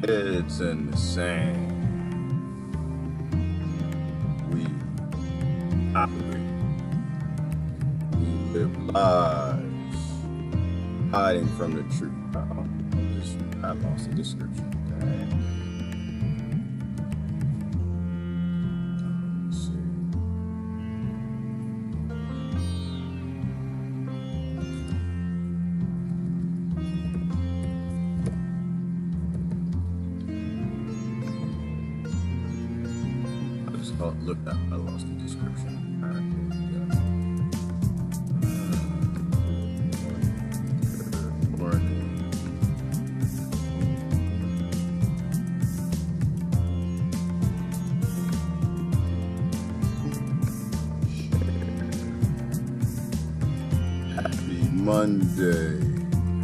Heads in the sand. We operate. We live lives hiding from the truth. I lost the description. Look up, I lost the description. All right, good morning. Happy Monday.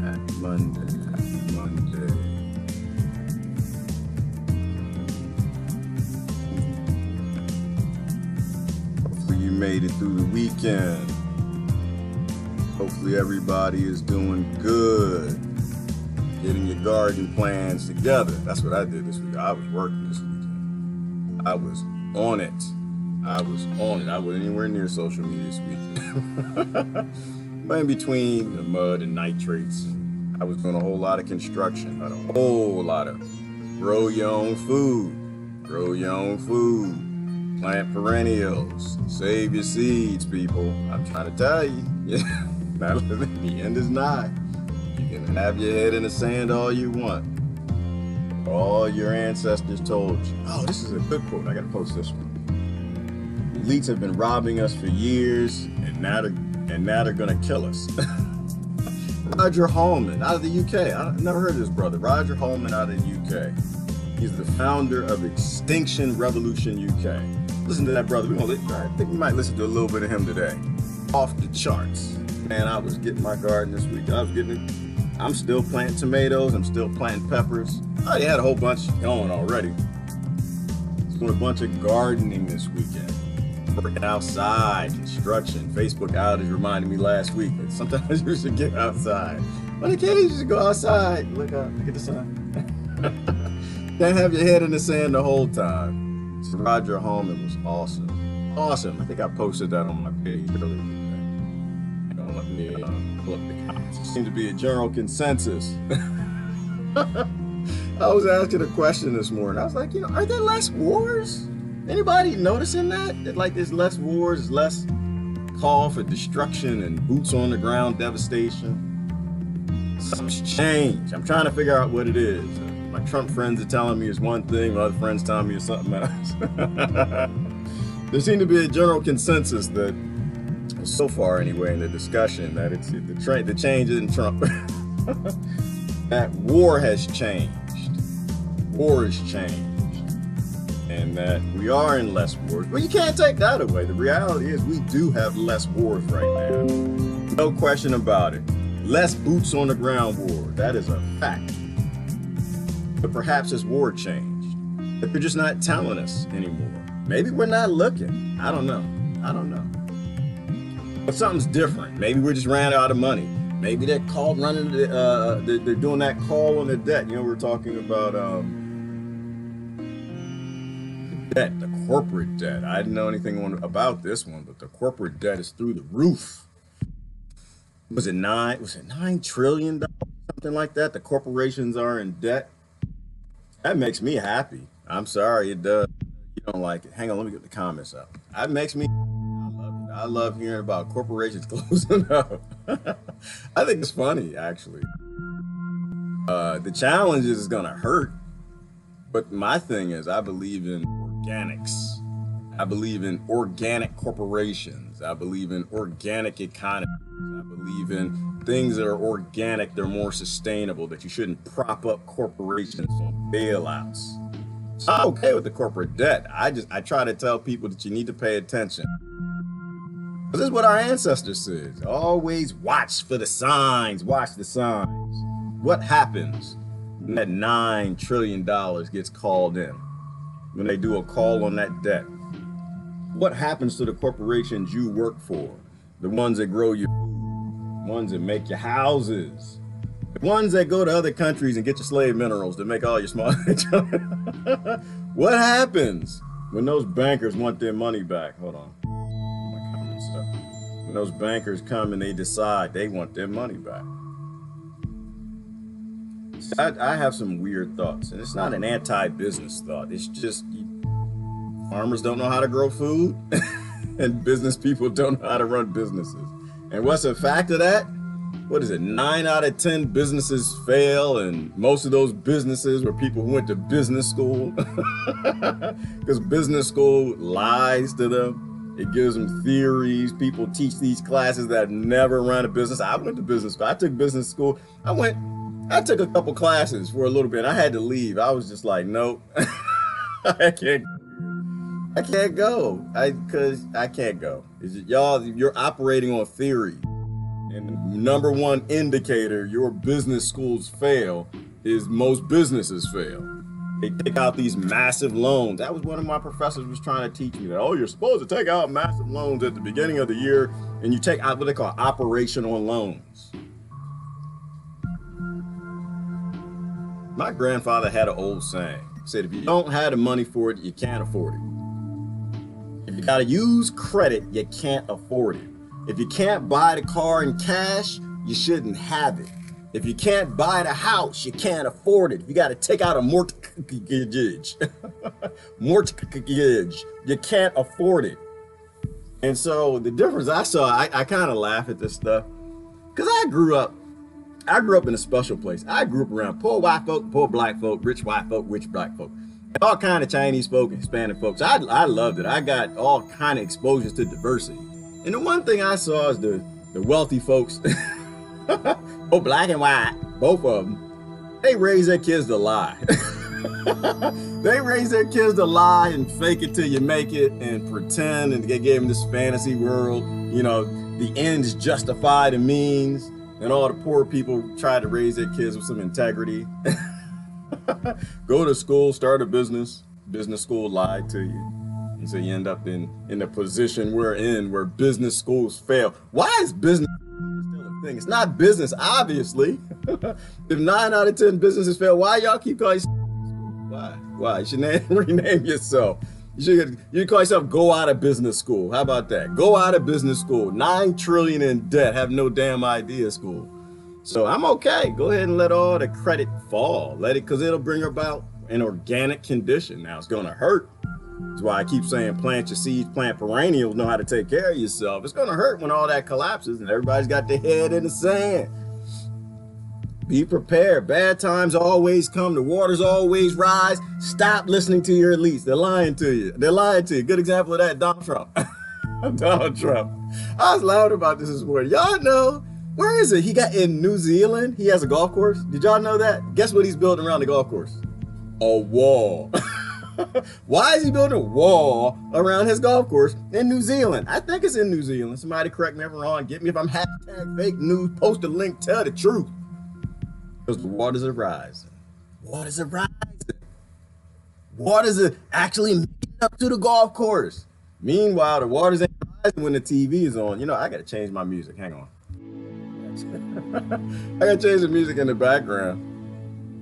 Happy Monday. Happy Monday. Made it through the weekend. Hopefully everybody is doing good. Getting your garden plans together. That's what I did this week. I was working this weekend. I was on it. I wasn't anywhere near social media this weekend. But in between the mud and nitrates, I was doing a whole lot of construction. Had a whole lot of grow your own food. Grow your own food. Plant perennials, save your seeds, people. I'm trying to tell you, the end is nigh. You can have your head in the sand all you want. All your ancestors told you. Oh, this is a good quote. I gotta post this one. Elites have been robbing us for years, and now they're gonna kill us. Roger Hooman out of the UK. I've never heard of this brother. Roger Hooman out of the UK. He's the founder of Extinction Revolution UK. Listen to that brother. I think we might listen to a little bit of him today. Off the charts. Man, I was getting my garden this week. I'm still planting tomatoes. I'm still planting peppers. I already had a whole bunch going already. Doing a bunch of gardening this weekend. Working outside, construction. Facebook outage reminded me last week that sometimes you should get outside. On occasion, you should go outside. Look at the sun. Can't have your head in the sand the whole time. Roger Hooman was awesome. Awesome. I think I posted that on my page earlier today. Let me pull up the comments. There seems to be a general consensus. I was asking a question this morning. I was like, are there less wars? Anybody noticing that? Like there's less wars, less call for destruction and boots on the ground devastation? Something's changed. I'm trying to figure out what it is. My Trump friends are telling me it's one thing, my other friends telling me it's something else. There seemed to be a general consensus that, so far anyway, in the discussion, that it's the change in Trump. That war has changed. War has changed. And that we are in less wars. Well, you can't take that away. The reality is we do have less wars right now. No question about it. Less boots on the ground war. That is a fact. But perhaps this war changed. But they're just not telling us anymore. Maybe we're not looking. I don't know. But something's different. Maybe we just ran out of money. Maybe they're they're doing that call on the debt. We're talking about debt, the corporate debt. I didn't know anything about this one, but the corporate debt is through the roof. Was it $9 trillion? Something like that. The corporations are in debt. That makes me happy. I'm sorry, it does. You don't like it. Hang on, let me get the comments up. That makes me, I love it. I love hearing about corporations closing up. I think it's funny, actually. The challenge is gonna hurt. But my thing is, I believe in organics. I believe in organic corporations. I believe in organic economies. I believe in things that are organic, they're more sustainable, that you shouldn't prop up corporations on bailouts. So I'm okay with the corporate debt. I try to tell people that you need to pay attention. This is what our ancestors said. Always watch for the signs, watch the signs. What happens when that $9 trillion gets called in? When they do a call on that debt? What happens to the corporations you work for? The ones that grow your food, ones that make your houses. Ones that go to other countries and get your slave minerals to make all your small. What happens when those bankers want their money back? Hold on. My comments up. When those bankers come and they decide they want their money back. I have some weird thoughts, and it's not an anti-business thought. It's just farmers don't know how to grow food, and business people don't know how to run businesses. And what's a fact of that? What is it? 9 out of 10 businesses fail, and most of those businesses were people who went to business school, because business school lies to them. It gives them theories. People teach these classes that never run a business. I went to business school. I took business school. I took a couple classes for a little bit. I had to leave. I was just like, nope, I can't go. Because I can't go. Y'all, you're operating on theory. And the number one indicator your business schools fail is most businesses fail. They take out these massive loans. That was one of my professors was trying to teach me that. Oh, you're supposed to take out massive loans at the beginning of the year, and you take out what they call operational loans. My grandfather had an old saying. He said, if you don't have the money for it, you can't afford it. If you gotta use credit, you can't afford it. If you can't buy the car in cash, you shouldn't have it. If you can't buy the house, you can't afford it. If you gotta take out a mortgage, you can't afford it. And so the difference I saw, I kind of laugh at this stuff, because I grew up in a special place. I grew up around poor white folk, poor black folk, rich white folk, rich black folk, and all kind of Chinese folk, Hispanic folks. I loved it. I got all kind of exposures to diversity. And the one thing I saw is the wealthy folks, both black and white, both of them, they raise their kids to lie. They raise their kids to lie and fake it till you make it and pretend, and they gave them this fantasy world. You know, the ends justify the means, and all the poor people try to raise their kids with some integrity. Go to school, start a business school lied to you. And so you end up in the position we're in where business schools fail. Why is business still a thing? It's not business, obviously. If 9 out of 10 businesses fail, why y'all keep calling yourself? Why? You should rename yourself. You call yourself Go Out of Business School. How about that? Go Out of Business School. 9 trillion in debt, have no damn idea school. So I'm okay. Go ahead and let all the credit fall. Let it, because it'll bring about an organic condition. Now it's gonna hurt. That's why I keep saying plant your seeds, plant perennials, know how to take care of yourself. It's gonna hurt when all that collapses and everybody's got their head in the sand. Be prepared. Bad times always come. The waters always rise. Stop listening to your elites. They're lying to you. They're lying to you. Good example of that, Donald Trump. Donald Trump. I was loud about this morning. Y'all know, where is it? He got in New Zealand. He has a golf course. Did y'all know that? Guess what he's building around the golf course? A wall. Why is he building a wall around his golf course in New Zealand? I think it's in New Zealand. Somebody correct me if I'm wrong. Get me if I'm hashtag fake news. Post a link. Tell the truth. Because the waters are rising. Waters are rising. Waters are actually making up to the golf course. Meanwhile, the waters ain't rising when the TV is on. You know, I got to change my music. Hang on. I got to change the music in the background.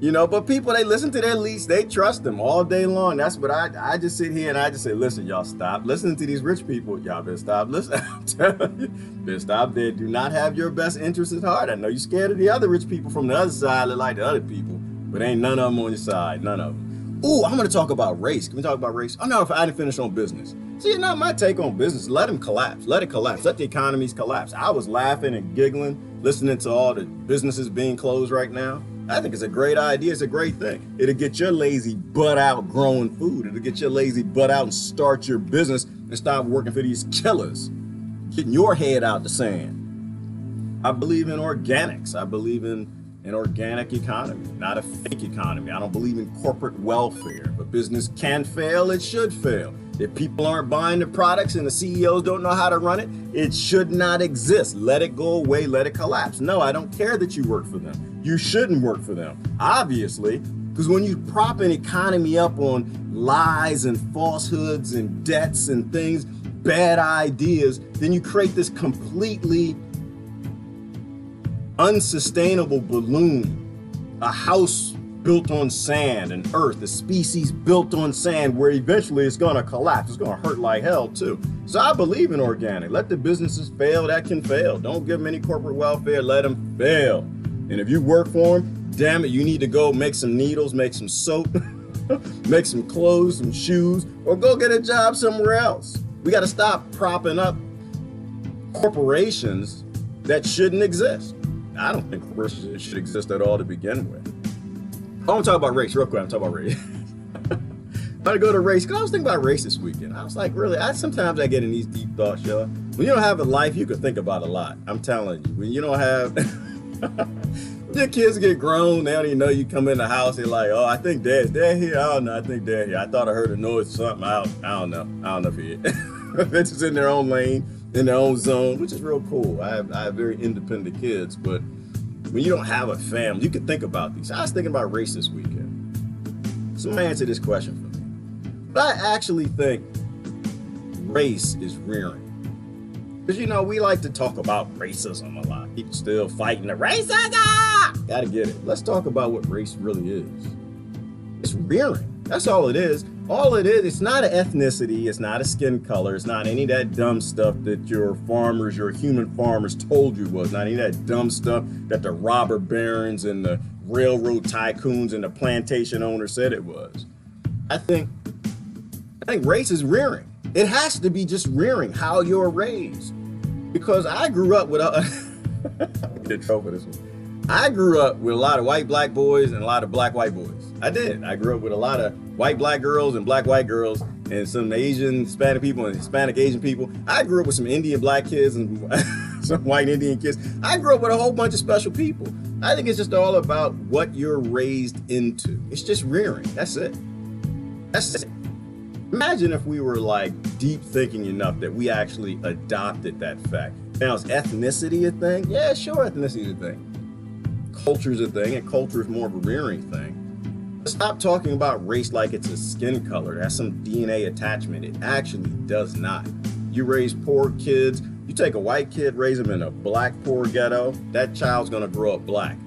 You know, but people, they listen to their elites. They trust them all day long. That's what I just sit here and I just say, listen, y'all stop listening to these rich people. Y'all better stop listening. I'm telling you, better stop. They do not have your best interests at heart. I know you're scared of the other rich people from the other side that like the other people, but ain't none of them on your side. None of them. Ooh, I'm going to talk about race. Can we talk about race? Oh, no, if I didn't finish on business. See, you know, my take on business, let them collapse. Let it collapse. Let the economies collapse. I was laughing and giggling, listening to all the businesses being closed right now. I think it's a great idea. It's a great thing. It'll get your lazy butt out growing food. It'll get your lazy butt out and start your business and stop working for these killers. Getting your head out the sand. I believe in organics. I believe in an organic economy, not a fake economy. I don't believe in corporate welfare. If a business can fail, it should fail. If people aren't buying the products and the CEOs don't know how to run it, it should not exist. Let it go away, let it collapse. No, I don't care that you work for them. You shouldn't work for them, obviously, because when you prop an economy up on lies and falsehoods and debts and things, bad ideas, then you create this completely unsustainable balloon, a house built on sand and earth, a species built on sand where eventually it's gonna collapse. It's gonna hurt like hell too. So I believe in organic. Let the businesses fail that can fail. Don't give them any corporate welfare, let them fail. And if you work for them, damn it, you need to go make some needles, make some soap, make some clothes, some shoes, or go get a job somewhere else. We gotta stop propping up corporations that shouldn't exist. I don't think corporations should exist at all to begin with. I want to talk about race real quick. I'm talking about race. I'm going to go to race because I was thinking about race this weekend. I was like, really, sometimes I get in these deep thoughts, y'all. When you don't have a life, you can think about a lot. I'm telling you. When you don't have, your kids get grown, they don't even know you come in the house. They're like, oh, I think Dad's here. I don't know. I think Dad here. I thought I heard a noise or something. I don't know. I don't know if he is. They're just in their own lane, in their own zone, which is real cool. I have very independent kids, but when you don't have a family, you can think about these. I was thinking about race this weekend. Somebody answer this question for me. But I actually think race is rearing. Because, you know, we like to talk about racism a lot. People still fighting the racism. Gotta get it. Let's talk about what race really is. It's rearing. That's all it is. All it is, it's not an ethnicity, it's not a skin color, it's not any of that dumb stuff that your farmers, your human farmers told you was, not any of that dumb stuff that the robber barons and the railroad tycoons and the plantation owners said it was. I think race is rearing. It has to be just rearing how you're raised. Because I grew up with I get in trouble for this one. I grew up with a lot of white black boys and a lot of black white boys. I did. I grew up with a lot of white black girls and black white girls and some Asian Hispanic people and Hispanic Asian people. I grew up with some Indian black kids and some white Indian kids. I grew up with a whole bunch of special people. I think it's just all about what you're raised into. It's just rearing. That's it. That's it. Imagine if we were like deep thinking enough that we actually adopted that fact. Now, is ethnicity a thing? Yeah, sure, ethnicity is a thing. Culture's a thing, and culture is more of a rearing thing. Stop talking about race like it's a skin color. That's some DNA attachment. It actually does not. You raise poor kids. You take a white kid, raise him in a black poor ghetto, that child's gonna grow up black.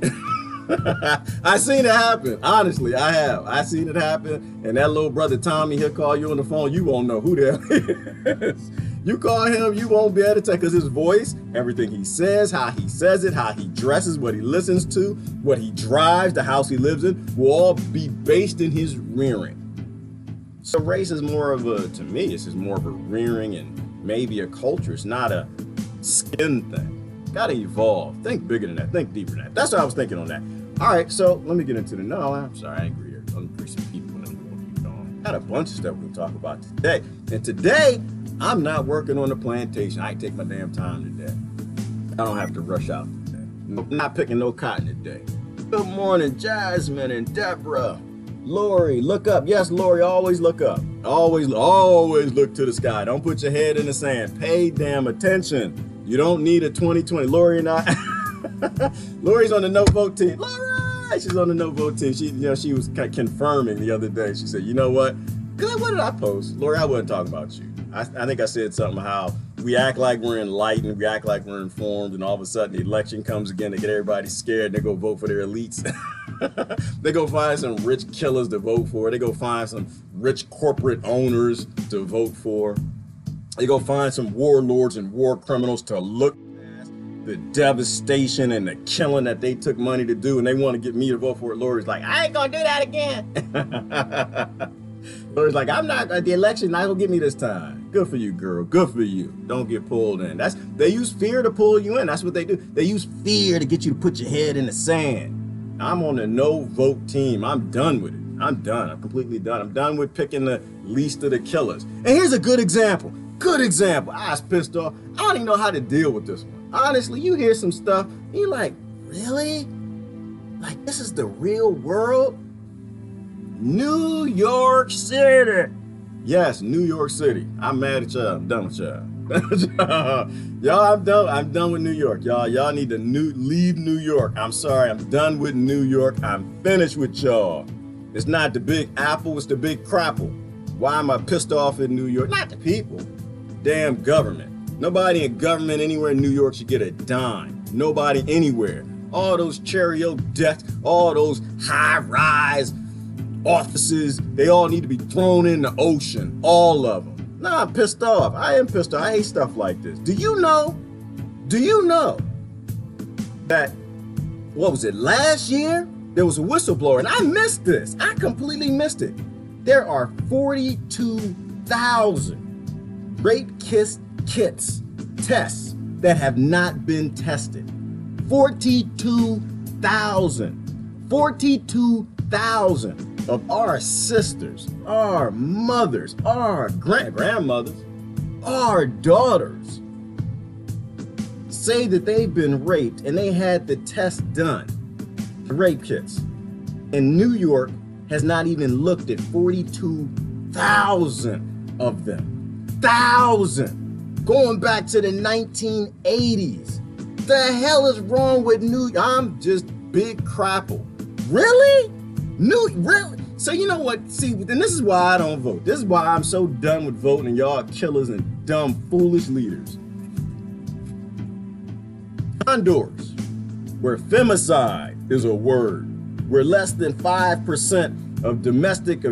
I seen it happen. Honestly, I have. I seen it happen. And that little brother Tommy, he'll call you on the phone. You won't know who the hell he is. You call him, you won't be able to tell, because his voice, everything he says, how he says it, how he dresses, what he listens to, what he drives, the house he lives in, will all be based in his rearing. So race is more of a, to me, this is more of a rearing and maybe a culture. It's not a skin thing. Gotta evolve. Think bigger than that. Think deeper than that. That's what I was thinking on that. All right, so let me get into the, no, I'm sorry, I agree here. I'm agree some people and I'm going to keep going. Got a bunch of stuff we can talk about today. And today, I'm not working on the plantation. I ain't take my damn time today. I don't have to rush out today. I'm not picking no cotton today. Good morning, Jasmine and Deborah. Lori, look up. Yes, Lori, always look up. Always look to the sky. Don't put your head in the sand. Pay damn attention. You don't need a 2020. Lori and I, Lori's on the no vote team. Lori, she's on the no vote team. She was confirming the other day. She said, you know what? What did I post? Lori, I wasn't talking about you. I think I said something how we act like we're enlightened, we act like we're informed, and all of a sudden the election comes again to get everybody scared and they go vote for their elites. They go find some rich killers to vote for. They go find some rich corporate owners to vote for. They go find some warlords and war criminals to look past the devastation and the killing that they took money to do, and they want to get me to vote for it. Lori's like, I ain't gonna do that again. Lori's like, I'm not, the election not gonna get me this time. Good for you, girl. Good for you. Don't get pulled in. They use fear to pull you in. That's what they do. They use fear to get you to put your head in the sand. I'm on the no vote team. I'm done with it. I'm done. I'm completely done. I'm done with picking the least of the killers. And here's a good example. Good example. I was pissed off. I don't even know how to deal with this one. Honestly, you hear some stuff and you're like, really? Like, this is the real world? New York City. Yes, New York City. I'm mad at y'all. I'm done with y'all. Y'all, I'm done with New York. Y'all need to leave New York. I'm sorry. I'm done with New York. I'm finished with y'all. It's not the big apple. It's the big crapple. Why am I pissed off in New York? Not the people. Damn government. Nobody in government anywhere in New York should get a dime. Nobody anywhere. all those chariot decks, all those high-rise offices, they all need to be thrown in the ocean, all of them. Nah, I'm pissed off. I am pissed off. I hate stuff like this. Do you know that, what was it, last year? There was a whistleblower, and I missed this. I completely missed it. There are 42,000 rape kits tests that have not been tested. 42,000. 42,000 of our sisters, our mothers, our grandmothers, our daughters say that they've been raped and they had the test done. Rape kits. And New York has not even looked at 42,000 of them. Thousand. Going back to the 1980s. The hell is wrong with New York? I'm just big crapple. Really? Really? So you know what? See, and this is why I don't vote. This is why I'm so done with voting and y'all killers and dumb, foolish leaders. Honduras, where femicide is a word, where less than 5% of domestic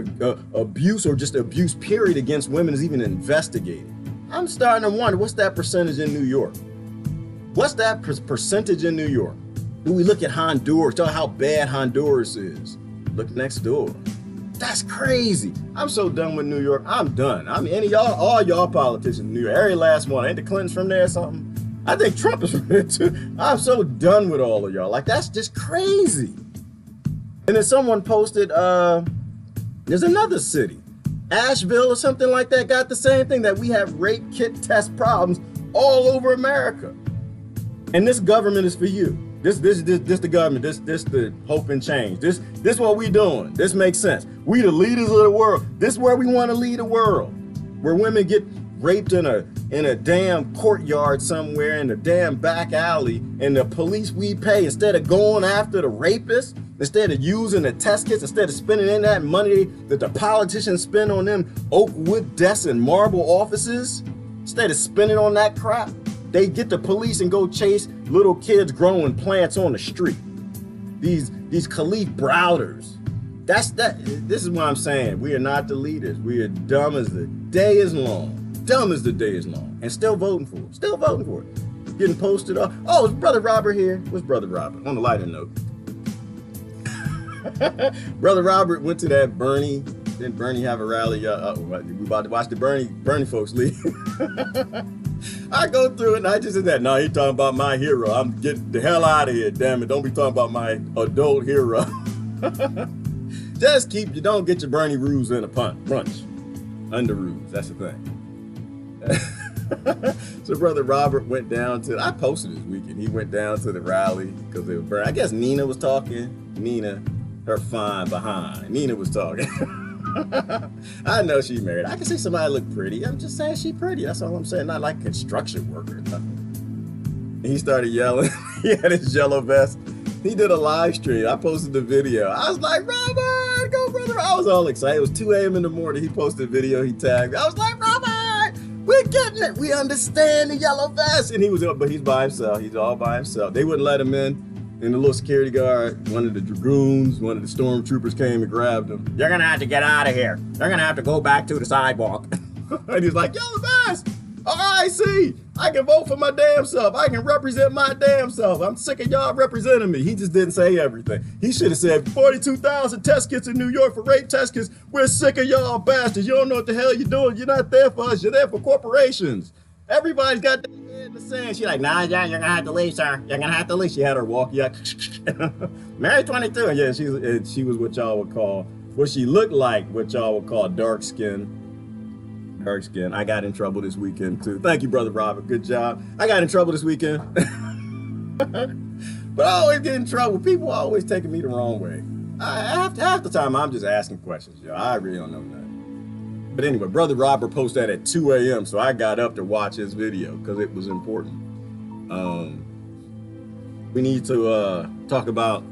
abuse or just abuse period against women is even investigated. I'm starting to wonder, what's that percentage in New York? What's that percentage in New York? Do we look at Honduras, tell how bad Honduras is? Look next door. That's crazy. I'm so done with New York. I'm done. I mean, any y'all, all y'all politicians in New York, every last one. Ain't the Clintons from there or something? I think Trump is from there too. I'm so done with all of y'all. Like, that's just crazy. And then someone posted, there's another city, Asheville or something like that, got the same thing, that we have rape kit test problems all over America. And this government is for you. This the government. This the hope and change. This what we doing. This makes sense. We the leaders of the world. This is where we want to lead the world. Where women get raped in a damn courtyard somewhere in a damn back alley, and the police we pay, instead of going after the rapists, instead of using the test kits, instead of spending in that money that the politicians spend on them oak wood desks and marble offices, instead of spending on that crap, they get the police and go chase little kids growing plants on the street. These Khalif Browders. This is what I'm saying. We are not the leaders. We are dumb as the day is long. Dumb as the day is long. And still voting for it. Still voting for it. Getting posted off. Oh, is Brother Robert here? What's Brother Robert? On a lighter note. Brother Robert went to that Bernie. Didn't Bernie have a rally? We about to watch the Bernie folks leave. I go through it and I just said that. No, he talking about my hero. I'm getting the hell out of here, damn it. Don't be talking about my adult hero. Just you don't get your Bernie rules in a brunch. Under rules, that's the thing. So Brother Robert went down to, I posted this weekend, he went down to the rally because they were Bernie. I guess Nina was talking. Nina, her fine behind. Nina was talking. I know she married. I can see somebody look pretty. I'm just saying she pretty. That's all I'm saying. Not like a construction worker or nothing. And he started yelling. He had his yellow vest. He did a live stream. I posted the video. I was like, Robert, go brother. I was all excited. It was 2 a.m. in the morning. He posted a video. He tagged me. I was like, Robert, we're getting it. We understand the yellow vest. And he was, but he's by himself. He's all by himself. They wouldn't let him in. And the little security guard, one of the dragoons, one of the stormtroopers came and grabbed him. You're gonna have to get out of here. You're gonna have to go back to the sidewalk. And he's like, yellow vest. All right, see, I can vote for my damn self. I can represent my damn self. I'm sick of y'all representing me. He just didn't say everything. He should have said 42,000 test kits in New York for rape test kits. We're sick of y'all bastards. You don't know what the hell you're doing. You're not there for us. You're there for corporations. Everybody's got their head in the sand. She's like, nah, yeah, you're gonna have to leave, sir. You're gonna have to leave. She had her walkie. Married 22. And yeah, she was what y'all would call, what she looked like, what y'all would call dark skin. Dark skin. I got in trouble this weekend too. Thank you, Brother Robert. Good job. I got in trouble this weekend. But I always get in trouble. People are always taking me the wrong way. Half the time, I'm just asking questions, yo. I really don't know nothing. But anyway, Brother Robert posted that at 2 a.m. So I got up to watch his video because it was important. We need to talk about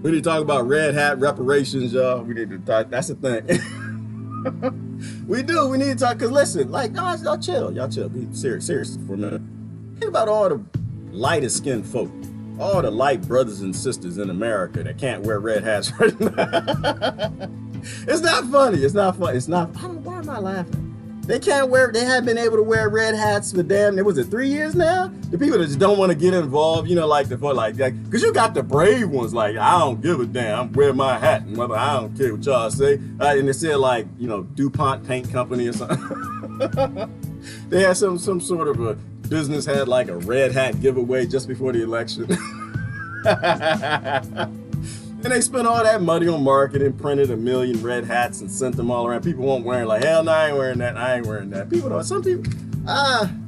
we need to talk about red hat reparations, y'all. We need to talk. That's the thing. We do. We need to talk. Cause listen, like, no, y'all chill. Y'all chill. Be serious for a minute. Think about all the lightest skinned folk, all the light brothers and sisters in America that can't wear red hats right now. It's not funny. It's not funny. It's not. Why am I laughing? They can't wear. They haven't been able to wear red hats for damn. Was it 3 years now? The people that just don't want to get involved, you know, like that. Because you got the brave ones, like I don't give a damn. I'm wearing my hat, and whether I don't care what y'all say. And they said like, you know, DuPont Paint Company or something. They had some sort of a business had like a red hat giveaway just before the election. And they spent all that money on marketing, printed 1 million red hats and sent them all around. People won't wear it, like, hell no, I ain't wearing that, I ain't wearing that. People don't, some people,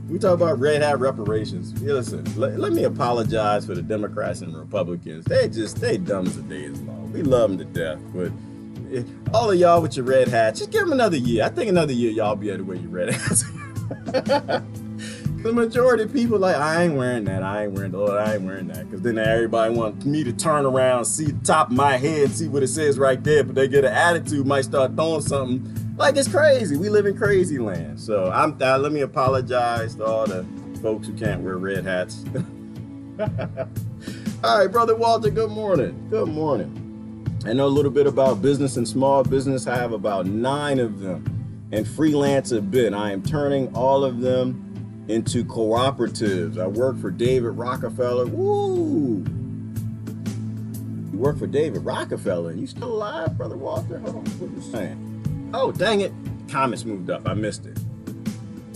we talk about red hat reparations. Yeah, listen, let me apologize for the Democrats and Republicans. They dumb as the day is long. We love them to death, but all of y'all with your red hats, just give them another year. I think another year y'all be able to wear your red hats. The majority of people like, I ain't wearing that, I ain't wearing that. Because then everybody wants me to turn around, see the top of my head, see what it says right there, but they get an attitude, might start throwing something. Like, it's crazy. We live in crazy land. So let me apologize to all the folks who can't wear red hats. All right, Brother Walter, good morning. Good morning. I know a little bit about business and small business. I have about 9 of them. And freelance a bit. I am turning all of them into cooperatives. I work for David Rockefeller. Woo! You work for David Rockefeller and you still alive, Brother Walter? Hold on, what are you saying? Oh, dang it. Comments moved up. I missed it.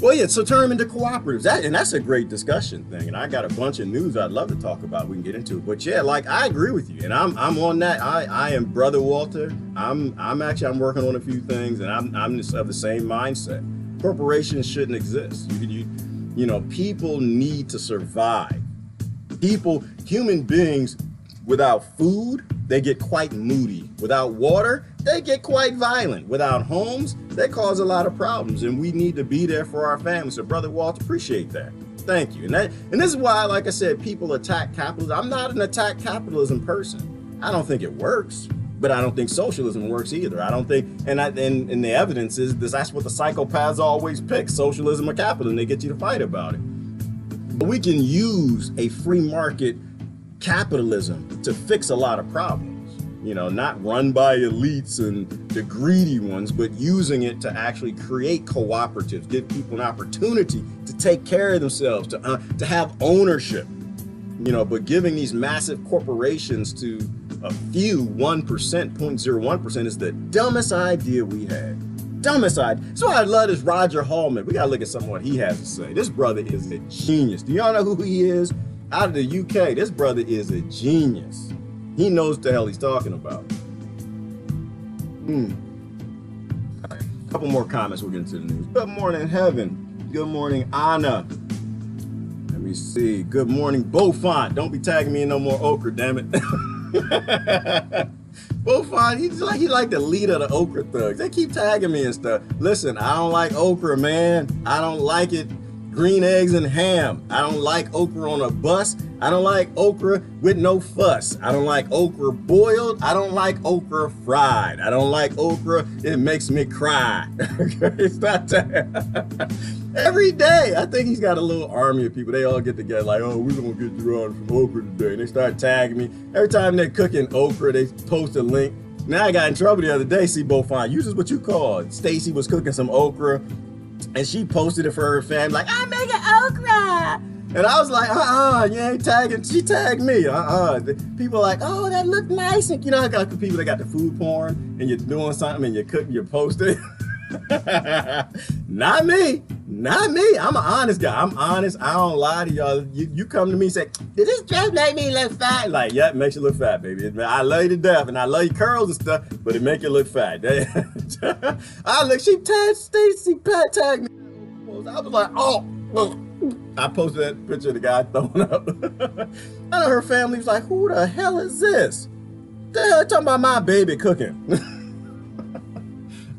Well, yeah, so turn them into cooperatives. That's a great discussion thing. And I got a bunch of news I'd love to talk about. We can get into it. But yeah, like, I agree with you. And I'm on that. I am Brother Walter. I'm working on a few things, and I'm just of the same mindset. Corporations shouldn't exist. You know, people need to survive. Human beings, without food, they get quite moody. Without water, they get quite violent. Without homes, they cause a lot of problems, and we need to be there for our families. So, Brother Walter, appreciate that. Thank you. And this is why, like I said, people attack capitalism. I'm not an attack capitalism person. I don't think it works. But I don't think socialism works either. I don't think, and the evidence is that's what the psychopaths always pick, socialism or capitalism. They get you to fight about it. But we can use a free market capitalism to fix a lot of problems. You know, not run by elites and the greedy ones, but using it to actually create cooperatives, give people an opportunity to take care of themselves, to have ownership. You know, but giving these massive corporations to a few 1%, 0.01% is the dumbest idea we had. Dumbest idea. So I love this Roger Hallman. We gotta look at some of what he has to say. This brother is a genius. Do y'all know who he is? Out of the UK, this brother is a genius. He knows what the hell he's talking about. All right, a couple more comments, we'll get into the news. Good morning, Heaven. Good morning, Anna. Let me see. Good morning, Beaufont. Don't be tagging me in no more okra, damn it. Beaufont, he's like the leader of the okra thugs. They keep tagging me and stuff. Listen, I don't like okra, man. I don't like it. Green eggs and ham. I don't like okra on a bus. I don't like okra with no fuss. I don't like okra boiled. I don't like okra fried. I don't like okra. It makes me cry. It's not that. Every day, I think he's got a little army of people. They all get together like, oh, we're going to get you on from okra today. And they start tagging me. Every time they're cooking okra, they post a link. Now I got in trouble the other day, see, Beaufont. Uses what you call. Stacy was cooking some okra. And she posted it for her family, like, I'm making okra. And I was like, you ain't tagging. She tagged me. People are like, oh, that looked nice. And you know, I got the people that got the food porn and you're doing something and you're cooking, you're posting. Not me. Not me. I'm an honest guy. I'm honest. I don't lie to y'all. You come to me and say, did this dress make me look fat? Like, yeah, it makes you look fat, baby. I love you to death and I love your curls and stuff, but it make you look fat. She tagged Stacy, tagged me. I was like, oh. I posted that picture of the guy throwing up. I know her family was like, who the hell is this? The hell are talking about my baby cooking?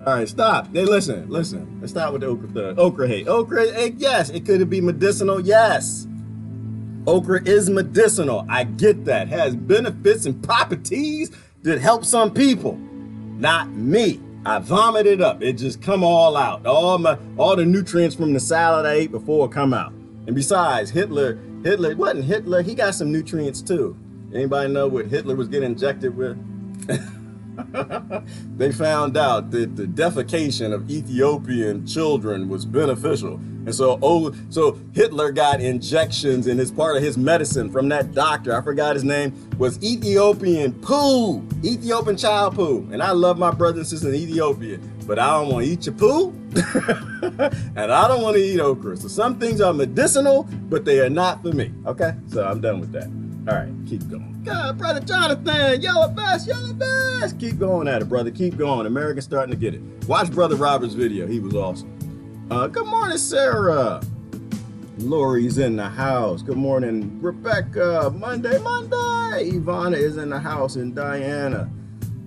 All right, stop. Hey, listen. Let's stop with the okra hate. Okra, yes, it could be medicinal, yes. Okra is medicinal. I get that. Has benefits and properties that help some people. Not me. I vomit it up. It just come all out. All the nutrients from the salad I ate before come out. And besides, Hitler Hitler, it wasn't Hitler, he got some nutrients too. Anybody know what Hitler was getting injected with? They found out that the defecation of Ethiopian children was beneficial. And so Hitler got injections, and as part of his medicine from that doctor, I forgot his name, was Ethiopian poo, Ethiopian child poo. And I love my brothers and sisters in Ethiopia, but I don't want to eat your poo, and I don't want to eat okra. So some things are medicinal, but they are not for me. Okay, so I'm done with that. All right, keep going. God, Brother Jonathan, yellow vest, yellow vest. Keep going at it, brother. Keep going. America's starting to get it. Watch Brother Robert's video. He was awesome. Good morning, Sarah. Lori's in the house. Good morning, Rebecca. Monday. Ivana is in the house, and Diana.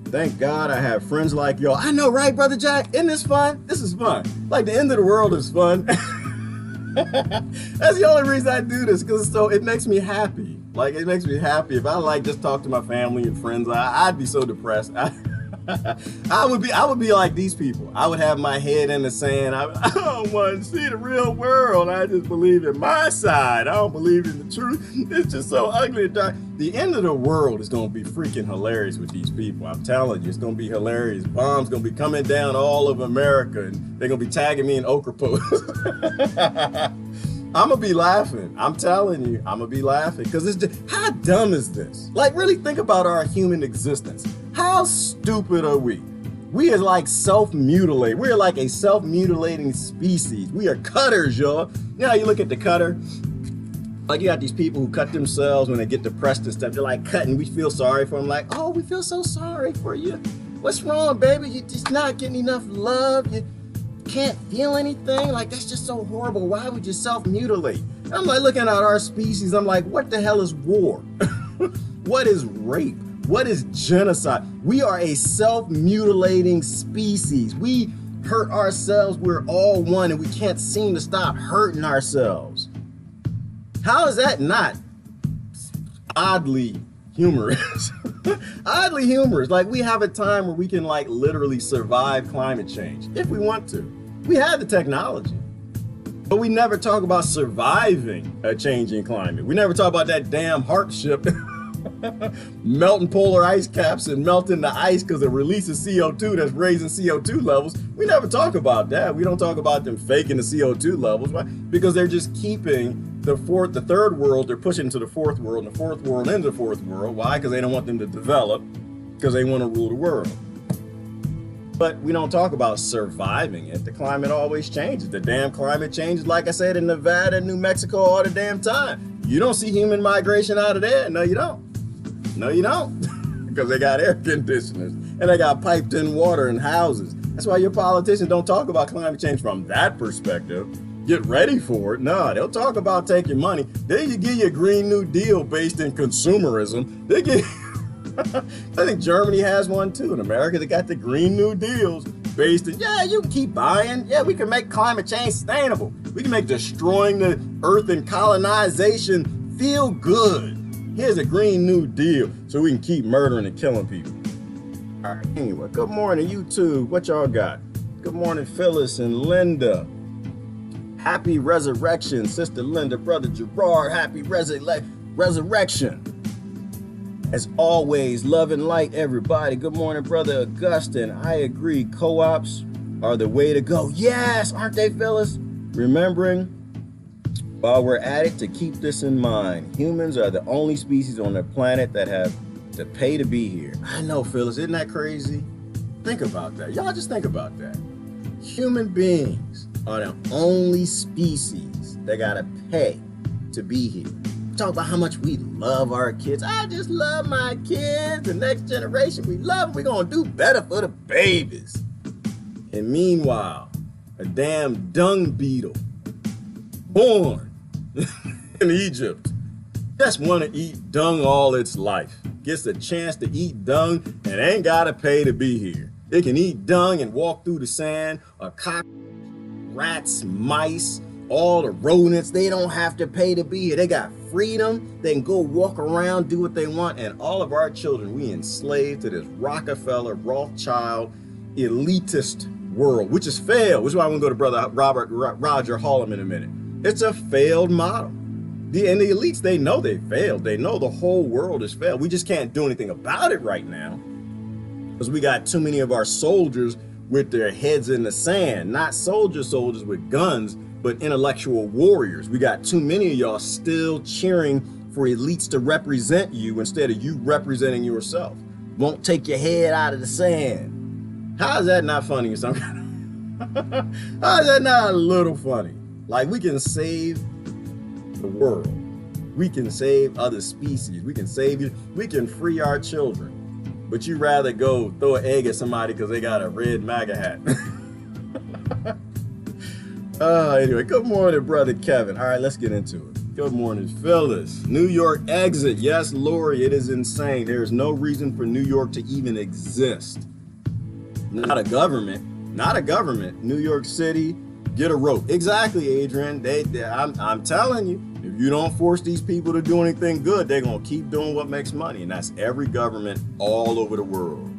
Thank God I have friends like y'all. I know, right, Brother Jack? Isn't this fun? This is fun. Like the end of the world is fun. That's the only reason I do this, because it makes me happy. Like, it makes me happy. If I just talk to my family and friends, I'd be so depressed. I would be like these people. I would have my head in the sand. I don't want to see the real world. I just believe in my side. I don't believe in the truth. It's just so ugly and dark. The end of the world is going to be freaking hilarious with these people. I'm telling you, it's going to be hilarious. Bombs going to be coming down all over America, and they're going to be tagging me in okra posts. I'm going to be laughing. I'm telling you, I'm going to be laughing. Because it's just, how dumb is this? Like, really think about our human existence. How stupid are we? We are like self-mutilate. We are like a self-mutilating species. We are cutters, y'all. You know how you look at the cutter? Like, you got these people who cut themselves when they get depressed and stuff. They're like cutting. We feel sorry for them. Like, oh, we feel so sorry for you. What's wrong, baby? You're just not getting enough love. You can't feel anything. Like, that's just so horrible. Why would you self-mutilate? I'm like looking at our species. I'm like, what the hell is war? What is rape? What is genocide? We are a self-mutilating species. We hurt ourselves. We're all one, and we can't seem to stop hurting ourselves. How is that not oddly humorous? Oddly humorous. Like, we have a time where we can, like, literally survive climate change if we want to. We have the technology. But we never talk about surviving a changing climate. We never talk about that damn HARP ship melting polar ice caps and melting the ice because it releases CO2 that's raising CO2 levels. We never talk about that. We don't talk about them faking the CO2 levels. Why? Because they're just keeping the third world, they're pushing to the fourth world, and the fourth world into the fourth world. Why? Because they don't want them to develop, because they want to rule the world. But we don't talk about surviving it. The climate always changes. The damn climate changes, like I said, in Nevada and New Mexico all the damn time. You don't see human migration out of there. No, you don't. No, you don't. Because they got air conditioners and they got piped in water in houses. That's why your politicians don't talk about climate change from that perspective. Get ready for it. No, they'll talk about taking money. They give you a Green New Deal based in consumerism. They get I think Germany has one too. In America, they got the Green New Deals based in, yeah, you can keep buying. Yeah, we can make climate change sustainable. We can make destroying the earth and colonization feel good. Here's a Green New Deal so we can keep murdering and killing people. All right, anyway, good morning, YouTube. What y'all got? Good morning, Phyllis and Linda. Happy resurrection, Sister Linda, Brother Gerard. Happy resurrection. As always, love and light, everybody. Good morning, Brother Augustine. I agree, co-ops are the way to go. Yes, aren't they, Phyllis? Remembering, while we're at it, to keep this in mind, humans are the only species on the planet that have to pay to be here. I know, Phyllis, isn't that crazy? Think about that. Y'all just think about that. Human beings are the only species that gotta pay to be here. Talk about how much we love our kids. I just love my kids. The next generation, we love them. We're gonna do better for the babies. And meanwhile, a damn dung beetle born in Egypt just want to eat dung all its life. Gets a chance to eat dung and ain't gotta pay to be here. It can eat dung and walk through the sand. A cock, rats, mice, all the rodents, they don't have to pay to be here. They got freedom. They can go walk around, do what they want. And all of our children, we enslaved to this Rockefeller, Rothschild, elitist world, which has failed. Which is why I'm gonna go to Brother Roger Hallum in a minute. It's a failed model. And the elites, they know they failed. They know the whole world has failed. We just can't do anything about it right now because we got too many of our soldiers with their heads in the sand. Not soldiers with guns, but intellectual warriors. We got too many of y'all still cheering for elites to represent you instead of you representing yourself. Won't take your head out of the sand. How is that not funny? How is that not a little funny? Like, we can save the world. We can save other species. We can save you. We can free our children. But you rather go throw an egg at somebody because they got a red MAGA hat. Anyway, good morning, brother Kevin. All right, let's get into it. Good morning, Phyllis. New York exit. Yes, Lori, it is insane. There is no reason for New York to even exist. Not a government. Not a government. New York City, get a rope. Exactly, Adrian. I'm telling you, if you don't force these people to do anything good, they're going to keep doing what makes money. And that's every government all over the world.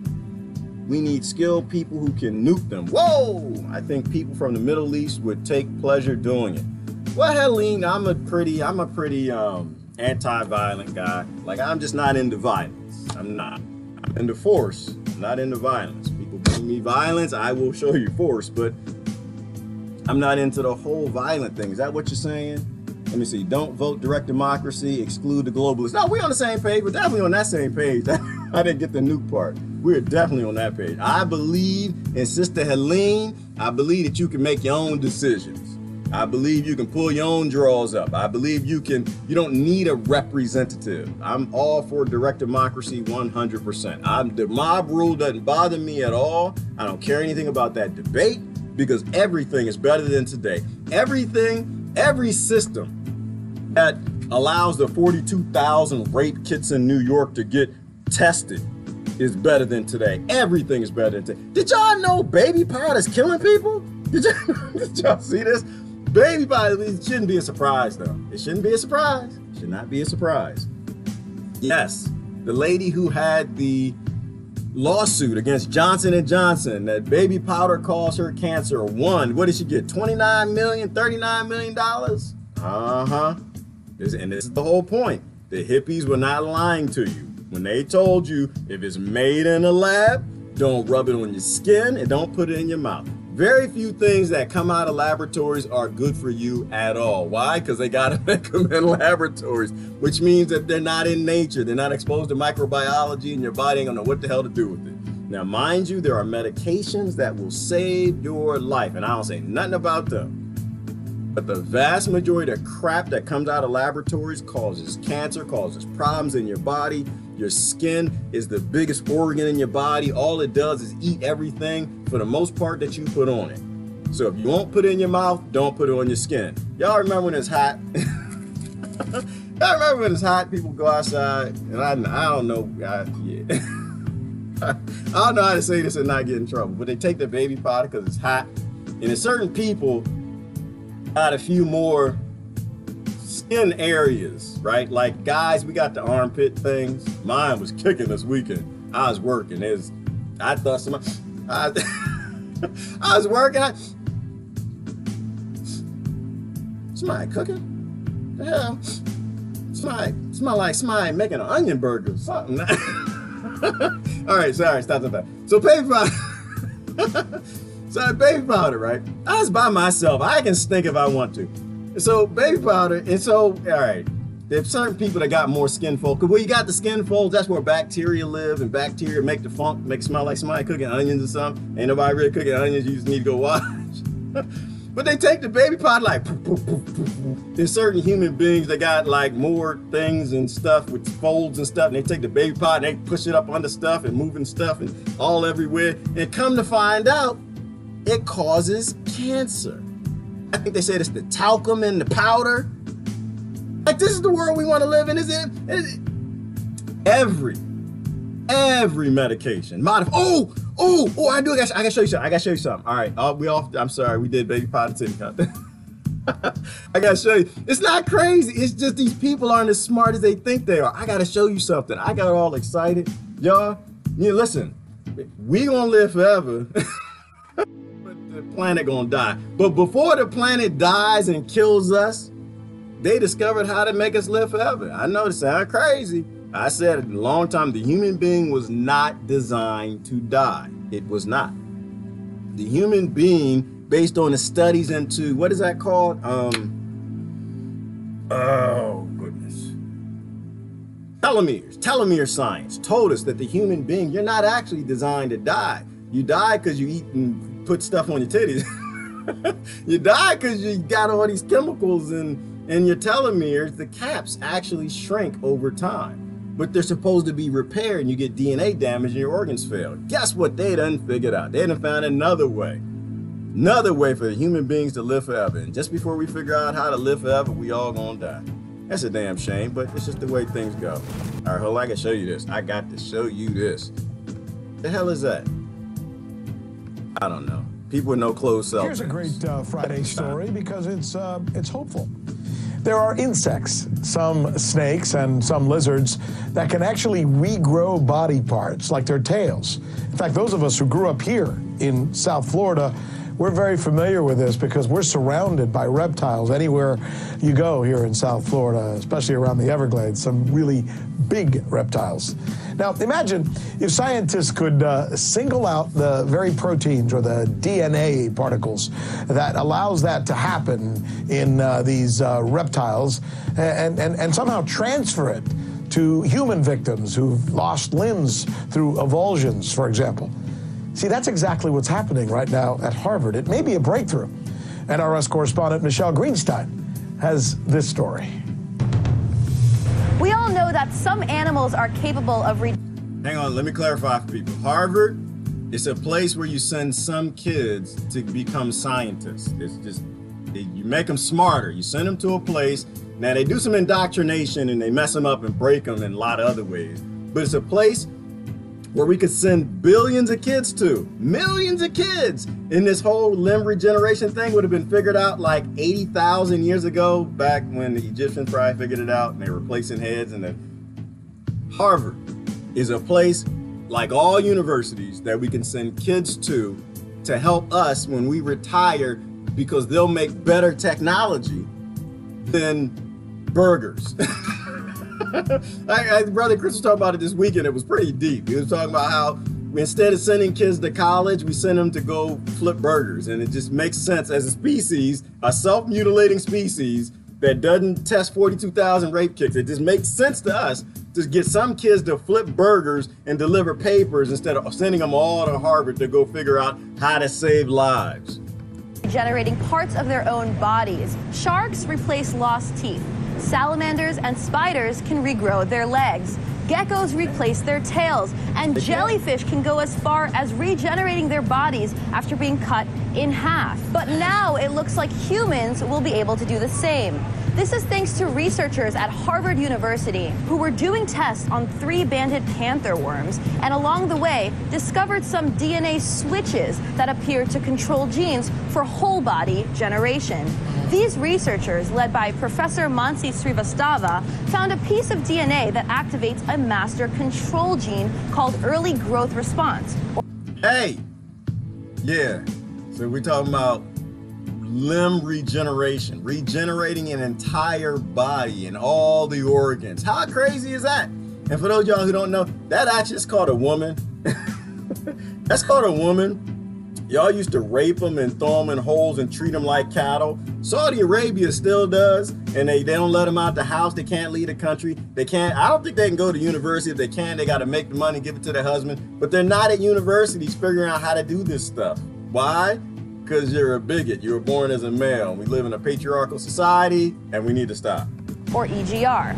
We need skilled people who can nuke them. Whoa! I think people from the Middle East would take pleasure doing it. Well, Helene, I'm a pretty anti-violent guy. Like, I'm just not into violence. I'm not. I'm into force, not into violence. People bring me violence, I will show you force, but I'm not into the whole violent thing. Is that what you're saying? Let me see. Don't vote direct democracy, exclude the globalists. No, we're on the same page. We're definitely on that same page. I didn't get the nuke part. We're definitely on that page. I believe in Sister Helene. I believe that you can make your own decisions. I believe you can pull your own draws up. I believe you don't need a representative. I'm all for direct democracy 100%. The mob rule doesn't bother me at all. I don't care anything about that debate because everything is better than today. Every system that allows the 42,000 rape kits in New York to get tested is better than today. Everything is better than today. Did y'all know baby powder is killing people? Did y'all see this? Baby powder, it shouldn't be a surprise though. It shouldn't be a surprise. It should not be a surprise. Yes, the lady who had the lawsuit against Johnson & Johnson that baby powder caused her cancer won. What did she get? $29 million, $39 million? Uh-huh. And this is the whole point. The hippies were not lying to you when they told you if it's made in a lab, don't rub it on your skin and don't put it in your mouth. Very few things that come out of laboratories are good for you at all. Why? Because they got to make them in laboratories, which means that they're not in nature. They're not exposed to microbiology and your body ain't gonna know what the hell to do with it. Now, mind you, there are medications that will save your life, and I don't say nothing about them. But the vast majority of crap that comes out of laboratories causes cancer, causes problems in your body. Your skin is the biggest organ in your body. All it does is eat everything, for the most part, that you put on it. So if you won't put it in your mouth, don't put it on your skin. Y'all remember when it's hot? Y'all remember when it's hot, people go outside, and I don't know, yeah. I don't know how to say this and not get in trouble, but they take their baby powder because it's hot. And in certain people, got a few more skin areas, right? Like guys, we got the armpit things. Mine was kicking this weekend. I was working. I thought I was working. Somebody cooking? The hell? Smell like somebody making an onion burger or something. All right, sorry, stop. So baby powder. So baby powder, right? I was by myself. I can stink if I want to. So baby powder, and so, all right, there's certain people that got more skin folds. Because where you got the skin folds, that's where bacteria live, and bacteria make the funk, make it smell like somebody cooking onions or something. Ain't nobody really cooking onions, you just need to go watch. But they take the baby powder like, poof, poof, poof, poof. There's certain human beings that got like more things and stuff with folds and stuff, and they take the baby powder and they push it up under stuff and moving stuff and all everywhere. And come to find out, it causes cancer. I think they said it's the talcum in the powder. Like, this is the world we want to live in, is it? Every medication. I gotta show you something. All right, I'm sorry, we did baby powder titty cut. I gotta show you. It's not crazy. It's just these people aren't as smart as they think they are. I gotta show you something. I got all excited. Y'all, listen, we gonna live forever. The planet gonna die. But before the planet dies and kills us, they discovered how to make us live forever. I know it sounds crazy. I said it a long time, the human being was not designed to die. It was not. The human being, based on the studies into, what is that called? Oh, goodness. Telomere science told us that the human being, you're not actually designed to die. You die because you eat and put stuff on your titties. You die because you got all these chemicals in your telomeres. The caps actually shrink over time. But they're supposed to be repaired and you get DNA damage and your organs fail. Guess what they done figured out? They done found another way for the human beings to live forever. And just before we figure out how to live forever, we all gonna die. That's a damn shame, but it's just the way things go. All right, hold on, I can show you this. I got to show you this. The hell is that? I don't know. People with no clothes sell. Here's a great Friday story because it's hopeful. There are insects, some snakes and some lizards, that can actually regrow body parts, like their tails. In fact, those of us who grew up here in South Florida, we're very familiar with this because we're surrounded by reptiles anywhere you go here in South Florida, especially around the Everglades, some really big reptiles. Now, imagine if scientists could single out the very proteins or the DNA particles that allows that to happen in these reptiles and somehow transfer it to human victims who've lost limbs through avulsions, for example. See, that's exactly what's happening right now at Harvard. It may be a breakthrough. NRS correspondent Michelle Greenstein has this story. We all know that some animals are capable of Hang on, let me clarify for people. Harvard is a place where you send some kids to become scientists. It's just, you make them smarter. You send them to a place. Now, they do some indoctrination and they mess them up and break them in a lot of other ways. But it's a place where we could send billions of kids to, millions of kids. And this whole limb regeneration thing would have been figured out like 80,000 years ago, back when the Egyptians probably figured it out and they were replacing heads. And then Harvard is a place, like all universities, that we can send kids to help us when we retire, because they'll make better technology than burgers. Brother Chris was talking about it this weekend. It was pretty deep. He was talking about how instead of sending kids to college, we send them to go flip burgers. And it just makes sense as a species, a self-mutilating species that doesn't test 42,000 rape kits. It just makes sense to us to get some kids to flip burgers and deliver papers instead of sending them all to Harvard to go figure out how to save lives. Generating parts of their own bodies. Sharks replace lost teeth. Salamanders and spiders can regrow their legs. Geckos replace their tails. And jellyfish can go as far as regenerating their bodies after being cut in half. But now it looks like humans will be able to do the same. This is thanks to researchers at Harvard University who were doing tests on 3 banded panther worms and along the way discovered some DNA switches that appear to control genes for whole body generation. These researchers, led by Professor Mansi Srivastava, found a piece of DNA that activates a master control gene called early growth response. Hey, yeah, so we're talking about limb regeneration, regenerating an entire body and all the organs. How crazy is that? And for those of y'all who don't know, that actually is called a woman. That's called a woman. Y'all used to rape them and throw them in holes and treat them like cattle. Saudi Arabia still does, and they don't let them out the house. They can't leave the country. They can't, I don't think they can go to university. If they can, they got to make the money, give it to their husband. But they're not at universities figuring out how to do this stuff. Why? Because you're a bigot. You were born as a male. We live in a patriarchal society, and we need to stop. Or EGR.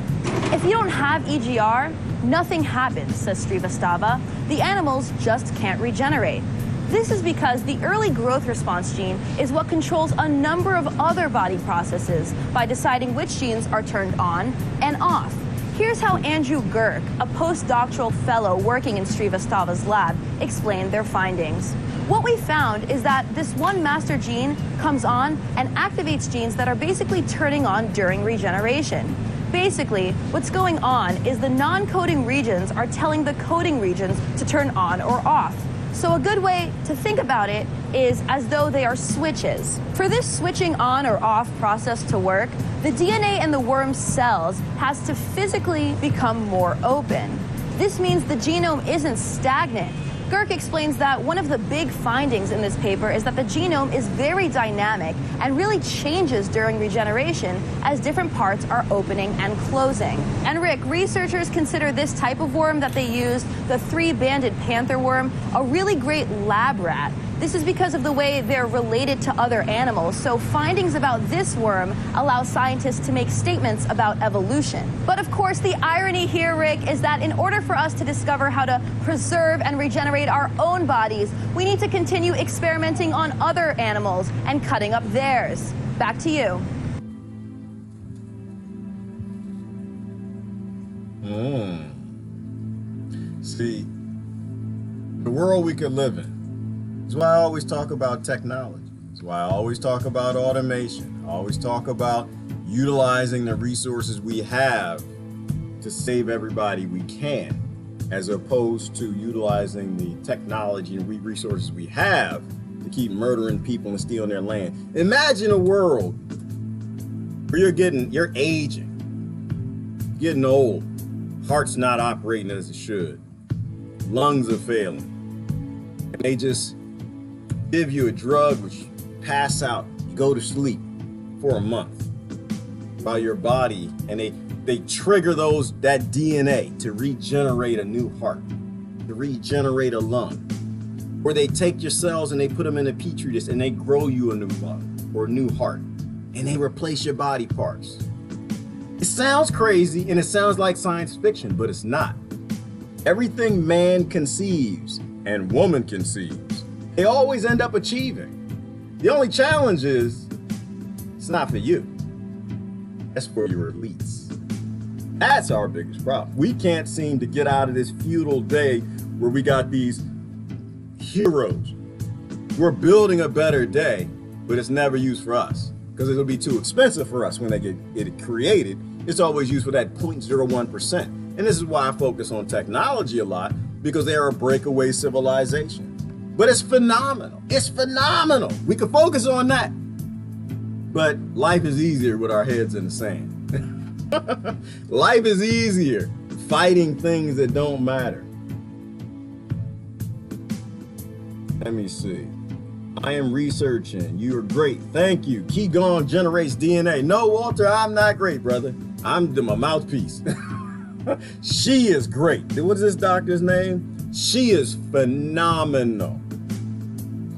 If you don't have EGR, nothing happens, says Srivastava. The animals just can't regenerate. This is because the early growth response gene is what controls a number of other body processes by deciding which genes are turned on and off. Here's how Andrew Girk, a postdoctoral fellow working in Srivastava's lab, explained their findings. What we found is that this one master gene comes on and activates genes that are basically turning on during regeneration. Basically, what's going on is the non-coding regions are telling the coding regions to turn on or off. So a good way to think about it is as though they are switches. For this switching on or off process to work, the DNA in the worm's cells has to physically become more open. This means the genome isn't stagnant. Girk explains that one of the big findings in this paper is that the genome is very dynamic and really changes during regeneration as different parts are opening and closing. And Rick, researchers consider this type of worm that they used, the three-banded panther worm, a really great lab rat. This is because of the way they're related to other animals, so findings about this worm allow scientists to make statements about evolution. But of course, the irony here, Rick, is that in order for us to discover how to preserve and regenerate our own bodies, we need to continue experimenting on other animals and cutting up theirs. Back to you. See, the world we could live in. That's why I always talk about technology. That's why I always talk about automation. I always talk about utilizing the resources we have to save everybody we can, as opposed to utilizing the technology and resources we have to keep murdering people and stealing their land. Imagine a world where you're aging, getting old, heart's not operating as it should, lungs are failing, and they just give you a drug which you pass out, you go to sleep for a month while your body, and they trigger that DNA to regenerate a new heart, to regenerate a lung. Or they take your cells and they put them in a petri dish and they grow you a new lung or a new heart, and they replace your body parts. It sounds crazy and it sounds like science fiction, but it's not. Everything man conceives and woman conceives, they always end up achieving. The only challenge is, it's not for you. That's for your elites. That's our biggest problem. We can't seem to get out of this feudal day where we got these heroes. We're building a better day, but it's never used for us because it'll be too expensive for us when they get it created. It's always used for that 0.01%. And this is why I focus on technology a lot, because they are a breakaway civilization. But it's phenomenal. It's phenomenal. We can focus on that. But life is easier with our heads in the sand. Life is easier fighting things that don't matter. Let me see. I am researching. You are great. Thank you. Qigong generates DNA. No, Walter, I'm not great, brother. I'm my mouthpiece. She is great. What is this doctor's name? She is phenomenal.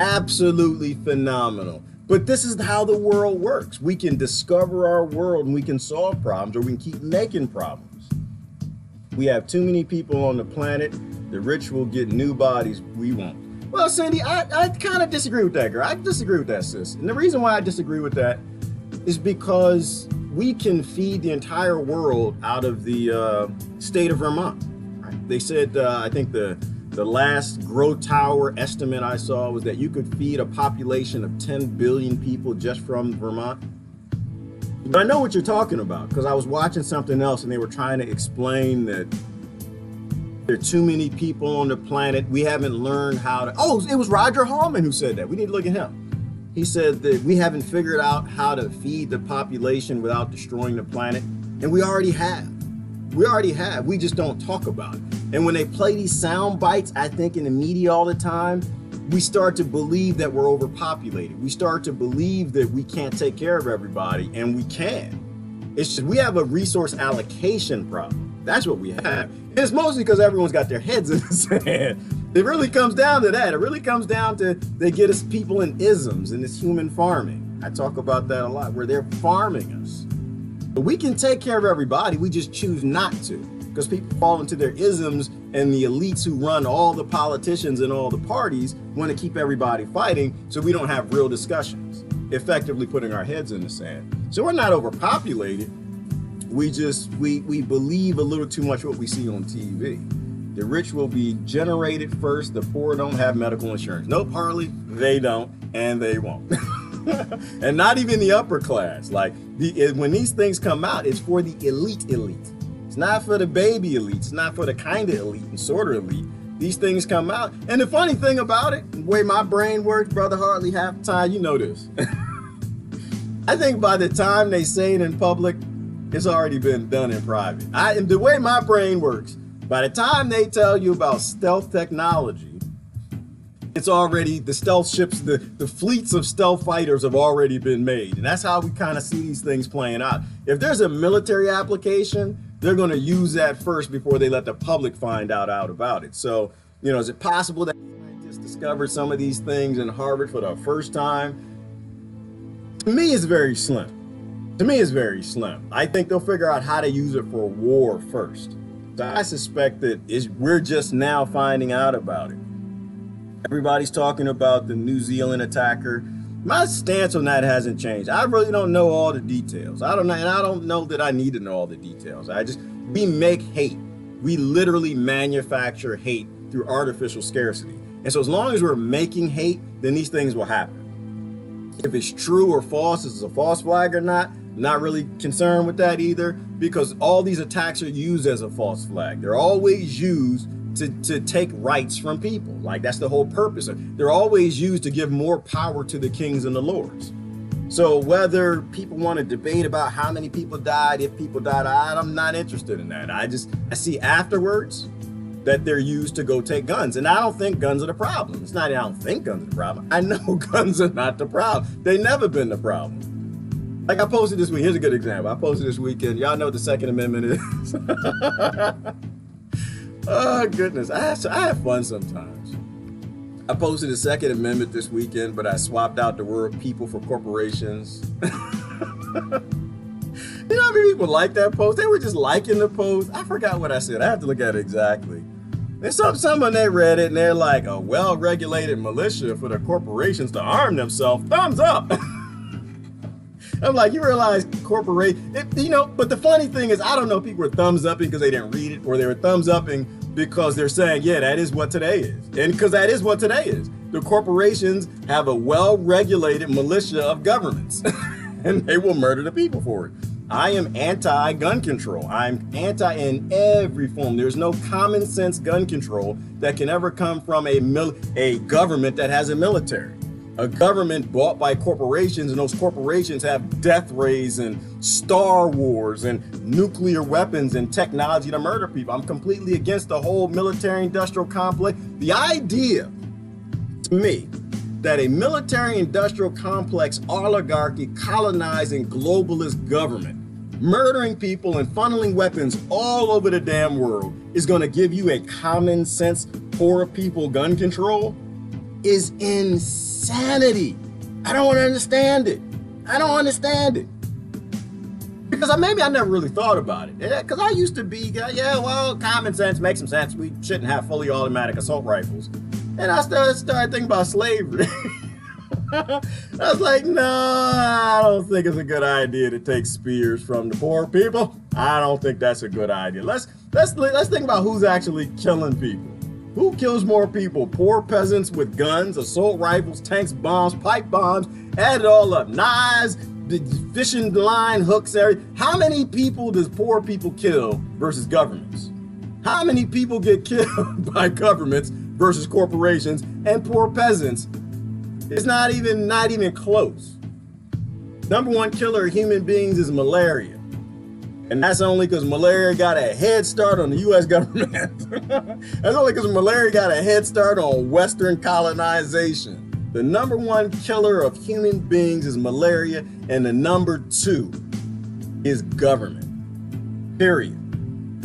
Absolutely phenomenal. But this is how the world works. We can discover our world and we can solve problems, or we can keep making problems. We have too many people on the planet. The rich will get new bodies. We won't. Well, Cindy, I kind of disagree with that, girl. I disagree with that, sis. And the reason why I disagree with that is because we can feed the entire world out of the state of Vermont. Right? They said, I think the last Grow Tower estimate I saw was that you could feed a population of 10 billion people just from Vermont. But I know what you're talking about, because I was watching something else and they were trying to explain that there are too many people on the planet. We haven't learned how to, oh, it was Roger Hooman who said that. We need to look at him. He said that we haven't figured out how to feed the population without destroying the planet. And we already have. We already have. We just don't talk about it. And when they play these sound bites, I think in the media all the time, we start to believe that we're overpopulated. We start to believe that we can't take care of everybody, and we can. It's just we have a resource allocation problem. That's what we have. And it's mostly because everyone's got their heads in the sand. It really comes down to that. It really comes down to they get us people in isms and this human farming. I talk about that a lot, where they're farming us. But we can take care of everybody. We just choose not to, because people fall into their isms, and the elites who run all the politicians and all the parties want to keep everybody fighting, so we don't have real discussions, effectively putting our heads in the sand. So we're not overpopulated. We believe a little too much what we see on TV. The rich will be generated first. The poor don't have medical insurance. Nope, Harley, they don't, and they won't. And not even the upper class. Like when these things come out, it's for the elite. It's not for the baby elite. It's not for the kind of elite and sort of elite. These things come out. And the funny thing about it, the way my brain works, Brother Hartley, half the time, you know this. I think by the time they say it in public, it's already been done in private. And the way my brain works, by the time they tell you about stealth technology, it's already, the stealth ships, the fleets of stealth fighters have already been made. And that's how we kind of see these things playing out. If there's a military application, they're going to use that first before they let the public find out about it. So, you know, is it possible that scientists discovered some of these things in Harvard for the first time? To me, it's very slim. To me, it's very slim. I think they'll figure out how to use it for war first. So I suspect that we're just now finding out about it. Everybody's talking about the New Zealand attacker. My stance on that hasn't changed. I really don't know all the details. I don't know, and I don't know that I need to know all the details. We make hate. We literally manufacture hate through artificial scarcity. And so as long as we're making hate, then these things will happen. If it's true or false, is it a false flag or not? Not really concerned with that either, because all these attacks are used as a false flag. They're always used to take rights from people. Like, that's the whole purpose. They're always used to give more power to the kings and the lords. So whether people want to debate about how many people died, if people died, I'm not interested in that. I see afterwards that they're used to go take guns. And I don't think guns are the problem. It's not that I don't think guns are the problem. I know guns are not the problem. They've never been the problem. Like I posted this week, here's a good example. I posted this weekend, y'all know what the Second Amendment is. Oh goodness, I have fun sometimes. I posted the Second Amendment this weekend, but I swapped out the word people for corporations. You know how many people like that post? They were just liking the post. I forgot what I said. I have to look at it exactly. And someone, they read it and they're like, a well-regulated militia for the corporations to arm themselves, thumbs up. I'm like, you realize you know, but the funny thing is, I don't know if people were thumbs upping because they didn't read it, or they were thumbs upping because they're saying, yeah, that is what today is. And because that is what today is. The corporations have a well-regulated militia of governments and they will murder the people for it. I am anti-gun control. I'm anti in every form. There's no common sense gun control that can ever come from a government that has a military. A government bought by corporations, and those corporations have death rays and Star Wars and nuclear weapons and technology to murder people. I'm completely against the whole military-industrial complex. The idea, to me, that a military-industrial complex oligarchy colonizing globalist government, murdering people and funneling weapons all over the damn world is going to give you a common sense poor people gun control is insanity. I don't understand it. I don't understand it. Because maybe I never really thought about it. Because I used to be, yeah, well, common sense makes some sense. We shouldn't have fully automatic assault rifles. And I started thinking about slavery. I was like, no, I don't think it's a good idea to take spears from the poor people. I don't think that's a good idea. Let's think about who's actually killing people. Who kills more people? Poor peasants with guns, assault rifles, tanks, bombs, pipe bombs, add it all up. Knives, fishing line, hooks, everything. How many people does poor people kill versus governments? How many people get killed by governments versus corporations and poor peasants? It's not even close. Number one killer of human beings is malaria. And that's only because malaria got a head start on the U.S. government. That's only because malaria got a head start on Western colonization. The number one killer of human beings is malaria, and the number two is government, period.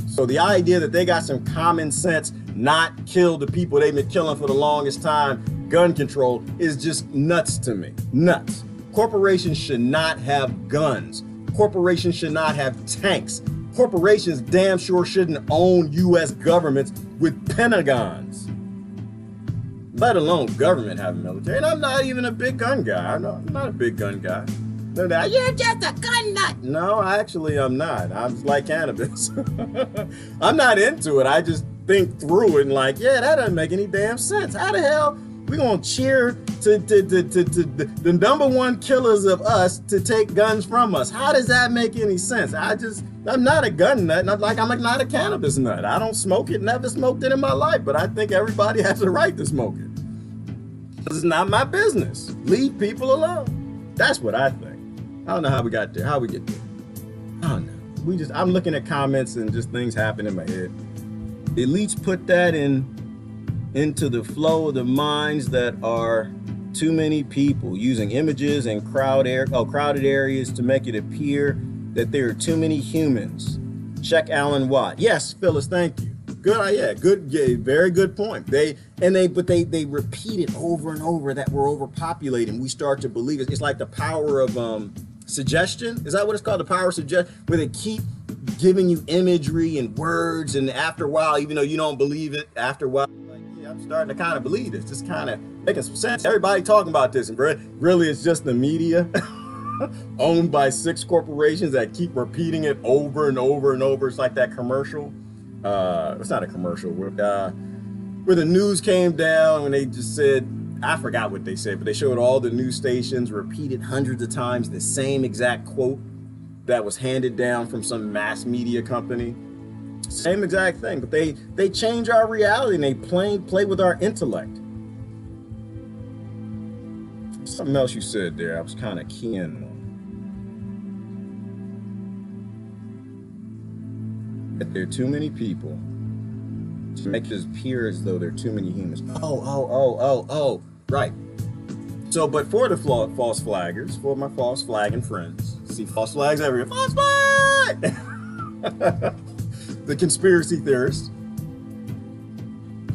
So the idea that they got some common sense, not kill the people they've been killing for the longest time, gun control, is just nuts to me, nuts. Corporations should not have guns. Corporations should not have tanks. Corporations damn sure shouldn't own U.S. governments with pentagons, let alone government having military. And I'm not even a big gun guy. I'm not a big gun guy. You're just a gun nut. No, actually, I'm not. I'm just like cannabis. I'm not into it. I just think through it and like, yeah, that doesn't make any damn sense. How the hell we gonna cheer to the number one killers of us to take guns from us? How does that make any sense? I'm not a gun nut. I'm not a cannabis nut. I don't smoke it, never smoked it in my life, but I think everybody has the right to smoke it. It's not my business. Leave people alone. That's what I think. I don't know how we got there. How we get there? I don't know. I'm looking at comments and just things happen in my head. The elites put that into the flow of the minds that are too many people using images and crowded areas to make it appear that there are too many humans. Check Alan Watt. Yes, Phyllis, thank you. Good, yeah, good, yeah, very good point. They repeat it over and over that we're overpopulating. We start to believe it. It's like the power of suggestion. Is that what it's called? The power of suggestion, where they keep giving you imagery and words, and after a while, even though you don't believe it, after a while, like, yeah, I'm starting to kind of believe this. Just kind of making some sense. Everybody talking about this, and really, it's just the media. Owned by 6 corporations that keep repeating it over and over and over. It's like that commercial. It's not a commercial where the news came down when they just said, I forgot what they said, but they showed all the news stations repeated hundreds of times the same exact quote that was handed down from some mass media company. Same exact thing, but they change our reality and they play with our intellect. Something else you said there, I was kind of keying on. That there are too many people to make it appear as though there are too many humans. Oh, right. So, but for the false flaggers, for my false flagging friends, see false flags everywhere. False flag! The conspiracy theorists,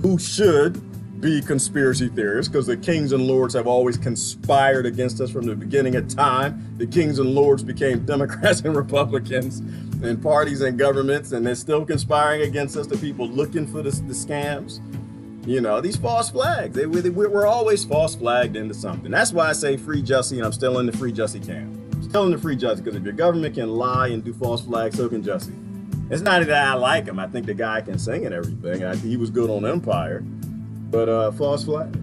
who should be conspiracy theorists, because the kings and lords have always conspired against us from the beginning of time. The kings and lords became Democrats and Republicans and parties and governments, and they're still conspiring against us, the people looking for the scams. You know, these false flags, we're always false flagged into something. That's why I say free Jussie, and I'm still in the free Jussie camp. Still in the free Jussie, because if your government can lie and do false flags, so can Jussie. It's not that I like him. I think the guy can sing and everything. He was good on Empire. But false flags.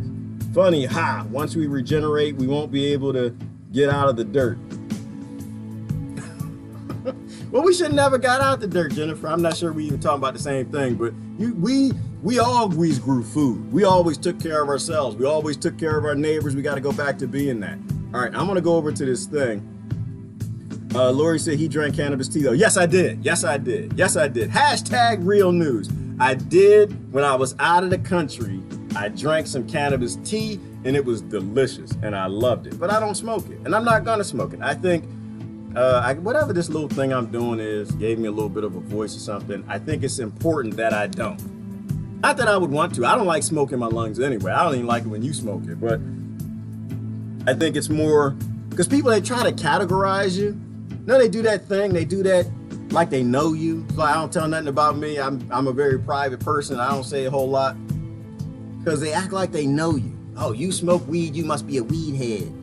Funny, once we regenerate, we won't be able to get out of the dirt. Well, we should never got out the dirt, Jennifer. I'm not sure we even talking about the same thing, but we always grew food. We always took care of ourselves. We always took care of our neighbors. We got to go back to being that. All right, I'm going to go over to this thing. Lori said he drank cannabis tea, though. Yes, I did. Yes, I did. Yes, I did. Hashtag real news. I did when I was out of the country. I drank some cannabis tea and it was delicious and I loved it, but I don't smoke it and I'm not gonna smoke it. I think whatever this little thing I'm doing is gave me a little bit of a voice or something. I think it's important that I don't. Not that I would want to. I don't like smoking my lungs anyway. I don't even like it when you smoke it, but I think it's more because people, they try to categorize you. No, they do that thing. They do that like they know you. So I don't tell nothing about me. I'm a very private person. I don't say a whole lot. Because they act like they know you. Oh, you smoke weed, you must be a weed head.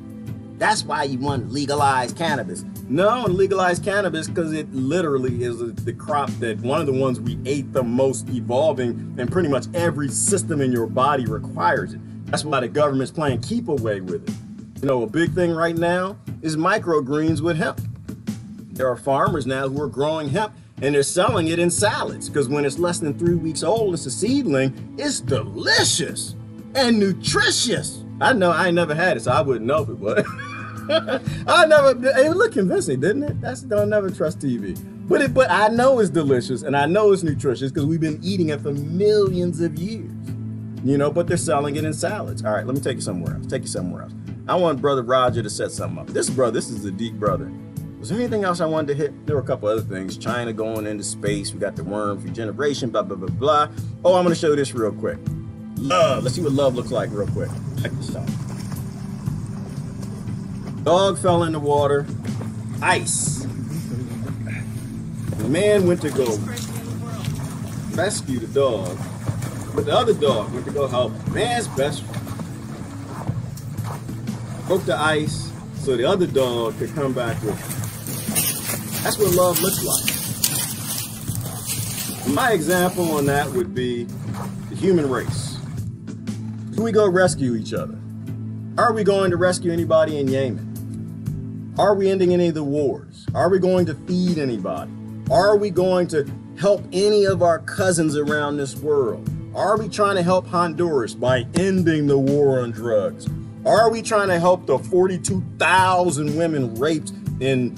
That's why you want to legalize cannabis. No, legalize cannabis because it literally is the crop that one of the ones we ate the most evolving, and pretty much every system in your body requires it. That's why the government's playing keep away with it. You know, a big thing right now is microgreens with hemp. There are farmers now who are growing hemp and they're selling it in salads because when it's less than 3 weeks old, it's a seedling, it's delicious and nutritious. I know, I ain't never had it, so I wouldn't know if it was. It looked convincing, didn't it? Don't never trust TV. But I know it's delicious and I know it's nutritious because we've been eating it for millions of years. You know, but they're selling it in salads. All right, let me take you somewhere else. I want Brother Roger to set something up. This is a deep brother. Was there anything else I wanted to hit? There were a couple other things. China going into space. We got the worm regeneration, blah, blah, blah, blah. Oh, I'm going to show this real quick. Love. Let's see what love looks like real quick. Check this out. Dog fell in the water. Ice. The man went to go rescue the dog, but the other dog went to go help man's best friend. Broke the ice so the other dog could come back with him. That's what love looks like. My example on that would be the human race. Do we go rescue each other? Are we going to rescue anybody in Yemen? Are we ending any of the wars? Are we going to feed anybody? Are we going to help any of our cousins around this world? Are we trying to help Honduras by ending the war on drugs? Are we trying to help the 42,000 women raped in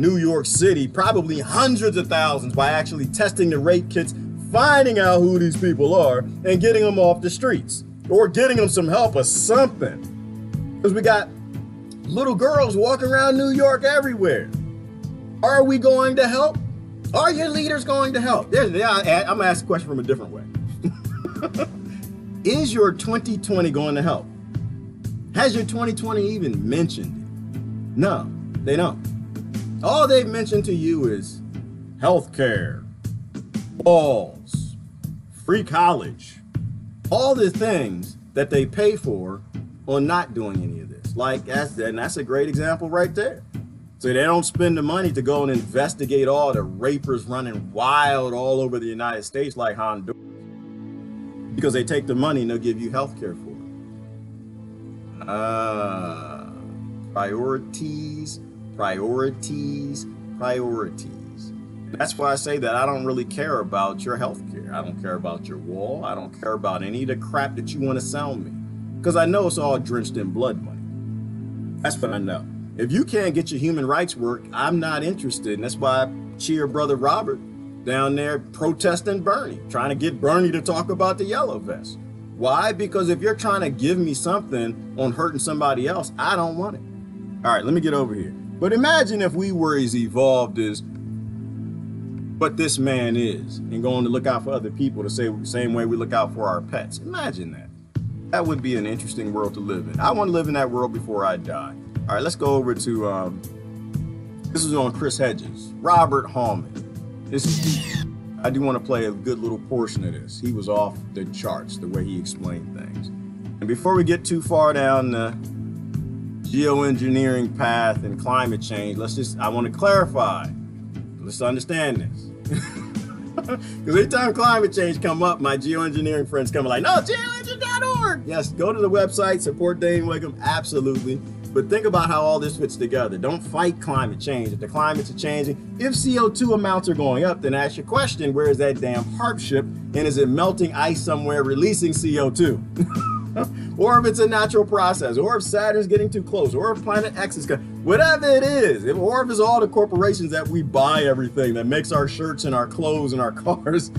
New York City, probably hundreds of thousands, by actually testing the rape kits, finding out who these people are, and getting them off the streets, or getting them some help or something. Because we got little girls walking around New York everywhere. Are we going to help? Are your leaders going to help? I'm gonna ask a question from a different way. Is your 2020 going to help? Has your 2020 even mentioned it? No, they don't. All they've mentioned to you is healthcare, walls, free college, all the things that they pay for on not doing any of this. And that's a great example right there. So they don't spend the money to go and investigate all the rapers running wild all over the United States like Honduras, because they take the money and they'll give you health care for it. Priorities, priorities, priorities. And that's why I say that I don't really care about your health care. I don't care about your wall. I don't care about any of the crap that you want to sell me, because I know it's all drenched in blood money. That's what I know. If you can't get your human rights work, I'm not interested. And that's why I cheer Brother Robert down there protesting Bernie, trying to get Bernie to talk about the yellow vest. Why? Because if you're trying to give me something on hurting somebody else, I don't want it. All right, let me get over here. But imagine if we were as evolved as what this man is, and going to look out for other people the same way we look out for our pets. Imagine that. That would be an interesting world to live in. I want to live in that world before I die. All right, let's go over to, this is on Chris Hedges, Robert Hooman. I do want to play a good little portion of this. He was off the charts, the way he explained things. And before we get too far down the geoengineering path and climate change, I want to clarify. Let's understand this. Because every time climate change come up, my geoengineering friends come like, no, geoengineering.org. Yes, go to the website, support Dane Wickham, absolutely. But think about how all this fits together. Don't fight climate change. If the climates are changing, if CO2 amounts are going up, then ask your question, where is that damn HARP ship? And is it melting ice somewhere releasing CO2? Or if it's a natural process, or if Saturn's getting too close, or if Planet X is coming, whatever it is, or if it's all the corporations that we buy everything, that makes our shirts and our clothes and our cars,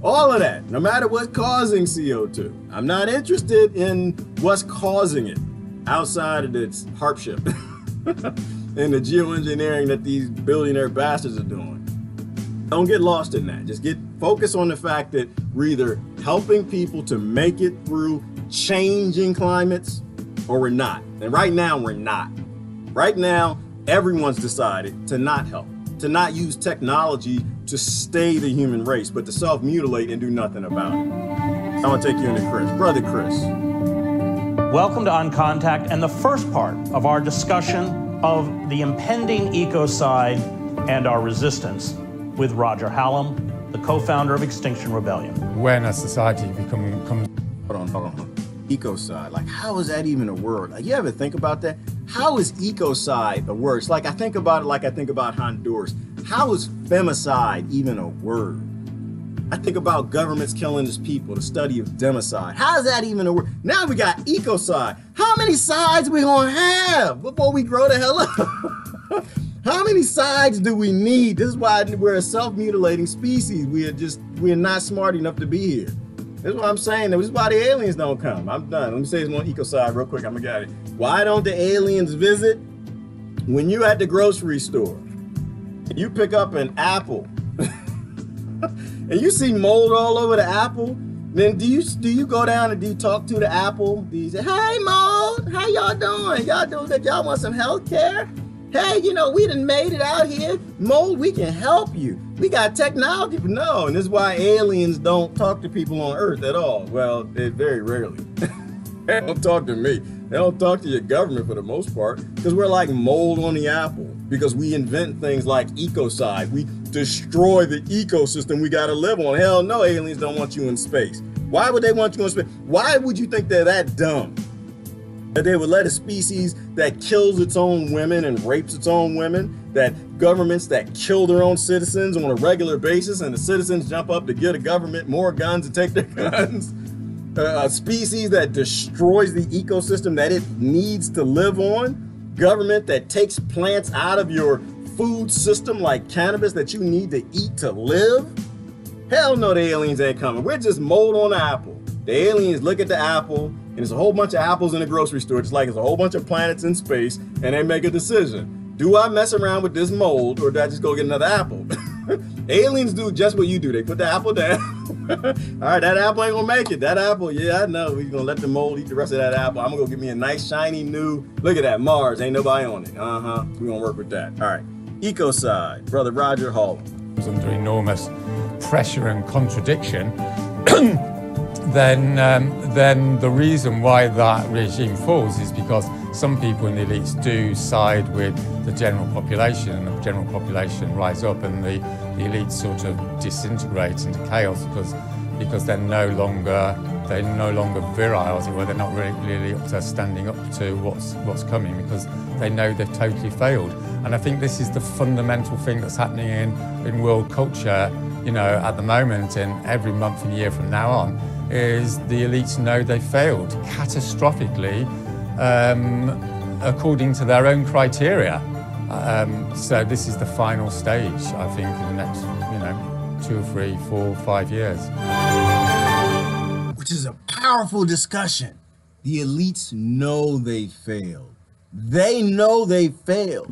all of that, no matter what's causing CO2. I'm not interested in what's causing it outside of its HARP ship and the geoengineering that these billionaire bastards are doing. Don't get lost in that. Just get focused on the fact that we're either helping people to make it through changing climates, or we're not. And right now, we're not. Right now, everyone's decided to not help, to not use technology to stay the human race, but to self-mutilate and do nothing about it. I want to take you into Chris. Brother Chris. Welcome to On Contact and the first part of our discussion of the impending ecocide and our resistance with Roger Hallam, the co-founder of Extinction Rebellion. When a society becomes... Hold on. Ecocide, like, how is that even a word? Like, you ever think about that? How is ecocide a word? It's like I think about it like I think about Honduras. How is femicide even a word? I think about governments killing its people, the study of democide. How is that even a word? Now we got ecocide. How many sides we gonna have before we grow the hell up? How many sides do we need? This is why we're a self-mutilating species. We're not smart enough to be here. This is what I'm saying. This is why the aliens don't come. I'm done. Let me say this one ecocide real quick. I'm gonna get it. Why don't the aliens visit? When you at the grocery store, you pick up an apple, and you see mold all over the apple, then do you go down and do you talk to the apple? Do you say, hey mold, how y'all doing? Y'all doing good? Y'all want some health care? Hey, we done made it out here. Mold, we can help you. We got technology. No, and this is why aliens don't talk to people on Earth at all. Well, very rarely. They don't talk to me. They don't talk to your government for the most part, because we're like mold on the apple, because we invent things like ecocide. We destroy the ecosystem we got to live on. Hell no, aliens don't want you in space. Why would they want you in space? Why would you think they're that dumb? That they would let a species that kills its own women and rapes its own women, that governments that kill their own citizens on a regular basis, and the citizens jump up to get a government more guns and take their guns, a species that destroys the ecosystem that it needs to live on, Government that takes plants out of your food system like cannabis that you need to eat to live? Hell no, the aliens ain't coming. We're just mold on the apple. The aliens look at the apple, and there's a whole bunch of apples in the grocery store, just like there's a whole bunch of planets in space, and they make a decision. Do I mess around with this mold, or do I just go get another apple? Aliens do just what you do. They put the apple down. All right, that apple ain't gonna make it. That apple, yeah, I know. We're gonna let the mold eat the rest of that apple. I'm gonna go get me a nice, shiny, new, look at that, Mars. Ain't nobody on it. We're gonna work with that. All right, Ecocide, Brother Roger Hall. Was under enormous pressure and contradiction, then the reason why that regime falls is because some people in the elites do side with the general population, and the general population rise up, and the elites sort of disintegrate into chaos because they're no longer virile, as it were. They're not really up to standing up to what's coming, because they know they've totally failed. And I think this is the fundamental thing that's happening in world culture, you know, at the moment, and every month and year from now on, is the elites know they failed catastrophically, according to their own criteria. So this is the final stage, I think, in the next, 2 or 3, 4, 5 years. Which is a powerful discussion. The elites know they failed. They know they failed.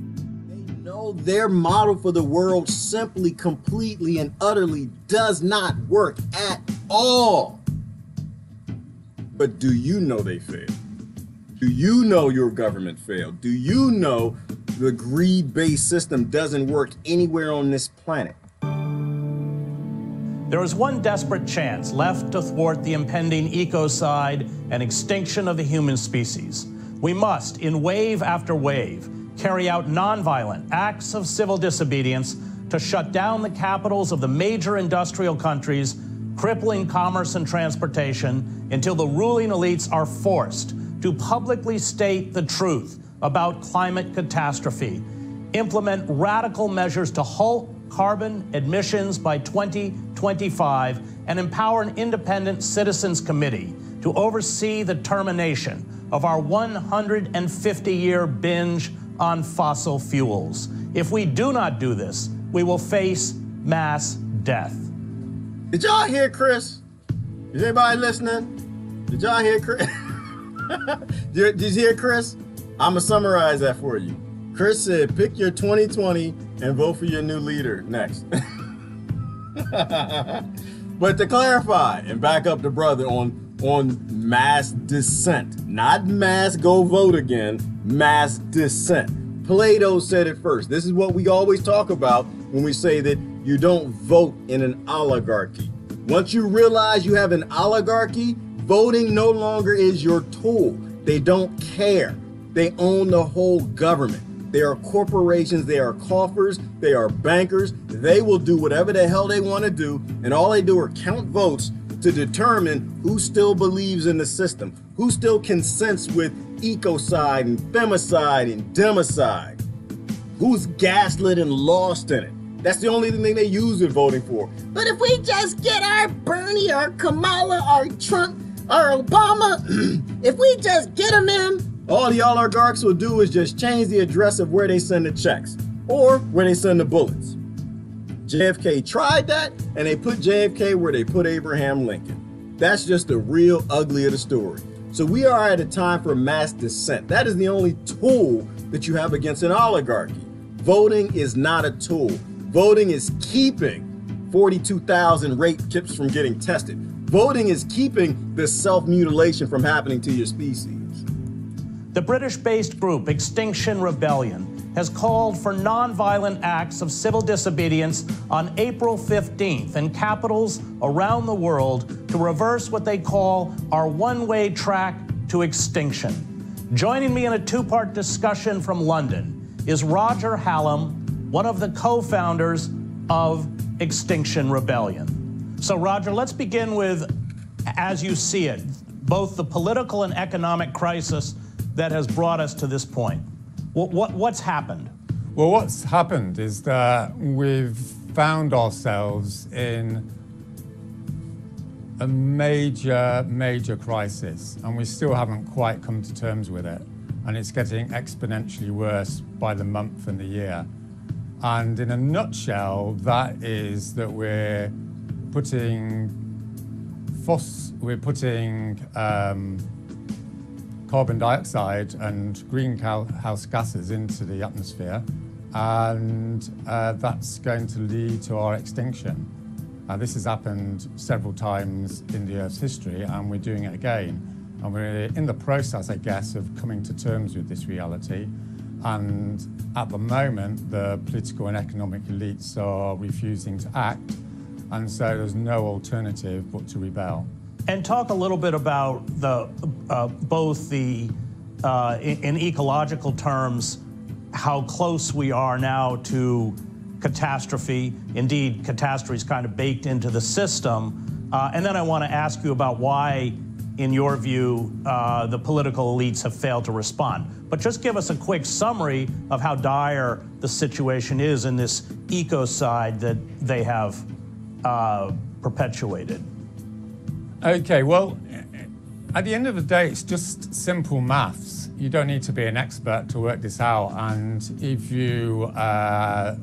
They know their model for the world simply, completely, and utterly does not work at all. But do you know they failed? Do you know your government failed? Do you know the greed-based system doesn't work anywhere on this planet? There is one desperate chance left to thwart the impending ecocide and extinction of the human species. We must, in wave after wave, carry out nonviolent acts of civil disobedience to shut down the capitals of the major industrial countries, crippling commerce and transportation, until the ruling elites are forced to publicly state the truth about climate catastrophe, implement radical measures to halt carbon emissions by 2025, and empower an independent citizens committee to oversee the termination of our 150-year binge on fossil fuels. If we do not do this, we will face mass death. Did y'all hear Chris? Is everybody listening? Did y'all hear Chris? Did you hear Chris? I'm gonna summarize that for you. Chris said, pick your 2020 and vote for your new leader next. But to clarify and back up the brother on mass dissent, not mass go vote again, mass dissent. Plato said it first. This is what we always talk about when we say that you don't vote in an oligarchy. Once you realize you have an oligarchy, voting no longer is your tool. They don't care. They own the whole government. They are corporations, they are coffers, they are bankers. They will do whatever the hell they want to do, and all they do are count votes to determine who still believes in the system, who still consents with ecocide and femicide and democide, who's gaslit and lost in it. That's the only thing they use it voting for. But if we just get our Bernie, our Kamala, our Trump, our Obama, if we just get them in, all the oligarchs will do is just change the address of where they send the checks or where they send the bullets. JFK tried that, and they put JFK where they put Abraham Lincoln. That's just the real ugly of the story. So we are at a time for mass dissent. That is the only tool that you have against an oligarchy. Voting is not a tool. Voting is keeping 42,000 rape kits from getting tested. Voting is keeping the self-mutilation from happening to your species. The British-based group Extinction Rebellion has called for nonviolent acts of civil disobedience on April 15th in capitals around the world to reverse what they call our one-way track to extinction. Joining me in a two-part discussion from London is Roger Hallam, one of the co-founders of Extinction Rebellion. So Roger, let's begin with, as you see it, both the political and economic crisis that has brought us to this point. What's happened? Well, what's happened is that we've found ourselves in a major crisis, and we still haven't quite come to terms with it. and it's getting exponentially worse by the month and the year. And in a nutshell, that is that we're putting carbon dioxide and greenhouse gases into the atmosphere, and that's going to lead to our extinction. This has happened several times in the Earth's history, and we're doing it again. And we're in the process, I guess, of coming to terms with this reality. And at the moment, the political and economic elites are refusing to act, and so there's no alternative but to rebel. And talk a little bit about both in ecological terms, how close we are now to catastrophe. Indeed, catastrophe is kind of baked into the system. And then I want to ask you about why, in your view, the political elites have failed to respond. But just give us a quick summary of how dire the situation is in this ecocide that they have perpetuated. Okay, well, at the end of the day, it's just simple maths. You don't need to be an expert to work this out. And if you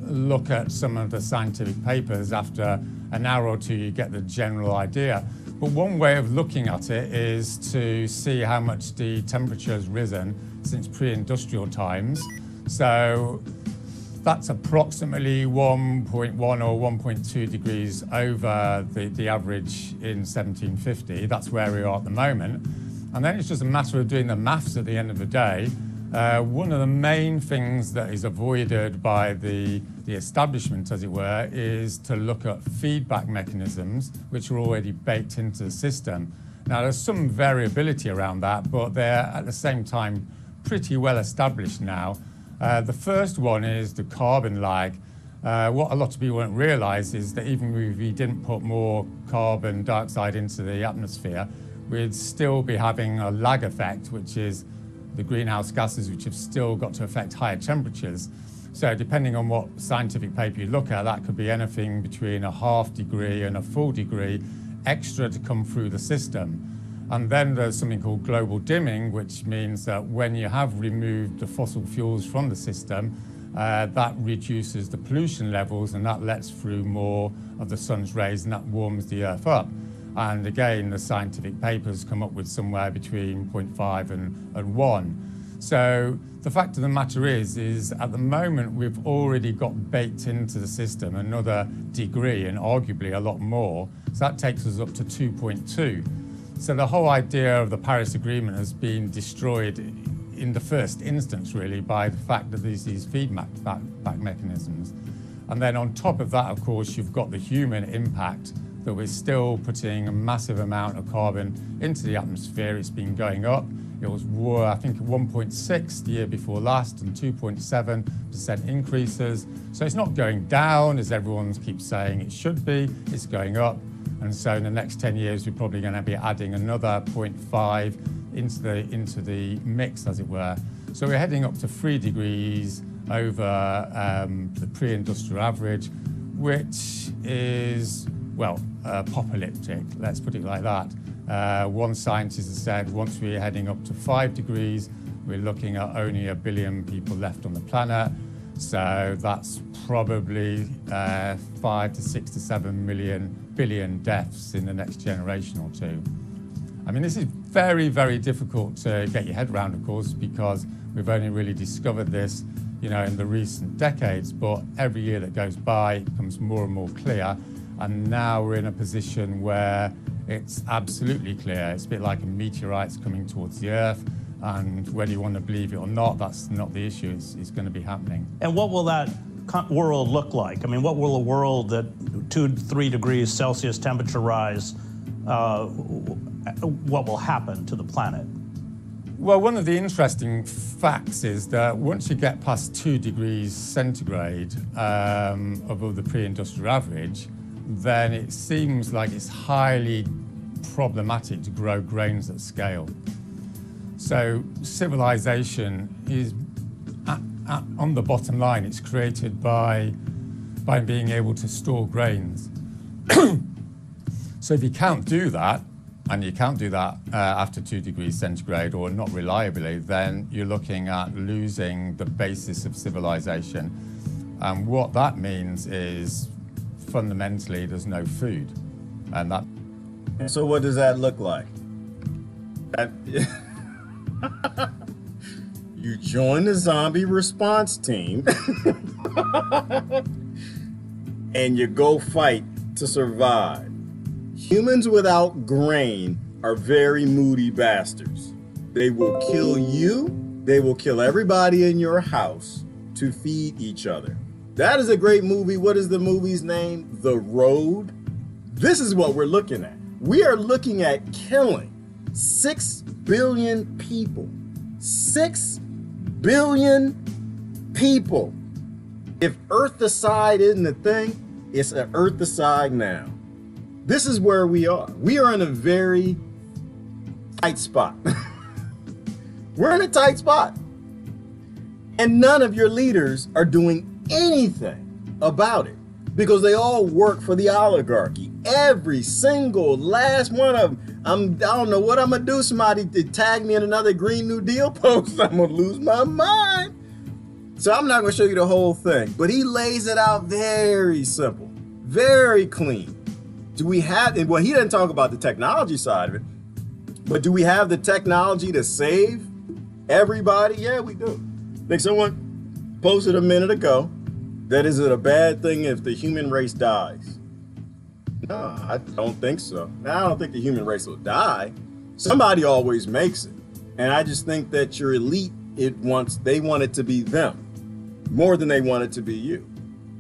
look at some of the scientific papers, after an hour or two, you get the general idea. But one way of looking at it is to see how much the temperature has risen since pre-industrial times. So that's approximately 1.1 or 1.2 degrees over the average in 1750. That's where we are at the moment. And then it's just a matter of doing the maths at the end of the day. One of the main things that is avoided by the establishment, as it were, is to look at feedback mechanisms which are already baked into the system. Now, there's some variability around that, but they're at the same time pretty well established now. The first one is the carbon lag. What a lot of people won't realise is that even if we didn't put more carbon dioxide into the atmosphere, we'd still be having a lag effect, which is the greenhouse gases which have still got to affect higher temperatures. So depending on what scientific paper you look at, that could be anything between a half degree and a full degree extra to come through the system. And then there's something called global dimming, which means that when you have removed the fossil fuels from the system, that reduces the pollution levels, and that lets through more of the sun's rays, and that warms the Earth up. And again, the scientific papers come up with somewhere between 0.5 and 1. So the fact of the matter is at the moment we've already got baked into the system another degree, and arguably a lot more. So that takes us up to 2.2. So the whole idea of the Paris Agreement has been destroyed in the first instance, really, by the fact that there's these feedback mechanisms. And then on top of that, of course, you've got the human impact, that we're still putting a massive amount of carbon into the atmosphere. It's been going up. It was, I think, 1.6 the year before last and 2.7% increases. So it's not going down, as everyone keeps saying it should be. It's going up. And so in the next 10 years, we're probably going to be adding another 0.5 into the mix, as it were. So we're heading up to 3 degrees over the pre-industrial average, which is, well, apocalyptic, let's put it like that. One scientist has said once we're heading up to 5 degrees, we're looking at only 1 billion people left on the planet. So that's probably 5 to 6 to 7 billion deaths in the next generation or two. I mean, this is very, very difficult to get your head around, of course, because we've only really discovered this, in the recent decades. But every year that goes by, it becomes more and more clear. And now we're in a position where it's absolutely clear. It's a bit like a meteorite's coming towards the Earth. And whether you want to believe it or not, that's not the issue. It's going to be happening. And what will that world look like? I mean, what will a world that 2 to 3 degrees Celsius temperature rise, what will happen to the planet? Well, one of the interesting facts is that once you get past 2 degrees centigrade above the pre-industrial average, then it seems like it's highly problematic to grow grains at scale. So civilization is, on the bottom line, it's created by being able to store grains. So if you can't do that, and you can't do that after 2 degrees centigrade or not reliably, then you're looking at losing the basis of civilization. And what that means is fundamentally there's no food. And that. So what does that look like? You join the zombie response team and you go fight to survive. Humans without grain are very moody bastards. They will kill you, they will kill everybody in your house to feed each other. That is a great movie. What is the movie's name? The Road. This is what we're looking at. We are looking at killing 6 billion people. 6 billion people. If Earthicide isn't a thing, it's an Earthicide now. This is where we are. We are in a very tight spot. We're in a tight spot. And none of your leaders are doing anything about it because they all work for the oligarchy. Every single last one of them. I don't know what I'm gonna do. Somebody did tag me in another Green New Deal post. I'm gonna lose my mind. So I'm not gonna show you the whole thing, but he lays it out very simple, very clean. Do we have, and well, he didn't talk about the technology side of it, but do we have the technology to save everybody? Yeah, we do. I think someone posted a minute ago that is it a bad thing if the human race dies? No, I don't think so. I don't think the human race will die. Somebody always makes it. And I just think that your elite, they want it to be them more than they want it to be you.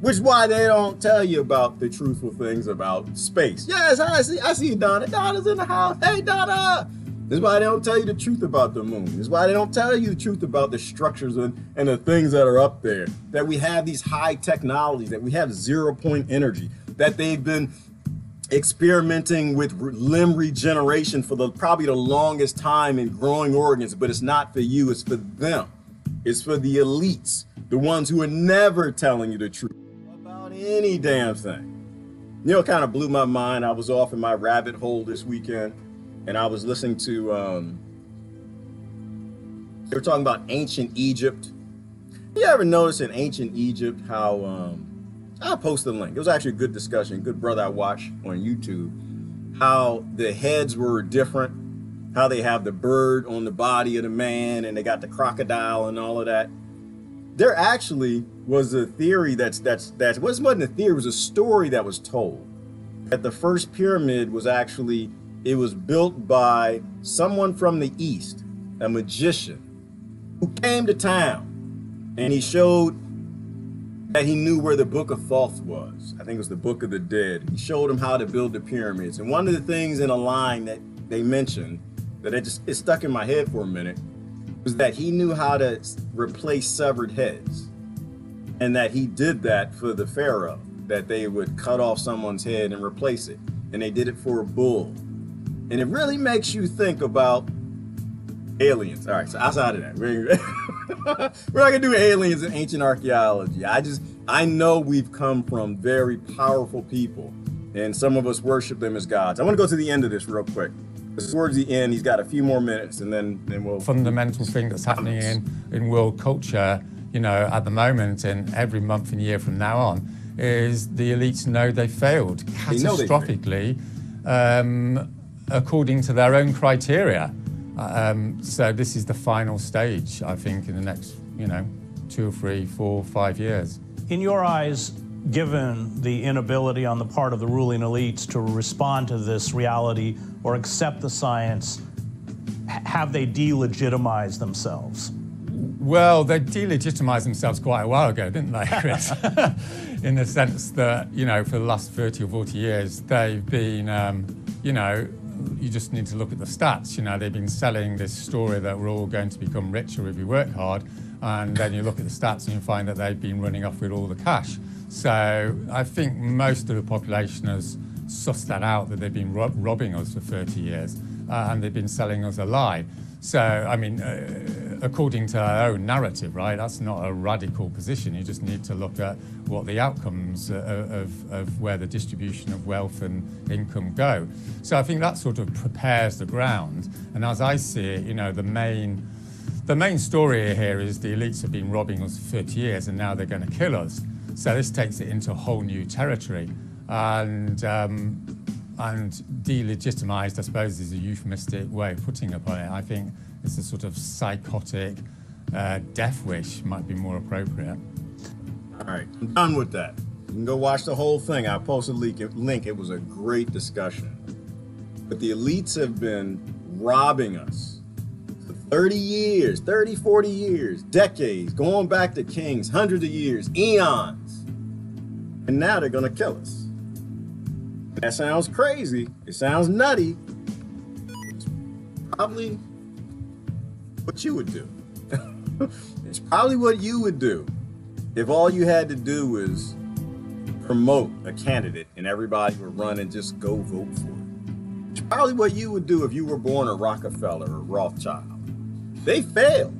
Which is why they don't tell you about the truthful things about space. Yes, I see you, Donna. Donna's in the house. Hey, Donna. This is why they don't tell you the truth about the moon. This is why they don't tell you the truth about the structures and the things that are up there. That we have these high technologies, that we have 0-point energy, that they've been experimenting with limb regeneration for probably the longest time in growing organs, but it's not for you, it's for them. It's for the elites, the ones who are never telling you the truth about any damn thing. You know, it kind of blew my mind. I was off in my rabbit hole this weekend, and I was listening to, they were talking about ancient Egypt. You ever notice in ancient Egypt how, I'll post the link. It was actually a good discussion, good brother I watched on YouTube, how the heads were different, how they have the bird on the body of the man and they got the crocodile and all of that. There actually was a theory wasn't a theory, it was a story that was told that the first pyramid was actually, it was built by someone from the East, a magician who came to town and he showed that he knew where the Book of Thoth was. I think it was the Book of the Dead. He showed him how to build the pyramids. And one of the things in a line that they mentioned that it stuck in my head for a minute was that he knew how to replace severed heads. And that he did that for the Pharaoh, that they would cut off someone's head and replace it. And they did it for a bull. And it really makes you think about aliens. All right, so outside of that, we're not gonna do aliens in ancient archaeology. I know we've come from very powerful people, and some of us worship them as gods. I want to go to the end of this real quick. Towards the end, he's got a few more minutes, and then we'll. Fundamental thing that's happening in world culture, you know, at the moment and every month and year from now on, is the elites know they failed catastrophically, according to their own criteria. So this is the final stage, I think, in the next, 2 or 3, 4, 5 years. In your eyes, given the inability on the part of the ruling elites to respond to this reality or accept the science, have they delegitimized themselves? Well, they delegitimized themselves quite a while ago, didn't they, Chris? In the sense that, for the last 30 or 40 years, they've been, you just need to look at the stats. They've been selling this story that we're all going to become richer if we work hard, and then you look at the stats and you find that they've been running off with all the cash. So I think most of the population has sussed that out, that they've been robbing us for 30 years. and they've been selling us a lie. So, I mean, according to our own narrative, right, that's not a radical position. You just need to look at what the outcomes of where the distribution of wealth and income go. So I think that sort of prepares the ground. And as I see it, you know, the main story here is the elites have been robbing us for 30 years and now they're going to kill us. So this takes it into a whole new territory. And delegitimized, I suppose, is a euphemistic way of putting upon it. I think it's a sort of psychotic death wish might be more appropriate. All right, I'm done with that. You can go watch the whole thing. I posted a link. It was a great discussion. But the elites have been robbing us for 30 years, 30, 40 years, decades, going back to kings, hundreds of years, eons. And now they're going to kill us. That sounds crazy. It sounds nutty. It's probably what you would do. It's probably what you would do if all you had to do was promote a candidate and everybody would run and just go vote for it. It's probably what you would do if you were born a Rockefeller or Rothschild. They failed,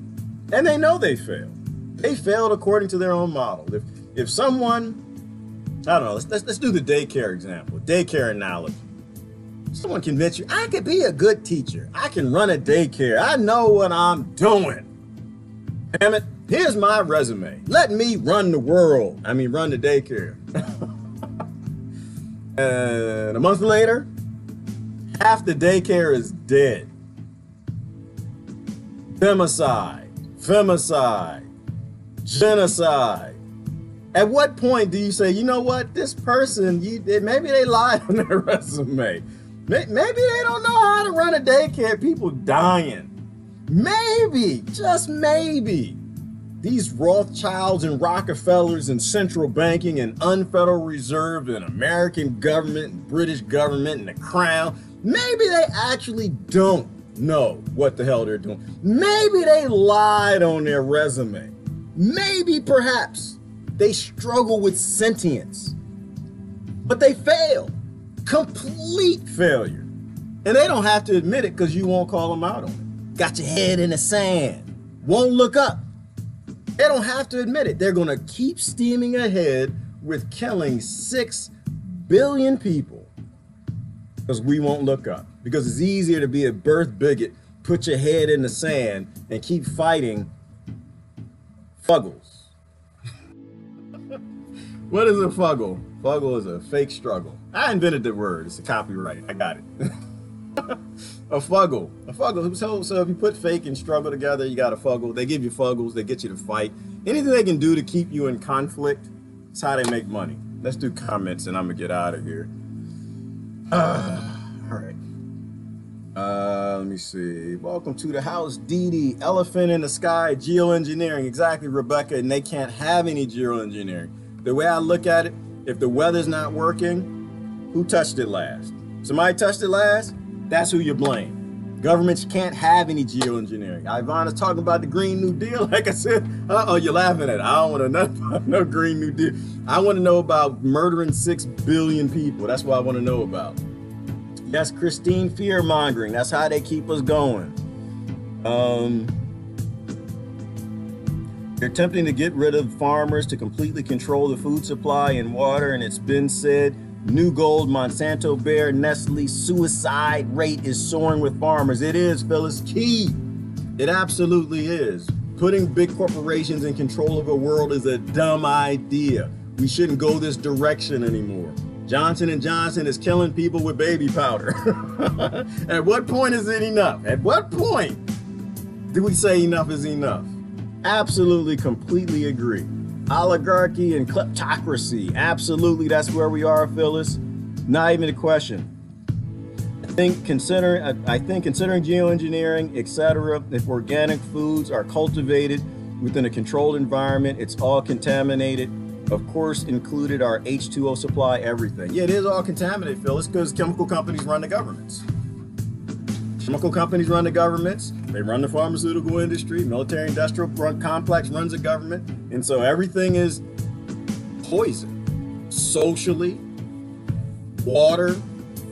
and they know they failed. They failed according to their own model. If someone, I don't know, let's do the daycare example, daycare analogy. Someone convince you, I could be a good teacher. I can run a daycare. I know what I'm doing. Damn it, here's my resume. Let me run the world. I mean, run the daycare. And a month later, half the daycare is dead. Democide, femicide, genocide. At what point do you say, you know what, this person, maybe they lied on their resume. Maybe they don't know how to run a daycare, people dying. Maybe, just maybe, these Rothschilds and Rockefellers and central banking and unfederal reserve and American government and British government and the crown, maybe they actually don't know what the hell they're doing. Maybe they lied on their resume. Maybe, perhaps, they struggle with sentience, but they fail. Complete failure. And they don't have to admit it because you won't call them out on it. Got your head in the sand, won't look up. They don't have to admit it. They're going to keep steaming ahead with killing 6 billion people because we won't look up. Because it's easier to be a birth bigot, put your head in the sand, and keep fighting fuggles. What is a fuggle? Fuggle is a fake struggle. I invented the word. It's a copyright. I got it. A fuggle. A fuggle. So if you put fake and struggle together, you got a fuggle. They give you fuggles. They get you to fight. Anything they can do to keep you in conflict, it's how they make money. Let's do comments and I'm going to get out of here. All right. Let me see. Welcome to the house, Dee Dee. Elephant in the sky, geoengineering. Exactly, Rebecca. And they can't have any geoengineering. The way I look at it, if the weather's not working, who touched it last? Somebody touched it last? That's who you blame. Governments can't have any geoengineering. Ivana's talking about the Green New Deal. Like I said, you're laughing at it. I don't want to know about no Green New Deal. I want to know about murdering 6 billion people. That's what I want to know about. Yes, Christine, fear mongering. That's how they keep us going. They're attempting to get rid of farmers to completely control the food supply and water, and it's been said, New Gold, Monsanto, Bayer, Nestle, suicide rate is soaring with farmers. It is, Phyllis, key. It absolutely is. Putting big corporations in control of a world is a dumb idea. We shouldn't go this direction anymore. Johnson & Johnson is killing people with baby powder. At what point is it enough? At what point do we say enough is enough? Absolutely, completely agree. Oligarchy and kleptocracy. Absolutely, that's where we are, Phyllis. Not even a question. I think considering geoengineering, etc., if organic foods are cultivated within a controlled environment, it's all contaminated. Of course, included our H2O supply, everything. Yeah, it is all contaminated, Phyllis, because chemical companies run the governments. Chemical companies run the governments. They run the pharmaceutical industry. Military industrial complex runs the government. And so everything is poison. Socially, water,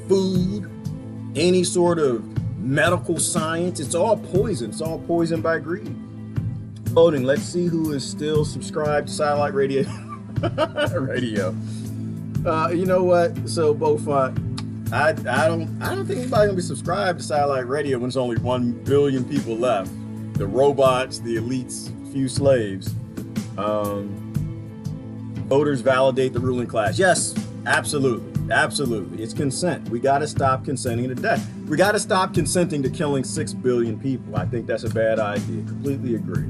food, any sort of medical science. It's all poison. It's all poison by greed. Voting. Let's see who is still subscribed to satellite radio. You know what? So both I don't think anybody's gonna be subscribed to satellite radio when there's only 1 billion people left. The robots, the elites, few slaves. Voters validate the ruling class. Yes, absolutely, absolutely. It's consent. We got to stop consenting to death. We got to stop consenting to killing 6 billion people. I think that's a bad idea. Completely agree.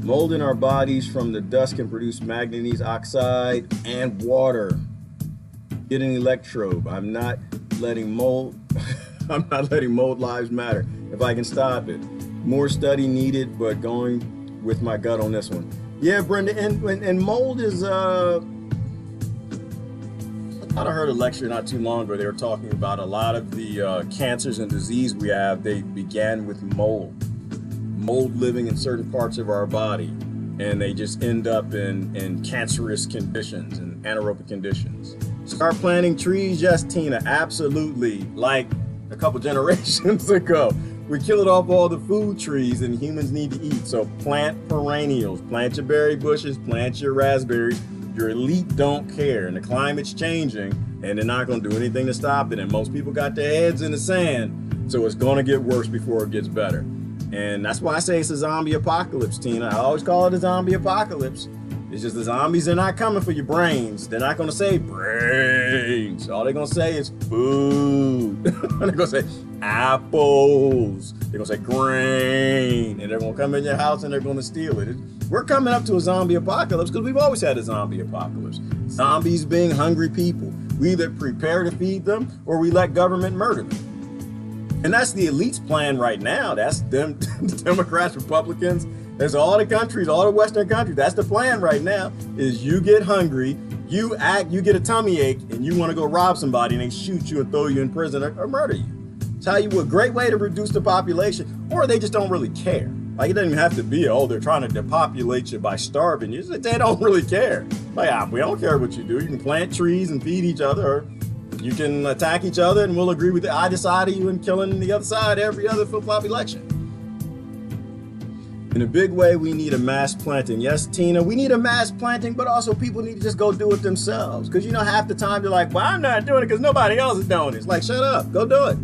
Mold in our bodies from the dust can produce manganese oxide and water. Get an electrode. I'm not letting mold. I'm not letting mold lives matter. If I can stop it. More study needed, but going with my gut on this one. Yeah, Brenda, and mold is, I thought I heard a lecture not too long ago. They were talking about a lot of the cancers and disease we have, they began with mold. Mold living in certain parts of our body, and they just end up in cancerous conditions and anaerobic conditions. Start planting trees, yes, Tina, absolutely. Like a couple generations ago. We killed off all the food trees and humans need to eat. So plant perennials, plant your berry bushes, plant your raspberries. Your elite don't care, and the climate's changing, and they're not gonna do anything to stop it. And most people got their heads in the sand, so it's gonna get worse before it gets better. And that's why I say it's a zombie apocalypse, Tina. I always call it a zombie apocalypse. It's just the zombies are not coming for your brains. They're not gonna say brains. All they're gonna say is food. They're gonna say apples. They're gonna say grain. And they're gonna come in your house and they're gonna steal it. We're coming up to a zombie apocalypse because we've always had a zombie apocalypse. Zombies being hungry people. We either prepare to feed them or we let government murder them. And that's the elite's plan right now. That's them, Democrats, Republicans. There's all the countries, all the Western countries. That's the plan right now, is you get hungry, you get a tummy ache, and you want to go rob somebody, and they shoot you and throw you in prison or murder you. It's how a great way to reduce the population, or they just don't really care. Like, it doesn't even have to be, oh, they're trying to depopulate you by starving you. They don't really care. Like, we don't care what you do. You can plant trees and feed each other, or you can attack each other, and we'll agree with either side of you and killing the other side every other flip-flop election. In a big way, we need a mass planting. Yes, Tina, we need a mass planting, but also people need to just go do it themselves. Because, you know, half the time they're like, well, I'm not doing it because nobody else is doing it. It's like, shut up, go do it.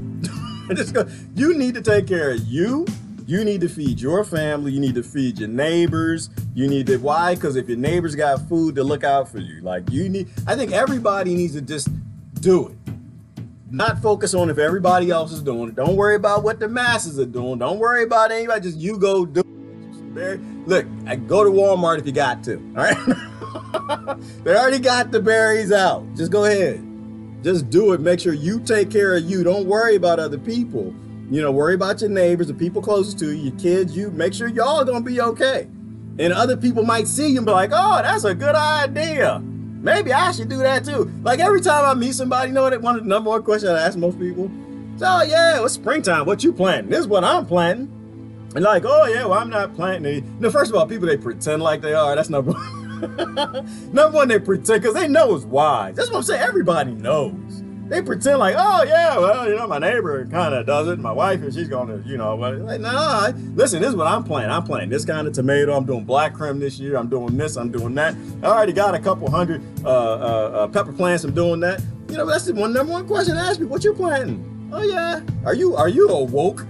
Just go. You need to take care of you. You need to feed your family. You need to feed your neighbors. You need to, why? Because if your neighbors got food, to look out for you. Like, I think everybody needs to just do it. Not focus on if everybody else is doing it. Don't worry about what the masses are doing. Don't worry about anybody. Just you go do it. Look, go to Walmart if you got to, all right? They already got the berries out. Just go ahead. Just do it. Make sure you take care of you. Don't worry about other people. You know, worry about your neighbors, the people closest to you, your kids, you. Make sure y'all are going to be okay. And other people might see you and be like, oh, that's a good idea. Maybe I should do that too. Like every time I meet somebody, you know what? One of the number one questions I ask most people, so yeah, it's springtime. What you planting? This is what I'm planting. And like, oh yeah, well, I'm not planting any. No, first of all, people, they pretend like they are. That's number one. Number one, they pretend because they know it's wise. That's what I'm saying. Everybody knows. They pretend like, oh yeah, well, you know, my neighbor kind of does it. My wife, and she's going to, you know, like, no, listen, this is what I'm planting. I'm planting this kind of tomato. I'm doing black creme this year. I'm doing this. I'm doing that. I already got a couple hundred pepper plants. I'm doing that. You know, that's the number one question to ask me. What you planting? Oh yeah. Are you awoke?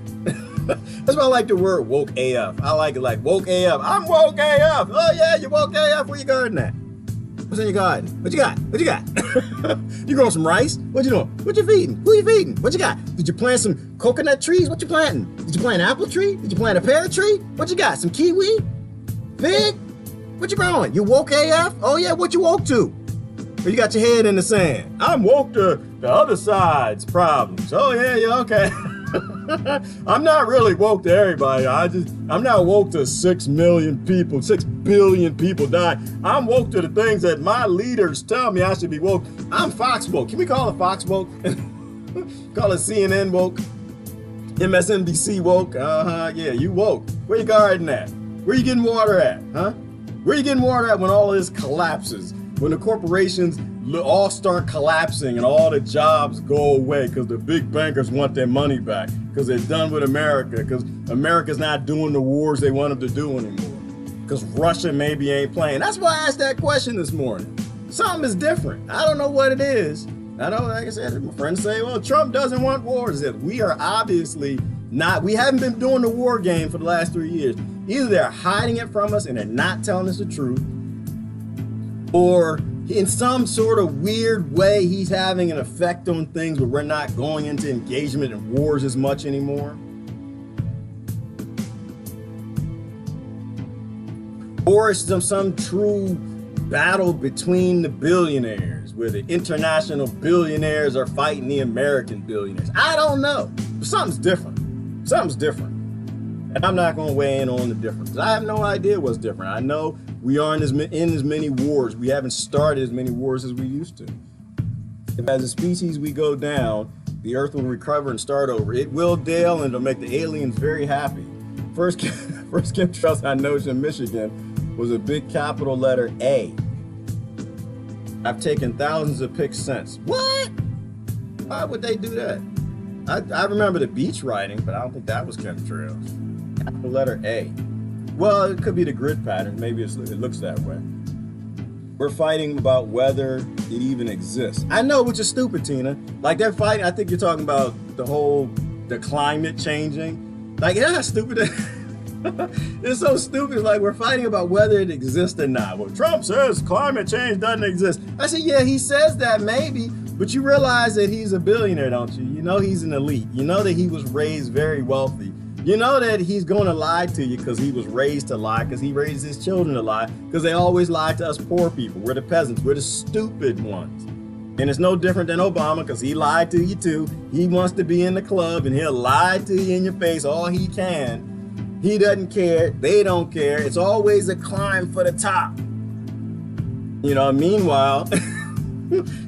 That's why I like the word woke AF. I like it like woke AF. I'm woke AF. Oh yeah, you woke AF. Where you garden at? What's in your garden? What you got? What you got? You growing some rice? What you doing? What you feeding? Who you feeding? What you got? Did you plant some coconut trees? What you planting? Did you plant an apple tree? Did you plant a pear tree? What you got? Some kiwi? Fig? What you growing? You woke AF? Oh yeah, what you woke to? Or you got your head in the sand? I'm woke to the other side's problems. Oh yeah, okay. I'm not really woke to everybody. I'm not woke to 6 million people, 6 billion people dying. I'm woke to the things that my leaders tell me I should be woke. I'm Fox woke. Can we call it Fox woke? Call it CNN woke? MSNBC woke? Yeah, you woke. Where you garden at? Where you getting water at? Huh? Where you getting water at when all of this collapses? When the corporations all start collapsing and all the jobs go away because the big bankers want their money back because they're done with America, because America's not doing the wars they want them to do anymore, because Russia maybe ain't playing. That's why I asked that question this morning. Something is different. I don't know what it is. I know, like I said, my friends say, well, Trump doesn't want wars. We are obviously not. We haven't been doing the war game for the last 3 years. Either they're hiding it from us and they're not telling us the truth, or in some sort of weird way, he's having an effect on things where we're not going into engagement in wars as much anymore. Or it's some true battle between the billionaires, where the international billionaires are fighting the American billionaires. I don't know. But something's different. Something's different. And I'm not going to weigh in on the difference. I have no idea what's different. I know we aren't in as many wars. We haven't started as many wars as we used to. If as a species we go down, the earth will recover and start over. It will, Dale, and it'll make the aliens very happy. First chemtrails I noticed in Michigan was a big capital letter A. I've taken thousands of pics since. What? Why would they do that? I remember the beach riding, but I don't think that was chemtrails. Capital letter A. Well, it could be the grid pattern. Maybe it looks that way. We're fighting about whether it even exists. I know, which is stupid, Tina. Like, they're fighting. I think you're talking about the climate changing. Like, yeah, that's stupid. It's so stupid. Like, we're fighting about whether it exists or not. Well, Trump says climate change doesn't exist. I said, yeah, he says that maybe, but you realize that he's a billionaire, don't you? You know he's an elite. You know that he was raised very wealthy. You know that he's going to lie to you because he was raised to lie, because he raised his children to lie, because they always lie to us poor people. We're the peasants. We're the stupid ones. And it's no different than Obama, because he lied to you too. He wants to be in the club and he'll lie to you in your face all he can. He doesn't care. They don't care. It's always a climb for the top. You know, meanwhile,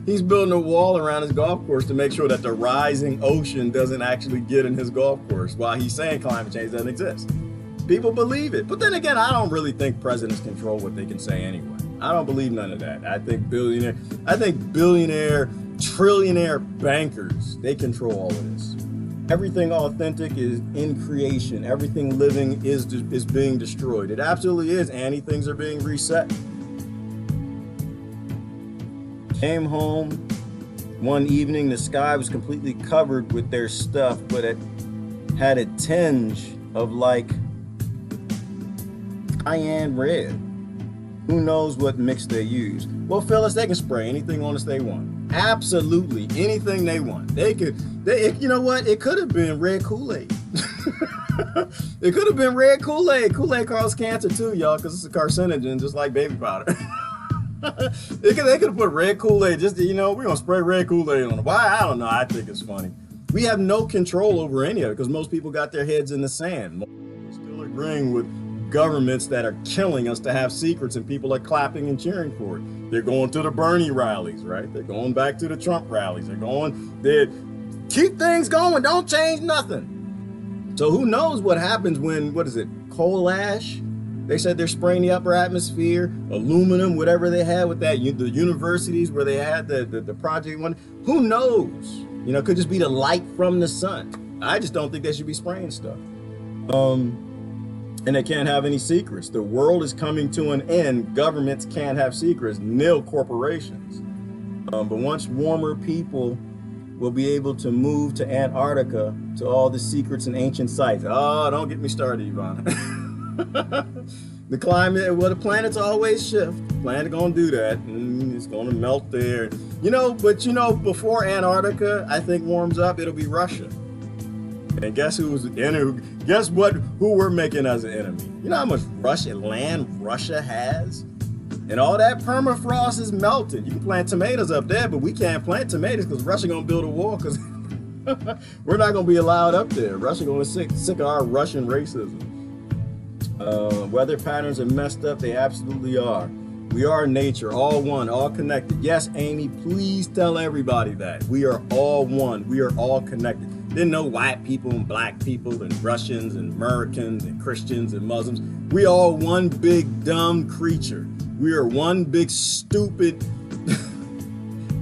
he's building a wall around his golf course to make sure that the rising ocean doesn't actually get in his golf course while he's saying climate change doesn't exist. People believe it. But then again, I don't really think presidents control what they can say anyway. I don't believe none of that. I think billionaire, trillionaire bankers, they control all of this. Everything authentic is in creation. Everything living is being destroyed. It absolutely is, Annie. Things are being reset. Came home one evening, the sky was completely covered with their stuff, but it had a tinge of like cayenne red. Who knows what mix they use? Well, Phyllis, they can spray anything on us they want. Absolutely anything they want. You know what? It could have been red Kool-Aid. It could have been red Kool-Aid. Kool-Aid causes cancer too, y'all, because it's a carcinogen, just like baby powder. They could have put red Kool-Aid, just, you know, we're going to spray red Kool-Aid on it. Why? I don't know. I think it's funny. We have no control over any of it because most people got their heads in the sand. Most people are still agreeing with governments that are killing us to have secrets, and people are clapping and cheering for it. They're going to the Bernie rallies, right? They're going back to the Trump rallies. They keep things going. Don't change nothing. So who knows what happens when, what is it, coal ash? They said they're spraying the upper atmosphere, aluminum, whatever they had with that, the universities where they had the project one. Who knows? You know, it could just be the light from the sun. I just don't think they should be spraying stuff. And they can't have any secrets. The world is coming to an end. Governments can't have secrets, nil corporations. But once warmer people will be able to move to Antarctica, to all the secrets and ancient sites. Oh, don't get me started, Ivana. The climate, well, the planets always shift. The planet gonna do that, and it's gonna melt there. You know, but you know, before Antarctica, I think warms up, it'll be Russia. And guess who's the enemy? Guess what? Who we're making as an enemy? You know how much land Russia has, and all that permafrost is melted. You can plant tomatoes up there, but we can't plant tomatoes because Russia gonna build a wall because we're not gonna be allowed up there. Russia gonna sick of our Russian racism. Weather patterns are messed up. They absolutely are. We are nature, all one, all connected. Yes, Amy, please tell everybody that. We are all one. We are all connected. There's no white people and black people and Russians and Americans and Christians and Muslims. We all one big dumb creature. We are one big stupid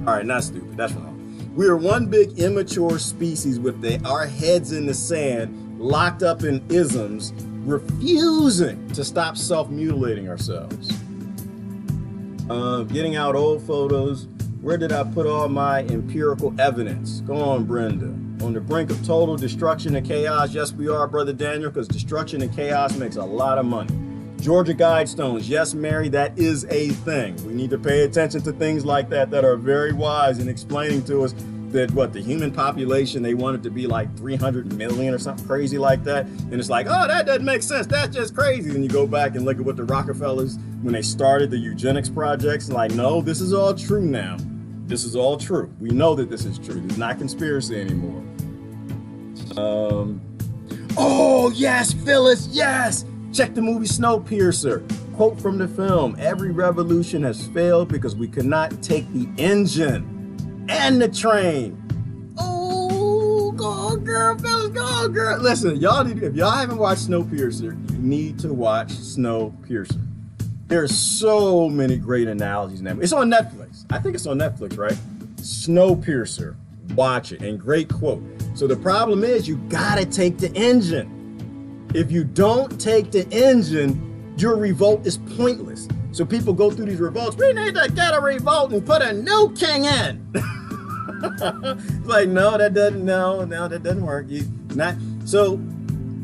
All right, not stupid. That's wrong. We are one big immature species with our heads in the sand, locked up in isms, refusing to stop self-mutilating ourselves. Getting out old photos. Where did I put all my empirical evidence? Go on, Brenda. On the brink of total destruction and chaos. Yes, we are, Brother Daniel, because destruction and chaos makes a lot of money. Georgia Guidestones. Yes, Mary, that is a thing. We need to pay attention to things like that are very wise in explaining to us that the human population, they want it to be like 300 million or something crazy like that. And it's like, oh, that doesn't make sense. That's just crazy. And you go back and look at what the Rockefellers, when they started the eugenics projects, like, no, this is all true now. This is all true. We know that this is true. It's not conspiracy anymore. Oh, yes, Phyllis, yes. Check the movie Snowpiercer. Quote from the film, every revolution has failed because we could not take the engine and the train. Oh, go girl, Phyllis, go girl. Listen, if y'all haven't watched Snowpiercer, you need to watch Snowpiercer. There's so many great analogies in that. It's on Netflix. I think it's on Netflix, right? Snowpiercer. Watch it. And great quote. So the problem is you gotta take the engine. If you don't take the engine, your revolt is pointless. So people go through these revolts. We need to get a revolt and put a new king in. It's like, no, that doesn't work. So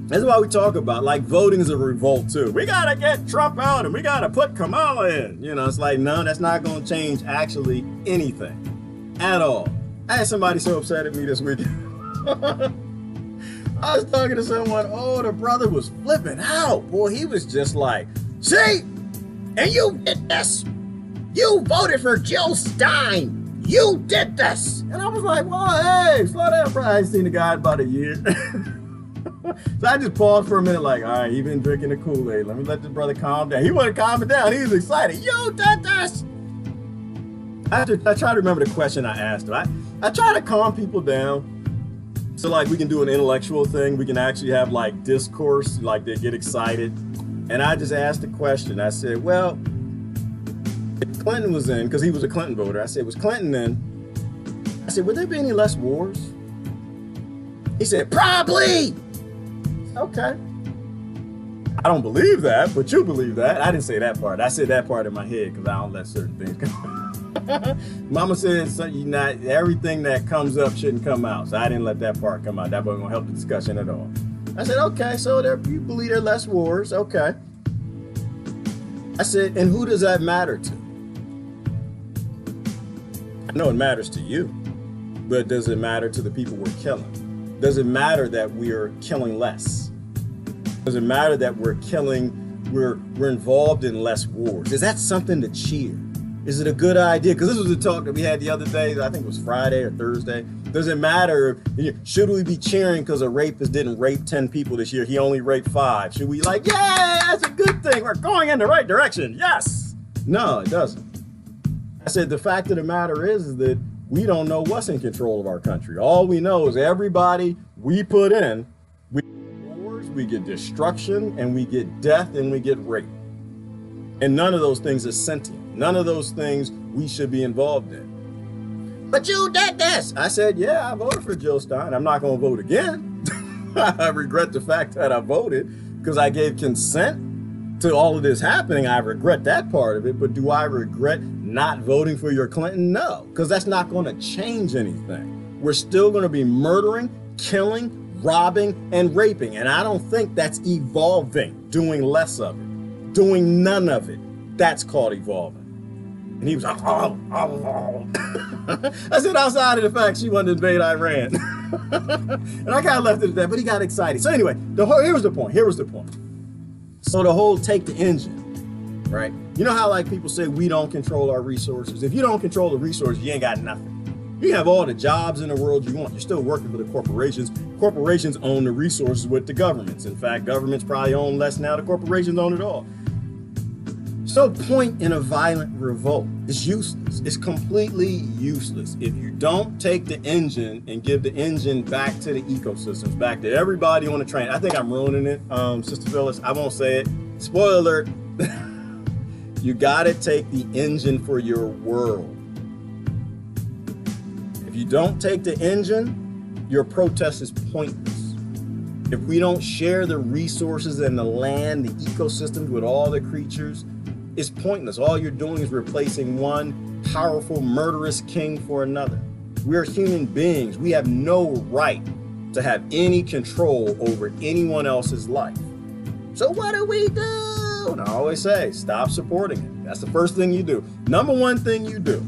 that's why we talk about, like, voting is a revolt too. We gotta get Trump out and we gotta put Kamala in. It's like, no, that's not gonna change actually anything at all. I had somebody so upset at me this week. I was talking to someone, the brother was flipping out. Boy, he was just like, see, and you did this. You voted for Jill Stein. You did this. And I was like, well, hey, slow down, bro. I ain't seen the guy in about a year. So I just paused for a minute, like, all right, he been drinking the Kool-Aid. Let me let this brother calm down. He wanted to calm it down. He was excited. You did this. I try to remember the question I asked him. I try to calm people down. So, like, we can do an intellectual thing. We can actually have, like, discourse, like, they get excited. And I just asked the question. I said, well, if Clinton was in, because he was a Clinton voter, I said, was Clinton in? I said, would there be any less wars? He said, probably. Okay. I don't believe that, but you believe that. I didn't say that part. I said that part in my head because I don't let certain things come. Mama said everything that comes up shouldn't come out, so I didn't let that part come out. That wasn't gonna help the discussion at all. I said, okay, so you believe there are less wars, okay. I said, and who does that matter to? I know it matters to you, but does it matter to the people we're killing? Does it matter that we're killing less? Does it matter that we're involved in less wars? Is that something to cheer? Is it a good idea? Because this was a talk that we had the other day. I think it was Friday or Thursday. Does it matter? Should we be cheering because a rapist didn't rape 10 people this year? He only raped 5. Should we like, yeah, that's a good thing. We're going in the right direction. Yes. No, it doesn't. I said the fact of the matter is that we don't know what's in control of our country. All we know is everybody we put in, we get wars, we get destruction, and we get death, and we get rape. And none of those things is sentient. None of those things we should be involved in. But you did this. I said, yeah, I voted for Jill Stein. I'm not going to vote again. I regret the fact that I voted because I gave consent to all of this happening. I regret that part of it. But do I regret not voting for your Clinton? No, because that's not going to change anything. We're still going to be murdering, killing, robbing, and raping. And I don't think that's evolving, doing less of it, doing none of it. That's called evolving. And he was like, oh. I said, outside of the fact she wanted to invade Iran. And I kind of left it at that, but he got excited. So anyway, here was the point. So the whole take the engine, right? You know how like people say we don't control our resources? If you don't control the resources, you ain't got nothing. You can have all the jobs in the world you want. You're still working for the corporations. Corporations own the resources with the governments. In fact, governments probably own less now. The corporations own it all. So point in a violent revolt is useless. It's completely useless. If you don't take the engine and give the engine back to the ecosystems, back to everybody on the train. I think I'm ruining it, Sister Phyllis. I won't say it. Spoiler alert. You got to take the engine for your world. If you don't take the engine, your protest is pointless. If we don't share the resources and the land, the ecosystems with all the creatures, it's pointless. All you're doing is replacing one powerful, murderous king for another. We're human beings. We have no right to have any control over anyone else's life. So what do we do? And I always say, stop supporting it. That's the first thing you do. Number one thing you do,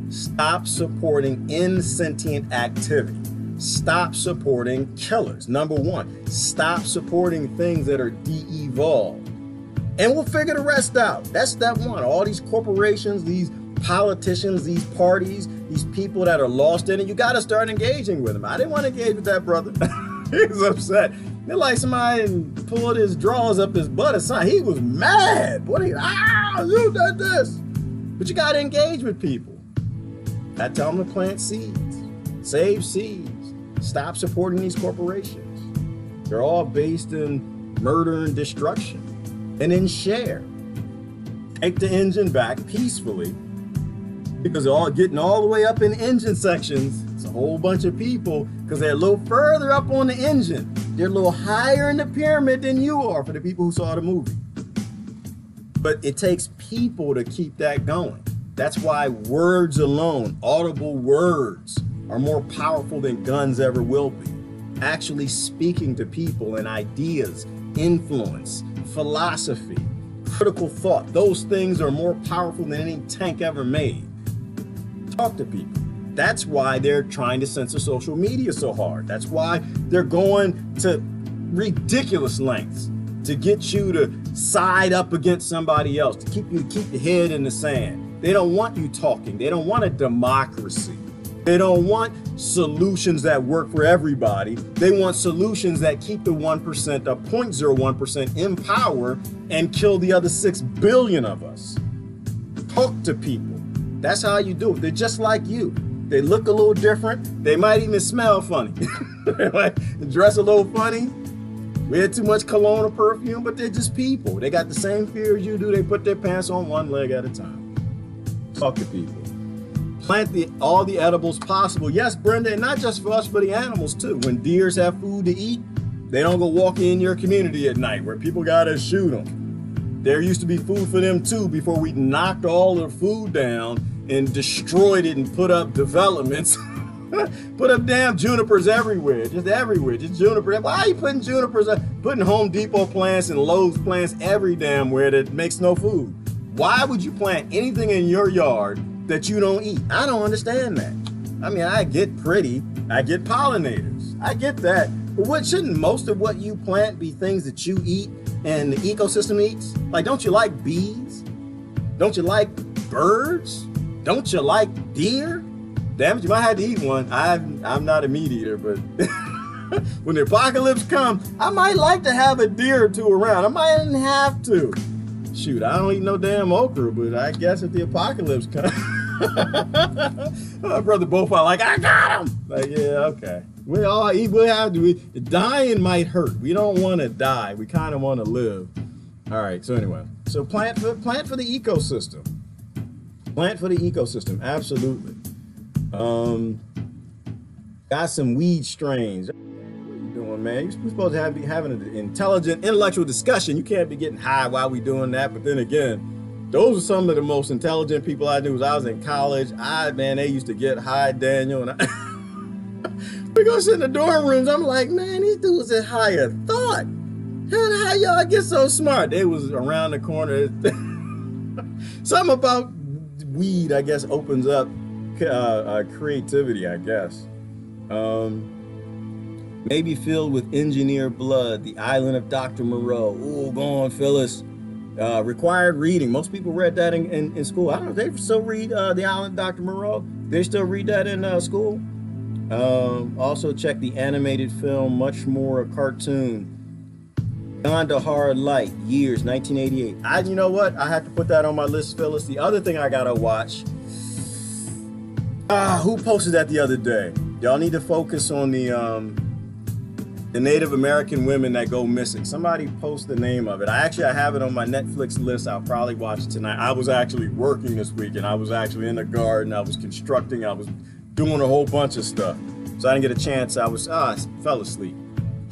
stop supporting insentient activity. Stop supporting killers. Number one, stop supporting things that are de-evolved. And we'll figure the rest out. That's step one. All these corporations, these politicians, these parties, these people that are lost in it, you got to start engaging with them. I didn't want to engage with that brother. He was upset. It's like somebody pulled his drawers up his butt or something. He was mad. What? You did this. But you got to engage with people. I tell them to plant seeds, save seeds, stop supporting these corporations. They're all based in murder and destruction. And then share. Take the engine back peacefully, because they're all getting all the way up in engine sections. It's a whole bunch of people because they're a little further up on the engine. They're a little higher in the pyramid than you are, for the people who saw the movie. But it takes people to keep that going. That's why words alone, audible words, are more powerful than guns ever will be. Actually speaking to people and ideas, influence, philosophy, critical thought, those things are more powerful than any tank ever made. Talk to people. That's why they're trying to censor social media so hard. That's why they're going to ridiculous lengths to get you to side up against somebody else, to keep your head in the sand. They don't want you talking. They don't want a democracy. They don't want solutions that work for everybody. They want solutions that keep the 1%, the 0.01% in power and kill the other 6 billion of us. Talk to people. That's how you do it. They're just like you. They look a little different. They might even smell funny. They might dress a little funny. Wear too much cologne or perfume, but they're just people. They got the same fear as you do. They put their pants on one leg at a time. Talk to people. Plant all the edibles possible. Yes, Brenda, and not just for us, for the animals too. When deers have food to eat, they don't go walking in your community at night where people gotta shoot them. There used to be food for them too before we knocked all the food down and destroyed it and put up developments. Put up damn junipers everywhere, just juniper. Why are you putting junipers up, putting Home Depot plants and Lowe's plants every damn where that makes no food? Why would you plant anything in your yard that you don't eat? I don't understand that. I mean, I get pretty, I get pollinators, I get that. But what shouldn't most of what you plant be things that you eat and the ecosystem eats? Like, don't you like bees? Don't you like birds? Don't you like deer? Damn it, you might have to eat one. I'm not a meat eater, but when the apocalypse comes, I might like to have a deer or two around. I might even have to. Shoot, I don't eat no damn okra, but I guess if the apocalypse comes, my brother both are like, I got him. Like, yeah, okay. We all eat. We have to. Dying might hurt. We don't want to die. We kind of want to live. All right. So anyway, so plant for the ecosystem. Plant for the ecosystem. Absolutely. Got some weed strains. What are you doing, man? You're supposed to be having an intelligent, intellectual discussion. You can't be getting high while we doing that. But then again, those are some of the most intelligent people I knew. When I was in college, man, they used to get high, Daniel, and we go sit in the dorm rooms. I'm like, man, these dudes are higher thought. How y'all get so smart? They was around the corner. Something about weed, I guess, opens up creativity, I guess. Maybe filled with engineered blood, the island of Dr. Moreau. Ooh, go on, Phyllis. Required reading. Most people read that in school. I don't know if they still read the island of Dr. Moreau. They still read that in school. Also check the animated film, Much More a Cartoon. Gone to Hard Light, years, 1988. You know what? I have to put that on my list, Phyllis. The other thing I gotta watch. Who posted that the other day? Y'all need to focus on the Native American women that go missing. Somebody post the name of it. I have it on my Netflix list. I'll probably watch it tonight. I was actually working this week, and I was actually in the garden. I was constructing. I was doing a whole bunch of stuff. So I didn't get a chance. I fell asleep.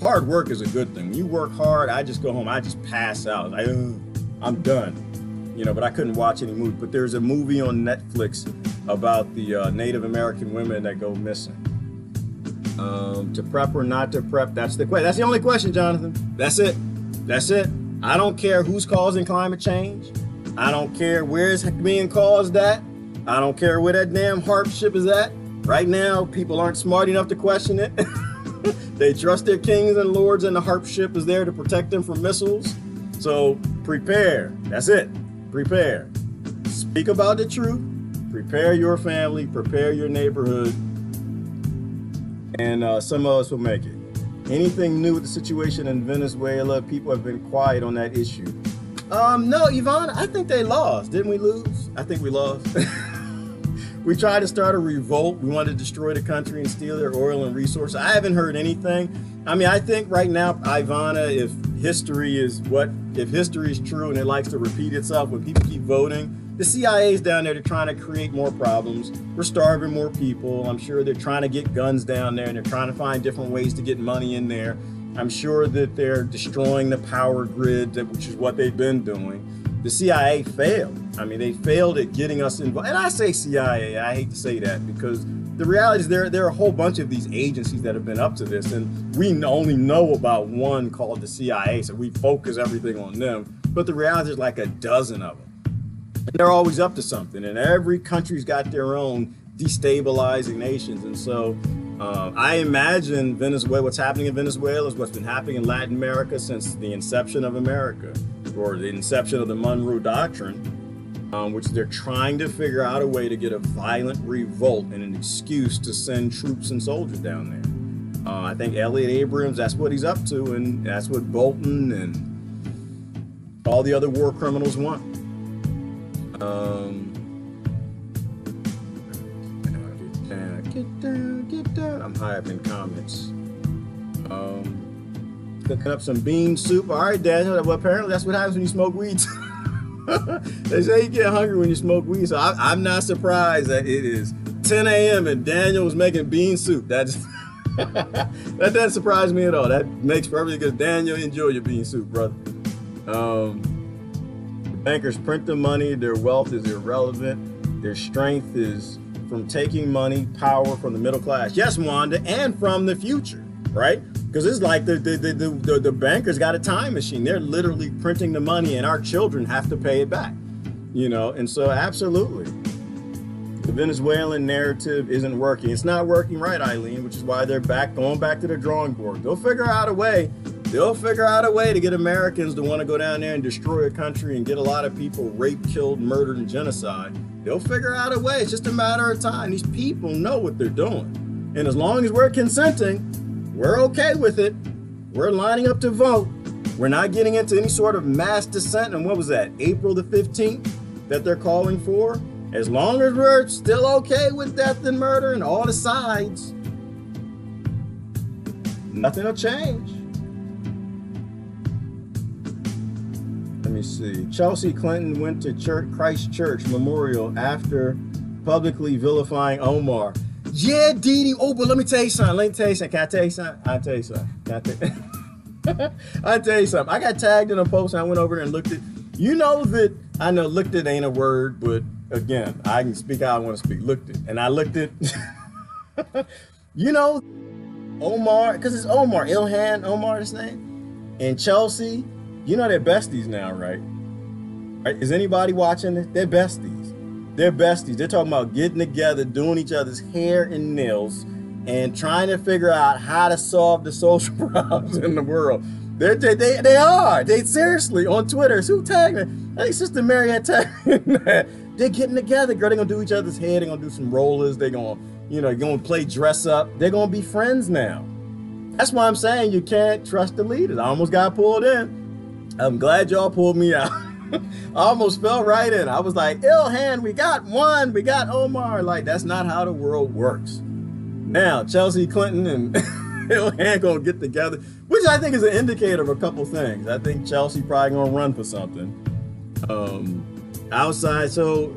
Hard work is a good thing. When you work hard, I just go home, I just pass out. I'm done. You know, but I couldn't watch any movie. But there's a movie on Netflix about the Native American women that go missing. To prep or not to prep, that's the question. That's the only question, Jonathan. That's it. That's it. I don't care who's causing climate change. I don't care where it's being caused at. I don't care where that damn harp ship is at. Right now, people aren't smart enough to question it. They trust their kings and lords, and the harp ship is there to protect them from missiles. So prepare. That's it. Prepare. Speak about the truth. Prepare your family. Prepare your neighborhood. And some of us will make it. Anything new with the situation in Venezuela? People have been quiet on that issue. No, Yvonne, I think they lost. Didn't we lose? I think we lost. We tried to start a revolt. We wanted to destroy the country and steal their oil and resources. I haven't heard anything. I mean, I think right now, Ivana, if history is true and it likes to repeat itself, when people keep voting, the CIA is down there. They're trying to create more problems. We're starving more people. I'm sure they're trying to get guns down there, and they're trying to find different ways to get money in there. I'm sure that they're destroying the power grid, which is what they've been doing. The CIA failed. I mean, they failed at getting us involved. And I say CIA, I hate to say that, because the reality is there are a whole bunch of these agencies that have been up to this, and we only know about one called the CIA, so we focus everything on them. But the reality is like a dozen of them. And they're always up to something, and every country's got their own destabilizing nations. And so I imagine Venezuela, what's happening in Venezuela is what's been happening in Latin America since the inception of America, or the inception of the Monroe Doctrine, which they're trying to figure out a way to get a violent revolt and an excuse to send troops and soldiers down there. I think Elliot Abrams, that's what he's up to, and that's what Bolton and all the other war criminals want. Get down. I'm high up in comments. Cooking up some bean soup. All right, Daniel. Well, apparently that's what happens when you smoke weed. They say you get hungry when you smoke weed. So I'm not surprised that it is 10 a.m. and Daniel was making bean soup. That doesn't surprise me at all. That makes perfect, because Daniel, enjoy your bean soup, brother. Bankers print the money. Their wealth is irrelevant. Their strength is from taking money, power from the middle class. Yes, Wanda, and from the future, right? Because it's like the bankers got a time machine. They're literally printing the money, and our children have to pay it back. You know, and so absolutely, the Venezuelan narrative isn't working. It's not working right, Eileen, which is why they're going back to the drawing board. They'll figure out a way. They'll figure out a way to get Americans to want to go down there and destroy a country and get a lot of people raped, killed, murdered, and genocide. They'll figure out a way. It's just a matter of time. These people know what they're doing. And as long as we're consenting, we're okay with it. We're lining up to vote. We're not getting into any sort of mass dissent. And what was that, April the 15th that they're calling for? As long as we're still okay with death and murder and all the sides, nothing will change. Let me see. Chelsea Clinton went to Christ Church Memorial after publicly vilifying Omar. Yeah, Dee Dee. Oh, but let me tell you something. Can I tell you something? I'll tell you something. I got tagged in a post and I went over there and looked at. You know that, I know looked at ain't a word, but again, I can speak how I want to speak. Looked at. And I looked at, you know, Omar, because it's Omar, Ilhan Omar, his name, and Chelsea. You know they're besties now, right? Right? Is anybody watching this? They're besties. They're besties. They're talking about getting together, doing each other's hair and nails, and trying to figure out how to solve the social problems in the world. They are. They seriously, on Twitter, who tagged me? I think Sister Mary had tagged me. They're getting together, girl. They're going to do each other's hair. They're going to do some rollers. They're going to play dress up. They're going to be friends now. That's why I'm saying you can't trust the leaders. I almost got pulled in. I'm glad y'all pulled me out. I almost fell right in. I was like, Ilhan, we got one. We got Omar. Like, that's not how the world works. Now, Chelsea Clinton and Ilhan gonna get together, which I think is an indicator of a couple things. I think Chelsea probably gonna run for something. outside. So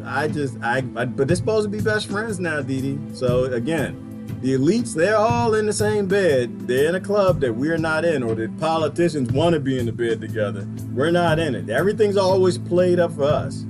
but they're supposed to be best friends now, Didi. So again, the elites, they're all in the same bed. They're in a club that we're not in, or the politicians want to be in the bed together. We're not in it. Everything's always played up for us.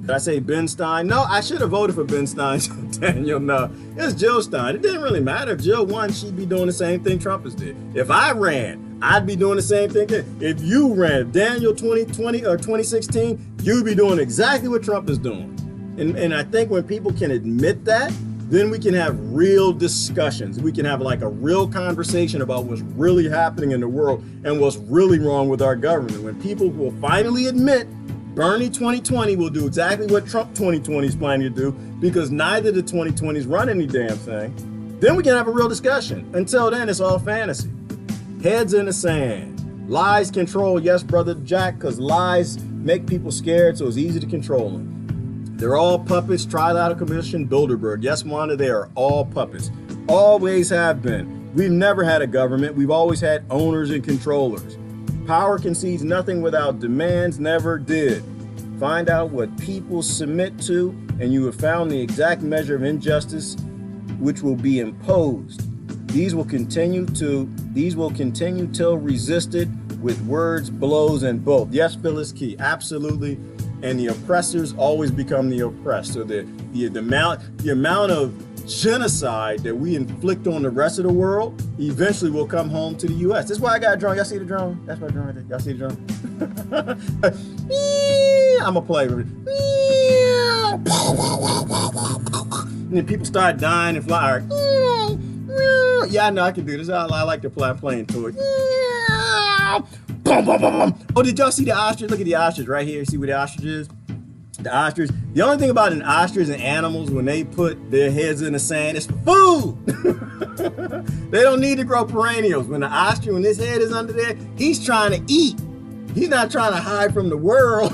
Did I say Ben Stein? No, I should have voted for Ben Stein. Daniel, no. It's Jill Stein. It didn't really matter. If Jill won, she'd be doing the same thing Trump has did. If I ran, I'd be doing the same thing. If you ran, Daniel 2020 or 2016, you'd be doing exactly what Trump is doing. And I think when people can admit that, then we can have real discussions. We can have like a real conversation about what's really happening in the world and what's really wrong with our government. When people will finally admit Bernie 2020 will do exactly what Trump 2020 is planning to do, because neither the 2020s run any damn thing, then we can have a real discussion. Until then, it's all fantasy. Heads in the sand. Lies control, yes, brother Jack, because lies make people scared, so it's easy to control them. They're all puppets. Trial out of commission, Bilderberg. Yes, Wanda, they are all puppets. Always have been. We've never had a government. We've always had owners and controllers. Power concedes nothing without demands, never did. Find out what people submit to, and you have found the exact measure of injustice which will be imposed. These will continue till resisted with words, blows, and both. Yes, Phyllis Key, absolutely. And the oppressors always become the oppressed. So the amount of genocide that we inflict on the rest of the world eventually will come home to the U.S. That's why I got a drone. Y'all see the drone? That's my drone right there. Y'all see the drone? I'm gonna play with it. And then people start dying and fly. Yeah, I know I can do this. I like to play playing toys. Oh, did y'all see the ostrich? Look at the ostrich right here. See where the ostrich is? The ostrich. The only thing about an ostrich and animals, when they put their heads in the sand, it's for food. They don't need to grow perennials. When the ostrich, when his head is under there, he's trying to eat. He's not trying to hide from the world.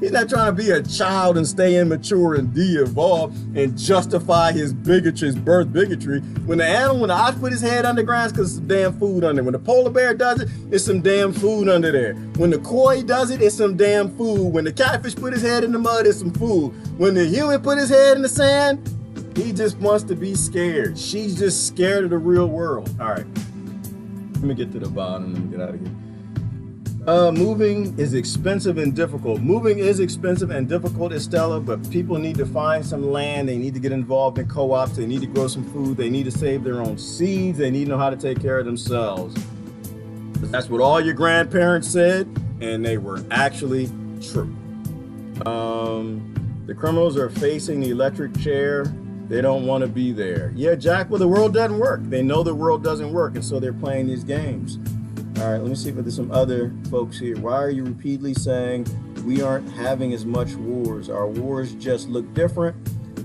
He's not trying to be a child and stay immature and de-evolve and justify his bigotry, his birth bigotry. When the ostrich put his head underground, it's because some damn food under there. When the polar bear does it, it's some damn food under there. When the koi does it, it's some damn food. When the catfish put his head in the mud, it's some food. When the human put his head in the sand, he just wants to be scared. She's just scared of the real world. All right, let me get to the bottom. Let me get out of here. Moving is expensive and difficult. Moving is expensive and difficult, Estella, but people need to find some land. They need to get involved in co-ops. They need to grow some food. They need to save their own seeds. They need to know how to take care of themselves. That's what all your grandparents said, and they were actually true. The criminals are facing the electric chair. They don't want to be there. Yeah, Jack, well, the world doesn't work. They know the world doesn't work, and so they're playing these games. All right, let me see if there's some other folks here. Why are you repeatedly saying we aren't having as much wars? Our wars just look different.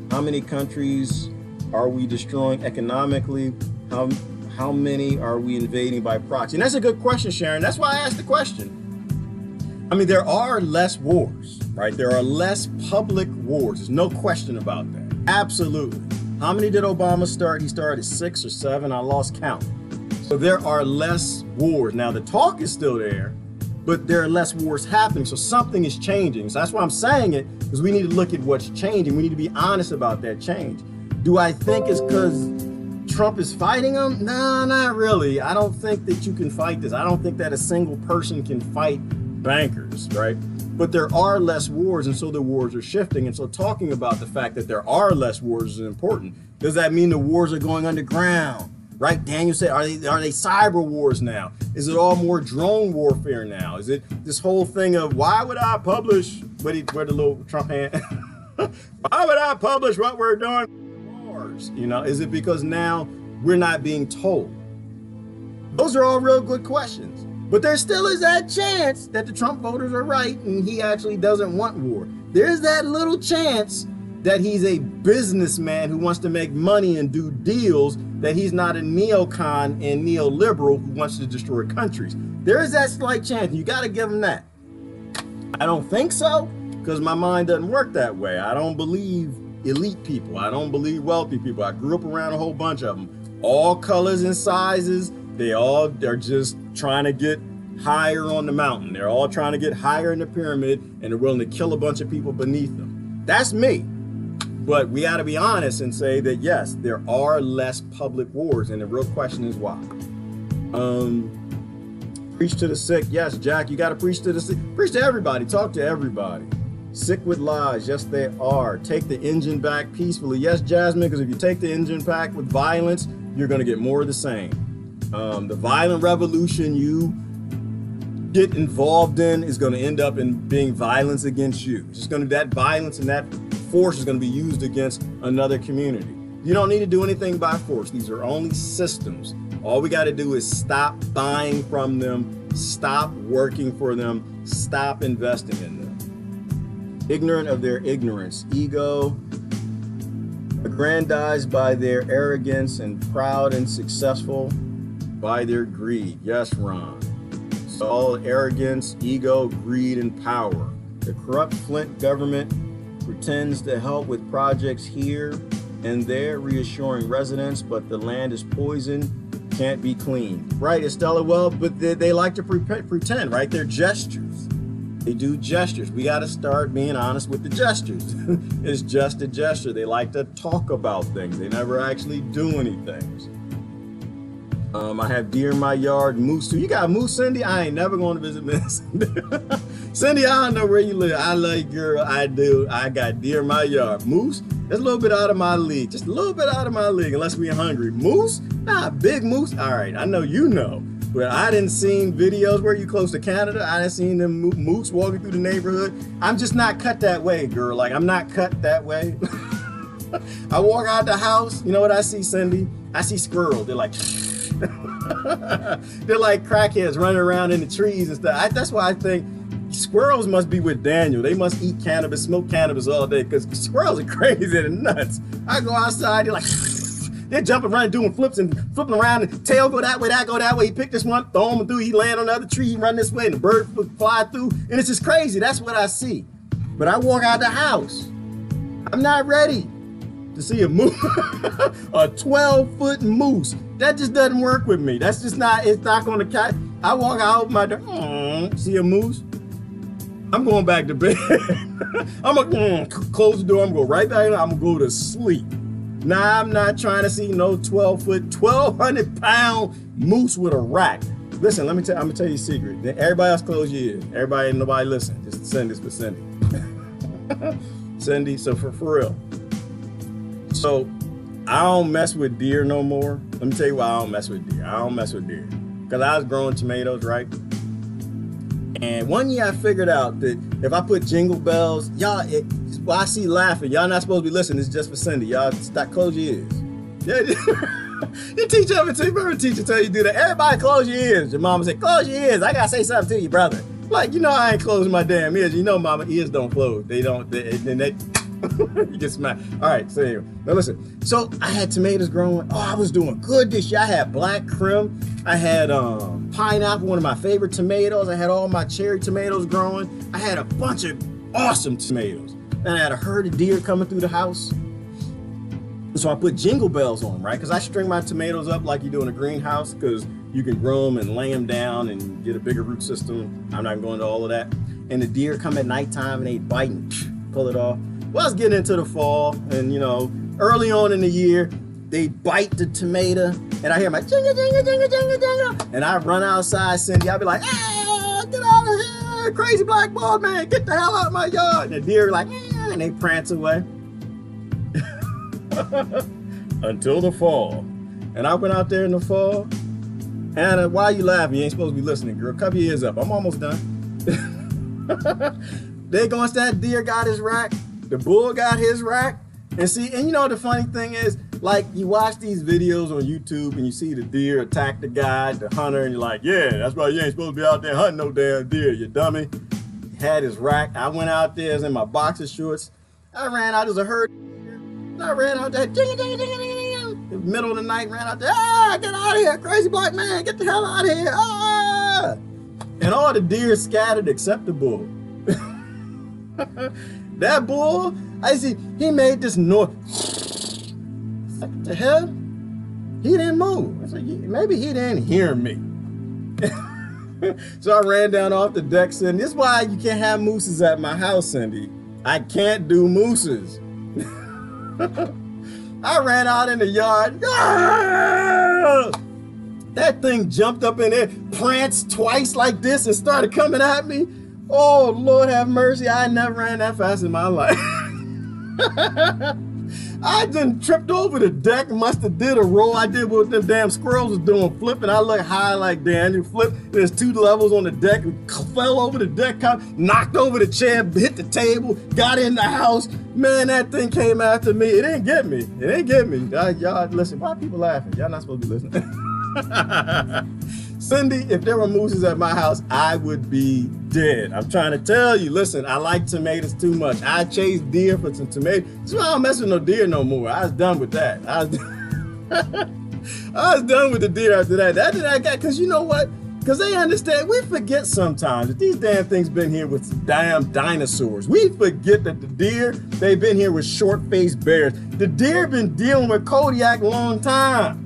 How many countries are we destroying economically? How many are we invading by proxy? And that's a good question, Sharon. That's why I asked the question. I mean, there are less wars, right? There are less public wars. There's no question about that. Absolutely. How many did Obama start? He started 6 or 7. I lost count. So there are less wars. Now the talk is still there, but there are less wars happening. So something is changing. So that's why I'm saying it, because we need to look at what's changing. We need to be honest about that change. Do I think it's because Trump is fighting them? No, not really. I don't think that you can fight this. I don't think that a single person can fight bankers, right? But there are less wars, and so the wars are shifting. And so talking about the fact that there are less wars is important. Does that mean the wars are going underground? Right, Daniel said, are they cyber wars now? Is it all more drone warfare now? Is it this whole thing of why would I publish, where the little Trump hand, why would I publish what we're doing wars? You know, is it because now we're not being told? Those are all real good questions. But there still is that chance that the Trump voters are right and he actually doesn't want war. There's that little chance that he's a businessman who wants to make money and do deals, that he's not a neocon and neoliberal who wants to destroy countries. There is that slight chance. You got to give him that. I don't think so, because my mind doesn't work that way. I don't believe elite people. I don't believe wealthy people. I grew up around a whole bunch of them. All colors and sizes. They all are just trying to get higher on the mountain. They're all trying to get higher in the pyramid, and they're willing to kill a bunch of people beneath them. That's me. But we got to be honest and say that, yes, there are less public wars, and the real question is why. Preach to the sick. Yes, Jack, you got to preach to the sick. Preach to everybody. Talk to everybody. Sick with lies. Yes, they are. Take the engine back peacefully. Yes, Jasmine, because if you take the engine back with violence, you're going to get more of the same. The violent revolution you get involved in is going to end up in being violence against you. It's just going to, that violence and that force is going to be used against another community. You don't need to do anything by force. These are only systems. All we got to do is stop buying from them, stop working for them, stop investing in them. Ignorant of their ignorance, ego, aggrandized by their arrogance, and proud and successful by their greed. Yes, Ron. It's all arrogance, ego, greed, and power. The corrupt Flint government pretends to help with projects here and there, reassuring residents, but the land is poisoned, can't be cleaned. Right, Estella? Well, but they like to pretend, right? They're gestures. They do gestures. We got to start being honest with the gestures. It's just a gesture. They like to talk about things. They never actually do anything. I have deer in my yard, moose too. You got moose, Cindy? I ain't never going to visit Miss Cindy, I don't know where you live. I love you, girl. I do. I got deer in my yard. Moose? That's a little bit out of my league. Just a little bit out of my league, unless we're hungry. Moose? Nah, big moose. All right, I know you know. But I didn't see videos where you close to Canada. I didn't see them moose walking through the neighborhood. I'm just not cut that way, girl. Like, I'm not cut that way. I walk out the house. You know what I see, Cindy? I see squirrels. They're like... They're like crackheads running around in the trees and stuff. That's why I think squirrels must be with Daniel. They must eat cannabis, smoke cannabis all day, because squirrels are crazy and nuts. I go outside, they're like, they're jumping around, doing flips and flipping around, and tail go that way, that go that way. He picked this one, throw him through, he land on the other tree, he run this way, and the bird fly through, and it's just crazy. That's what I see. But I walk out the house. I'm not ready to see a moose, a 12-foot moose. That just doesn't work with me. That's just not, it's not going to catch. I walk out my door, see a moose. I'm going back to bed. I'm going to close the door. I'm going to go right back in. I'm going to go to sleep. Nah, I'm not trying to see no 12-foot, 1,200-pound moose with a rack. Listen, I'm going to tell you a secret. Everybody else close your ears. Everybody, nobody listen. Just send this for Cindy. Cindy, so for real. So I don't mess with deer no more. Let me tell you why I don't mess with deer. I don't mess with deer. Because I was growing tomatoes, right? And one year I figured out that if I put jingle bells, y'all, I see laughing. Y'all not supposed to be listening. It's just for Cindy. Y'all stop, close your ears. Yeah. Your teacher ever tell you do that. Everybody close your ears. Your mama said, close your ears. I got to say something to you, brother. Like, you know I ain't closing my damn ears. You know mama ears don't close. They don't. They you get smacked. All right, so anyway, now listen. So I had tomatoes growing. Oh, I was doing good this year. I had black crim. I had pineapple, one of my favorite tomatoes. I had all my cherry tomatoes growing. I had a bunch of awesome tomatoes. And I had a herd of deer coming through the house. So I put jingle bells on them, right? Because I string my tomatoes up like you do in a greenhouse, because you can grow them and lay them down and get a bigger root system. I'm not going into all of that. And the deer come at nighttime and they bite and pull it off. Well, I was getting into the fall, and you know, early on in the year, they bite the tomato, and I hear my jingle, jingle, jingle, jingle, jingle, and I run outside, Cindy. I'll be like, "Ah, get out of here, crazy black bald man, get the hell out of my yard!" And the deer are like, ah, and they prance away until the fall. And I went out there in the fall, and why are you laughing? You ain't supposed to be listening, girl. Cover your ears up. I'm almost done. They going, that deer got his rack. The bull got his rack. And see, and you know the funny thing is, like, you watch these videos on YouTube and you see the deer attack the guy, the hunter, and you're like, yeah, that's why you ain't supposed to be out there hunting no damn deer, you dummy. He had his rack. I went out there, I was in my boxer shorts. I ran out, there's a herd. I ran out there, ding, ding, ding, ding, ding. In the middle of the night, ran out there, ah, get out of here, crazy black man, get the hell out of here, ah. And all the deer scattered except the bull. That bull, I see, he made this noise. What the hell? He didn't move. I said, maybe he didn't hear me. So I ran down off the deck, Cindy. This is why you can't have mooses at my house, Cindy. I can't do mooses. I ran out in the yard. Ah! That thing jumped up in there, pranced twice like this and started coming at me. Oh, Lord have mercy. I never ran that fast in my life. I done tripped over the deck, must have did a roll I did what them damn squirrels was doing, flipping. I look high like Daniel, flipped. There's 2 levels on the deck, fell over the deck, knocked over the chair, hit the table, got in the house. Man, that thing came after me. It didn't get me. It didn't get me. Y'all, listen, why are people laughing? Y'all not supposed to be listening. Cindy, if there were mooses at my house, I would be dead. I'm trying to tell you, listen, I like tomatoes too much. I chase deer for some tomatoes. That's why I don't mess with no deer no more. I was done with that. I was done with the deer after that. That I got, because you know what? Because they understand, we forget sometimes that these damn things been here with some damn dinosaurs. We forget that the deer, they've been here with short-faced bears. The deer been dealing with Kodiak a long time.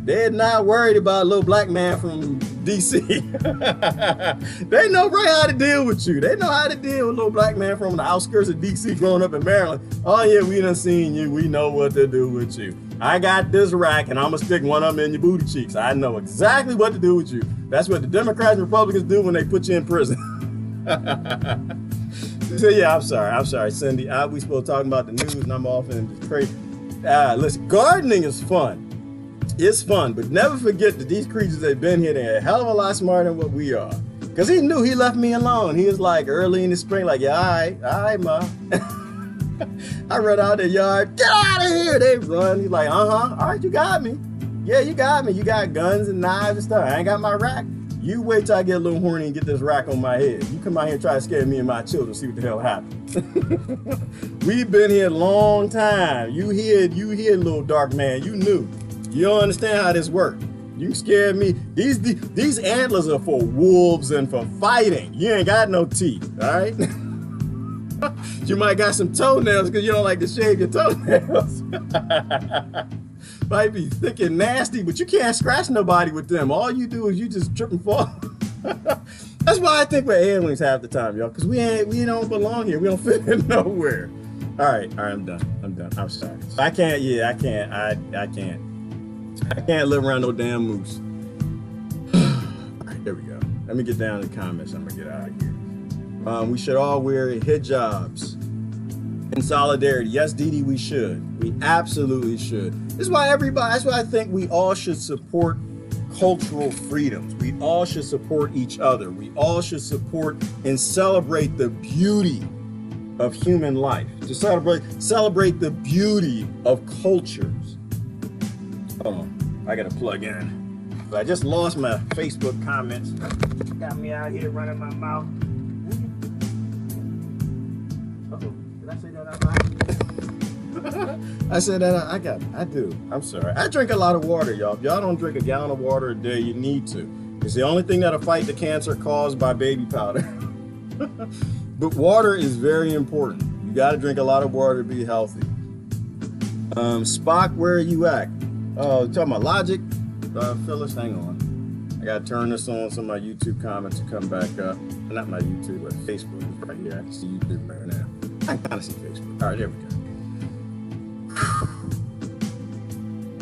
They're not worried about a little black man from DC. They know right how to deal with you. They know how to deal with a little black man from the outskirts of DC growing up in Maryland. Oh yeah, we done seen you. We know what to do with you. I got this rack and I'm gonna stick one of them in your booty cheeks. I know exactly what to do with you. That's what the Democrats and Republicans do when they put you in prison. So yeah, I'm sorry, Cindy. We supposed to talk about the news and I'm off in the trade. Listen, gardening is fun. It's fun, but never forget that these creatures that have been here, they're a hell of a lot smarter than what we are. Because he knew, he left me alone. He was like early in the spring, like, yeah, all right, ma. I run out the yard, get out of here. They run. He's like, all right, you got me. Yeah, you got me. You got guns and knives and stuff. I ain't got my rack. You wait till I get a little horny and get this rack on my head. You come out here and try to scare me and my children, see what the hell happens. We've been here a long time. You here, little dark man. You knew. You don't understand how this works. You scared me. These antlers are for wolves and for fighting. You ain't got no teeth, all right? You might got some toenails because you don't like to shave your toenails. Might be thick and nasty, but you can't scratch nobody with them. All you do is you just trip and fall. That's why I think we're aliens half the time, y'all, because we don't belong here. We don't fit in nowhere. All right, I'm done. I'm sorry. I can't live around no damn moose. All right, there we go. Let me get down to the comments. I'm gonna get out of here. We should all wear hijabs in solidarity. Yes, Dee Dee, we should. We absolutely should. That's why I think we all should support cultural freedoms. We all should support each other. We all should support and celebrate the beauty of human life. To celebrate the beauty of cultures. Hold on, I gotta plug in. But I just lost my Facebook comments. Got me out here running my mouth. Uh-oh, did I say that out loud? I said that I do. I'm sorry. I drink a lot of water, y'all. If y'all don't drink a gallon of water a day, you need to. It's the only thing that'll fight the cancer caused by baby powder. But water is very important. You gotta drink a lot of water to be healthy. Spock, where are you at? Oh, you talking about Logic? Phyllis, hang on. I gotta turn this on so my YouTube comments will come back up. Not my YouTube, but Facebook is right here. I can see YouTube right now. I can kind of see Facebook. All right, there we go.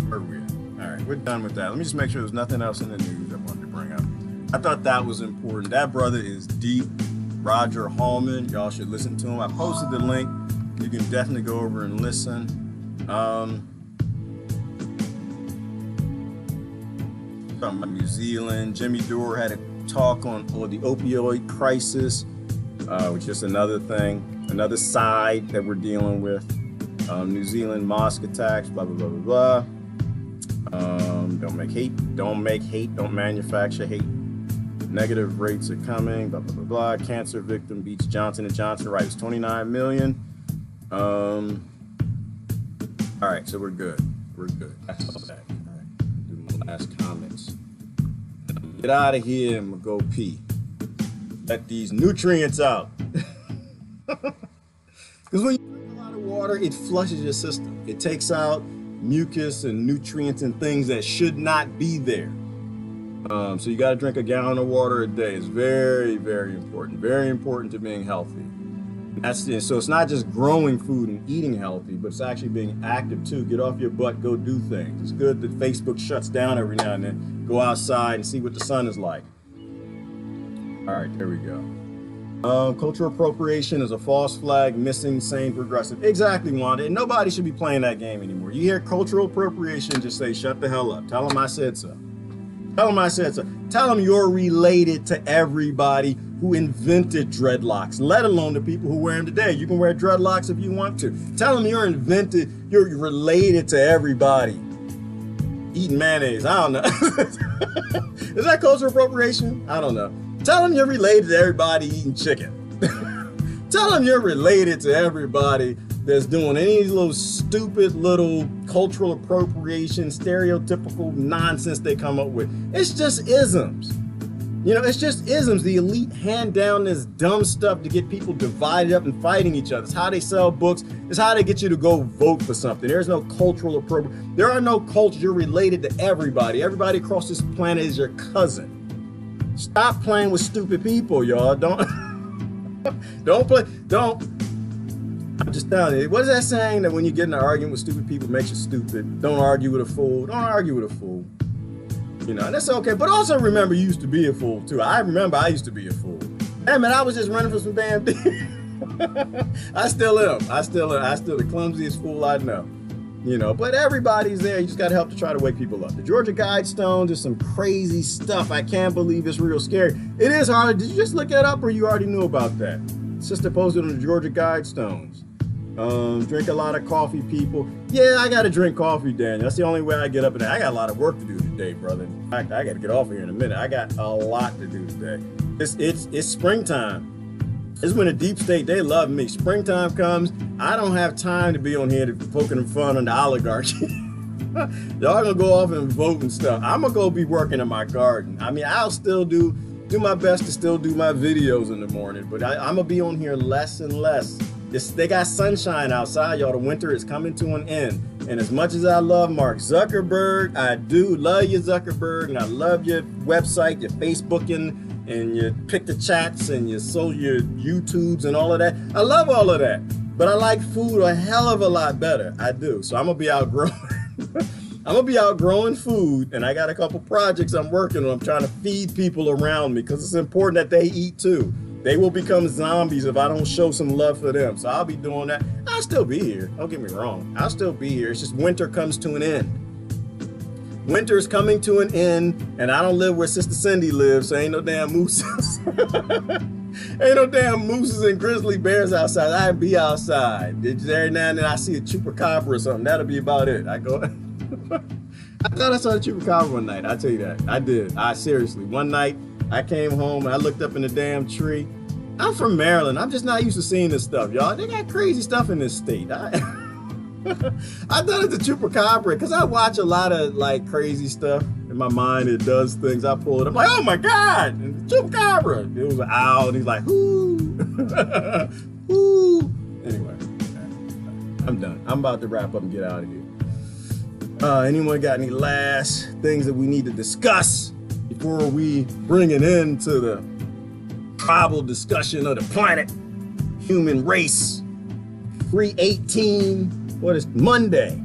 Where are we at? All right, we're done with that. Let me just make sure there's nothing else in the news I wanted to bring up. I thought that was important. That brother is deep. Roger Hooman. Y'all should listen to him. I posted the link. You can definitely go over and listen. Talking about New Zealand. Jimmy Dore had a talk on the opioid crisis, which is another thing, another side that we're dealing with. New Zealand mosque attacks, blah, blah, blah, blah, blah. Don't make hate, don't manufacture hate. Negative rates are coming, blah, blah, blah, blah. Cancer victim beats Johnson & Johnson, right, it's 29 million. All right, so we're good. That's all that. All right, do my last comments. Get out of here and go pee. Let these nutrients out. Because when you drink a lot of water, it flushes your system. It takes out mucus and nutrients and things that should not be there. So you got to drink a gallon of water a day. It's very, very important. Very important to being healthy. That's it. So it's not just growing food and eating healthy, but it's actually being active too. Get off your butt, go do things. It's good that Facebook shuts down every now and then. Go outside and see what the sun is like. All right, there we go. Cultural appropriation is a false flag, missing, sane, progressive. Exactly, Wanda. And nobody should be playing that game anymore. You hear cultural appropriation, just say, shut the hell up. Tell them I said so. Tell them I said so. Tell them you're related to everybody who invented dreadlocks, let alone the people who wear them today. You can wear dreadlocks if you want to. Tell them you're related to everybody. Eating mayonnaise, I don't know. Is that cultural appropriation? I don't know. Tell them you're related to everybody eating chicken. Tell them you're related to everybody that's doing any little stupid little cultural appropriation, stereotypical nonsense they come up with. It's just isms. You know, it's just isms. The elite hand down this dumb stuff to get people divided up and fighting each other. It's how they sell books. It's how they get you to go vote for something. There's no cultural appropriation. There are no cultures. You're related to everybody. Everybody across this planet is your cousin. Stop playing with stupid people, y'all. Don't I'm just telling you, what is that saying that when you get in an argument with stupid people, it makes you stupid? Don't argue with a fool. Don't argue with a fool. You know, and that's okay. But also remember, you used to be a fool too. I remember I used to be a fool. Hey man, I was just running for some damn things. I still am. I still the clumsiest fool I know. You know, but everybody's there. You just got to help to try to wake people up. The Georgia Guidestones is some crazy stuff. I can't believe it's real scary. It is hard. Did you just look that up or you already knew about that? Sister posted on the Georgia Guidestones. Drink a lot of coffee, people. Yeah, I got to drink coffee, Daniel. That's the only way I get up in there. I got a lot of work to do today, brother. In fact, I got to get off of here in a minute. I got a lot to do today. It's springtime. This is when the deep state, they love me. Springtime comes, I don't have time to be on here poking fun on the oligarchy. Y'all gonna go off and vote and stuff. I'm gonna go be working in my garden. I mean, I'll still do my best to still do my videos in the morning, but I'm gonna be on here less and less. They got sunshine outside, y'all. The winter is coming to an end. And as much as I love Mark Zuckerberg, I do love you, Zuckerberg, and I love your website, your Facebooking, and you pick the chats and you sold your YouTubes and all of that. I love all of that, but I like food a hell of a lot better. I do. So I'm gonna be outgrowing. I'm gonna be outgrowing food, and I got a couple projects I'm working on. I'm trying to feed people around me because it's important that they eat too. They will become zombies if I don't show some love for them. So I'll be doing that. I'll still be here. Don't get me wrong. I'll still be here. It's just winter comes to an end. Winter's coming to an end, and I don't live where Sister Cindy lives, so ain't no damn mooses. Ain't no damn mooses and grizzly bears outside. I'd be outside. Every now and then I see a chupacabra or something. That'll be about it. I go. I thought I saw a chupacabra one night. I tell you that. I did. Seriously. One night I came home and I looked up in the damn tree. I'm from Maryland. I'm just not used to seeing this stuff, y'all. They got crazy stuff in this state. I thought it's a chupacabra because I watch a lot of like crazy stuff in my mind. It does things. I pull it. I'm like, oh my God, and chupacabra. It was an owl, and he's like, whoo, whoo. Anyway, I'm done. I'm about to wrap up and get out of here. Anyone got any last things that we need to discuss before we bring an end to the tribal discussion of the planet, human race? 3/18. What is Monday?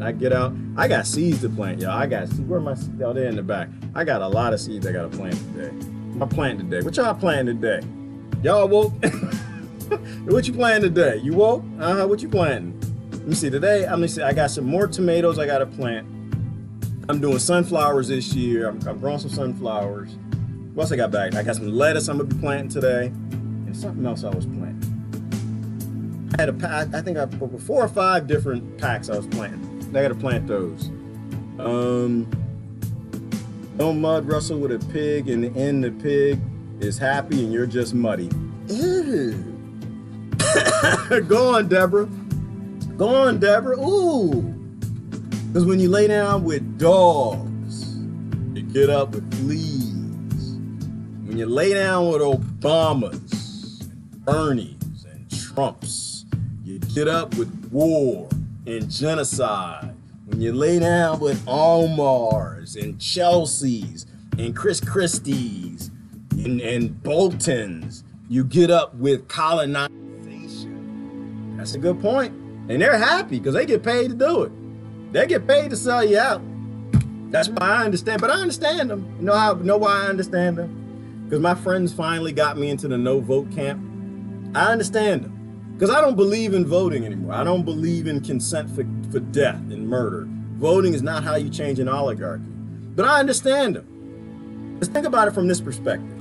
I get out. I got seeds to plant, y'all. I got seeds. Where are my seeds? Oh, they're in the back. I got a lot of seeds I gotta plant today. I'm planting today. What y'all planting today? Y'all woke? What you planting today? You woke? What you planting? Let me see. Today, I got some more tomatoes I gotta plant. I'm doing sunflowers this year. I'm growing some sunflowers. What else I got back? I got some lettuce I'm gonna be planting today, and something else I was planting. I had a pack, I think I put 4 or 5 different packs I was planting. I gotta plant those. Don't mud wrestle with a pig, and in the end the pig is happy and you're just muddy. Ew. Go on, Deborah. Go on, Deborah. Ooh. Because when you lay down with dogs, you get up with fleas. When you lay down with Obamas, Bernies, and Trumps, you get up with war and genocide when you lay down with Omars and Chelseas and Chris Christies and Boltons, you get up with colonization. That's a good point. And they're happy because they get paid to do it. They get paid to sell you out. That's why I understand, but I understand them. You know why I understand them? Because my friends finally got me into the no vote camp. I understand them. Because I don't believe in voting anymore. I don't believe in consent for death and murder. Voting is not how you change an oligarchy. But I understand them. Let's think about it from this perspective.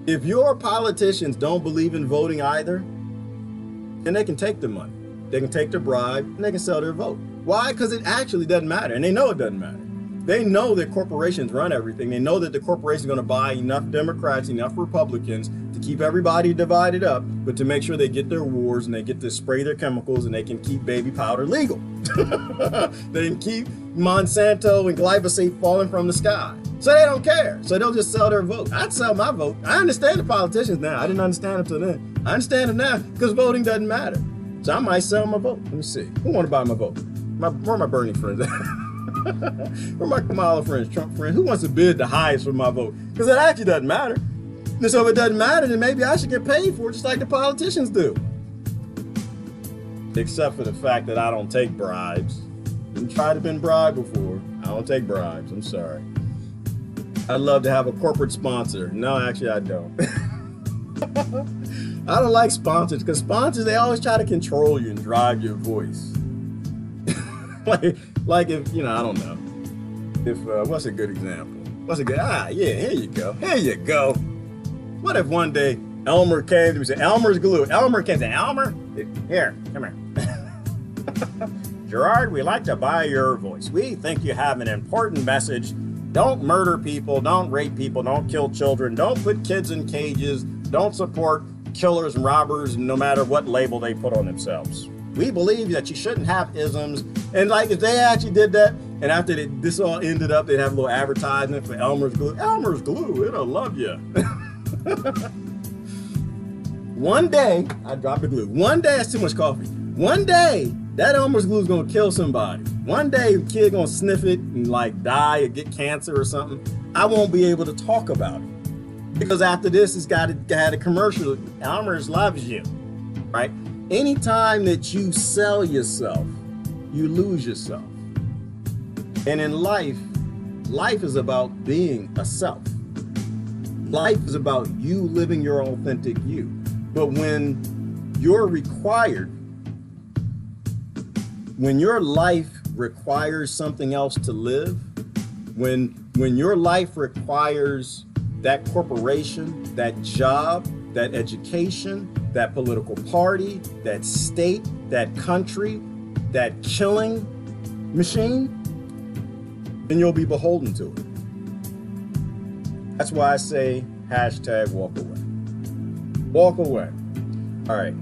If your politicians don't believe in voting either, then they can take the money. They can take their bribe and they can sell their vote. Why? Because it actually doesn't matter. And they know it doesn't matter. They know that corporations run everything. They know that the corporation is going to buy enough Democrats, enough Republicans to keep everybody divided up, but to make sure they get their wars and they get to spray their chemicals and they can keep baby powder legal. They can keep Monsanto and glyphosate falling from the sky. So they don't care. So they'll just sell their vote. I'd sell my vote. I understand the politicians now. I didn't understand them until then. I understand them now because voting doesn't matter. So I might sell my vote. Let me see. Who want to buy my vote? Where are my Bernie friends at? Where are my Kamala friends, Trump friends? Who wants to bid the highest for my vote? Because it actually doesn't matter. And so if it doesn't matter, then maybe I should get paid for it just like the politicians do. Except for the fact that I don't take bribes. I've tried to been bribed before. I don't take bribes. I'm sorry. I'd love to have a corporate sponsor. No, actually, I don't. I don't like sponsors because sponsors, they always try to control you and drive your voice. like if, you know, I don't know. If, what's a good example? What's a good, yeah, here you go. Here you go. What if one day Elmer came to me and said, Elmer's glue. Elmer came and said, Elmer, here, come here. Gerard, we like to buy your voice. We think you have an important message. Don't murder people, don't rape people, don't kill children, don't put kids in cages, don't support killers and robbers no matter what label they put on themselves. We believe that you shouldn't have isms. And like if they actually did that, and after this all ended up, they'd have a little advertisement for Elmer's glue. Elmer's glue, it'll love you. One day, I dropped the glue. One day, that's too much coffee. One day, that Elmer's glue is gonna kill somebody. One day, a kid gonna sniff it and like die or get cancer or something. I won't be able to talk about it. Because after this, it's got a commercial. Elmer's loves you, right? Anytime that you sell yourself, you lose yourself. And in life is about being a self. Life is about you living your authentic you. But when you're required, when your life requires something else to live, when your life requires that corporation, that job, that education, that political party, that state, that country, that killing machine, then you'll be beholden to it. That's why I say hashtag walk away. Walk away. All right.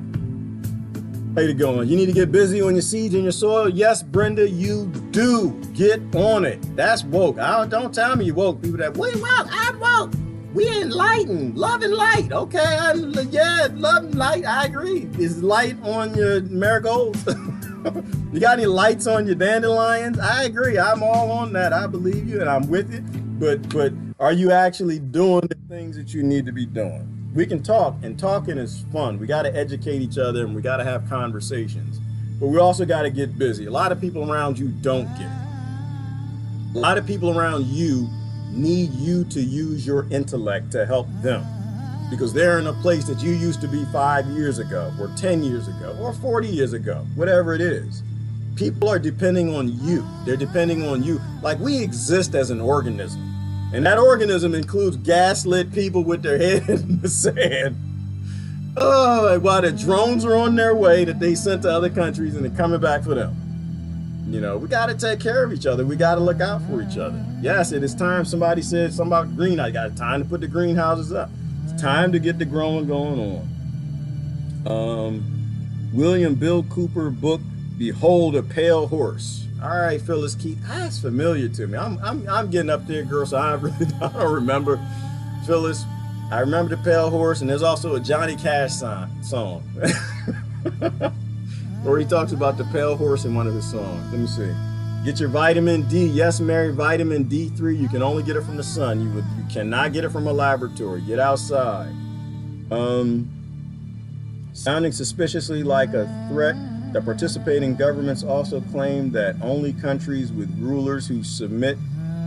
How you going? You need to get busy on your seeds and your soil? Yes, Brenda, you do. Get on it. That's woke. Don't tell me you woke. People that, we woke, I'm woke. We enlightened, love and light. Okay, yeah, love and light, I agree. Is light on your marigolds? You got any lights on your dandelions? I agree, I'm all on that. I believe you and I'm with it. But are you actually doing the things that you need to be doing? We can talk, and talking is fun. We gotta educate each other and we gotta have conversations. But we also gotta get busy. A lot of people around you don't get it. A lot of people around you need you to use your intellect to help them because they're in a place that you used to be 5 years ago or 10 years ago or 40 years ago, whatever it is. People are depending on you. They're depending on you. Like we exist as an organism, and that organism includes gaslit people with their head in the sand. Oh, while the drones are on their way that they sent to other countries and they're coming back for them. You know, we got to take care of each other. We got to look out for each other. Yes, it is time. Somebody said something about green. I got time to put the greenhouses up. It's time to get the growing going on. William Bill Cooper book, Behold a Pale Horse. All right, Phyllis Keith. That's familiar to me. I'm getting up there, girl, so I don't remember. Phyllis, I remember the Pale Horse, and there's also a Johnny Cash song. Or he talks about the pale horse in one of his songs. Let me see. Get your vitamin D. Yes, Mary, vitamin D3. You can only get it from the sun. You cannot get it from a laboratory. Get outside. Sounding suspiciously like a threat, the participating governments also claim that only countries with rulers who submit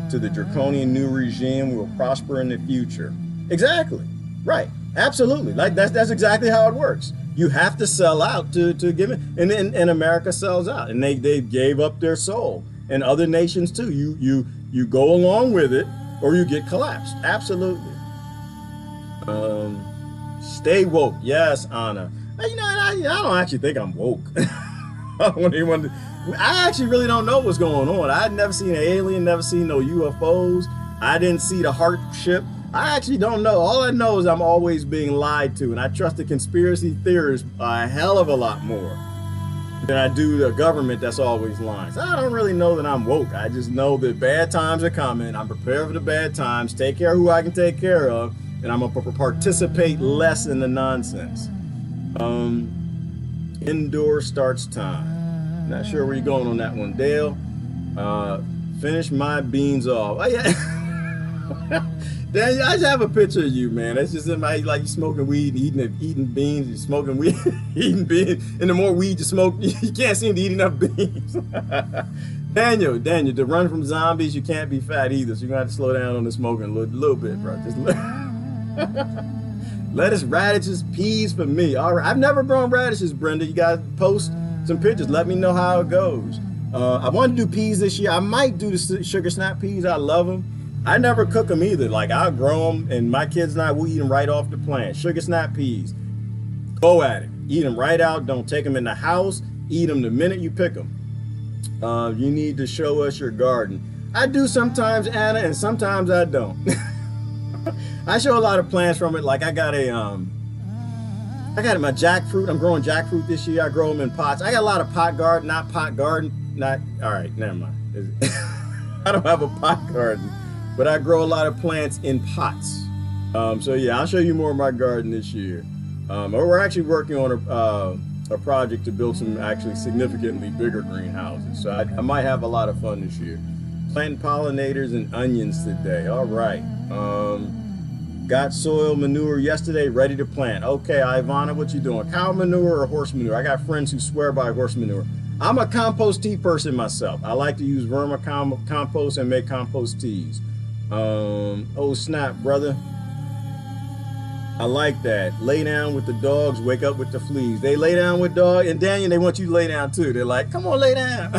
to the draconian new regime will prosper in the future. Exactly. Right. Absolutely. Like that's exactly how it works. You have to sell out to give it, and America sells out, and they gave up their soul, and other nations too. You go along with it, or you get collapsed. Absolutely. Stay woke. Yes, Anna. You know, I don't actually think I'm woke. I actually really don't know what's going on. I'd never seen an alien, never seen no UFOs. I didn't see the heart ship. I actually don't know. All I know is I'm always being lied to, and I trust the conspiracy theorists a hell of a lot more than I do the government that's always lying. So I don't really know that I'm woke. I just know that bad times are coming. I'm prepared for the bad times, take care of who I can take care of, and I'm going to participate less in the nonsense. Indoor starts time. Not sure where you're going on that one, Dale. Finish my beans off. Oh, yeah. Dan, I just have a picture of you, man. That's just in my, like, you smoking weed, eating beans, you smoking weed, eating beans, and the more weed you smoke, you can't seem to eat enough beans. Daniel, to run from zombies, you can't be fat either, so you're gonna have to slow down on the smoking a little bit, bro. Just lettuce, radishes, peas for me. All right, I've never grown radishes, Brenda. You guys post some pictures. Let me know how it goes. I want to do peas this year. I might do the sugar snap peas. I love them. I never cook them either. Like, I'll grow them, and my kids and I will eat them right off the plant. Sugar snap peas. Go at it. Eat them right out. Don't take them in the house. Eat them the minute you pick them. You need to show us your garden. I do sometimes, Anna, and sometimes I don't. I show a lot of plants from it. Like, I got my jackfruit. I'm growing jackfruit this year. I grow them in pots. I got a lot of pot garden, all right, never mind. I don't have a pot garden. But I grow a lot of plants in pots. So yeah, I'll show you more of my garden this year. We're actually working on a project to build some actually significantly bigger greenhouses. So I might have a lot of fun this year. Planting pollinators and onions today. All right. Got soil manure yesterday, ready to plant. Okay, Ivana, what you doing? Cow manure or horse manure? I got friends who swear by horse manure. I'm a compost tea person myself. I like to use vermicompost and make compost teas. Oh snap, brother. I like that. Lay down with the dogs, wake up with the fleas. They lay down with dog, and Daniel, they want you to lay down too. They're like, come on, lay down.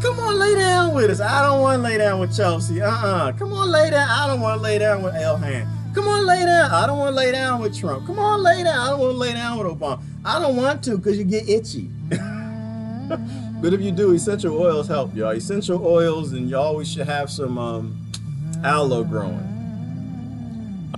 Come on, lay down with us. I don't want to lay down with Chelsea. Come on, lay down. I don't want to lay down with Elhan. Come on, lay down. I don't want to lay down with Trump. Come on, lay down. I don't want to lay down with Obama. I don't want to because you get itchy. But if you do, essential oils help, y'all. Essential oils, and you always should have some aloe growing.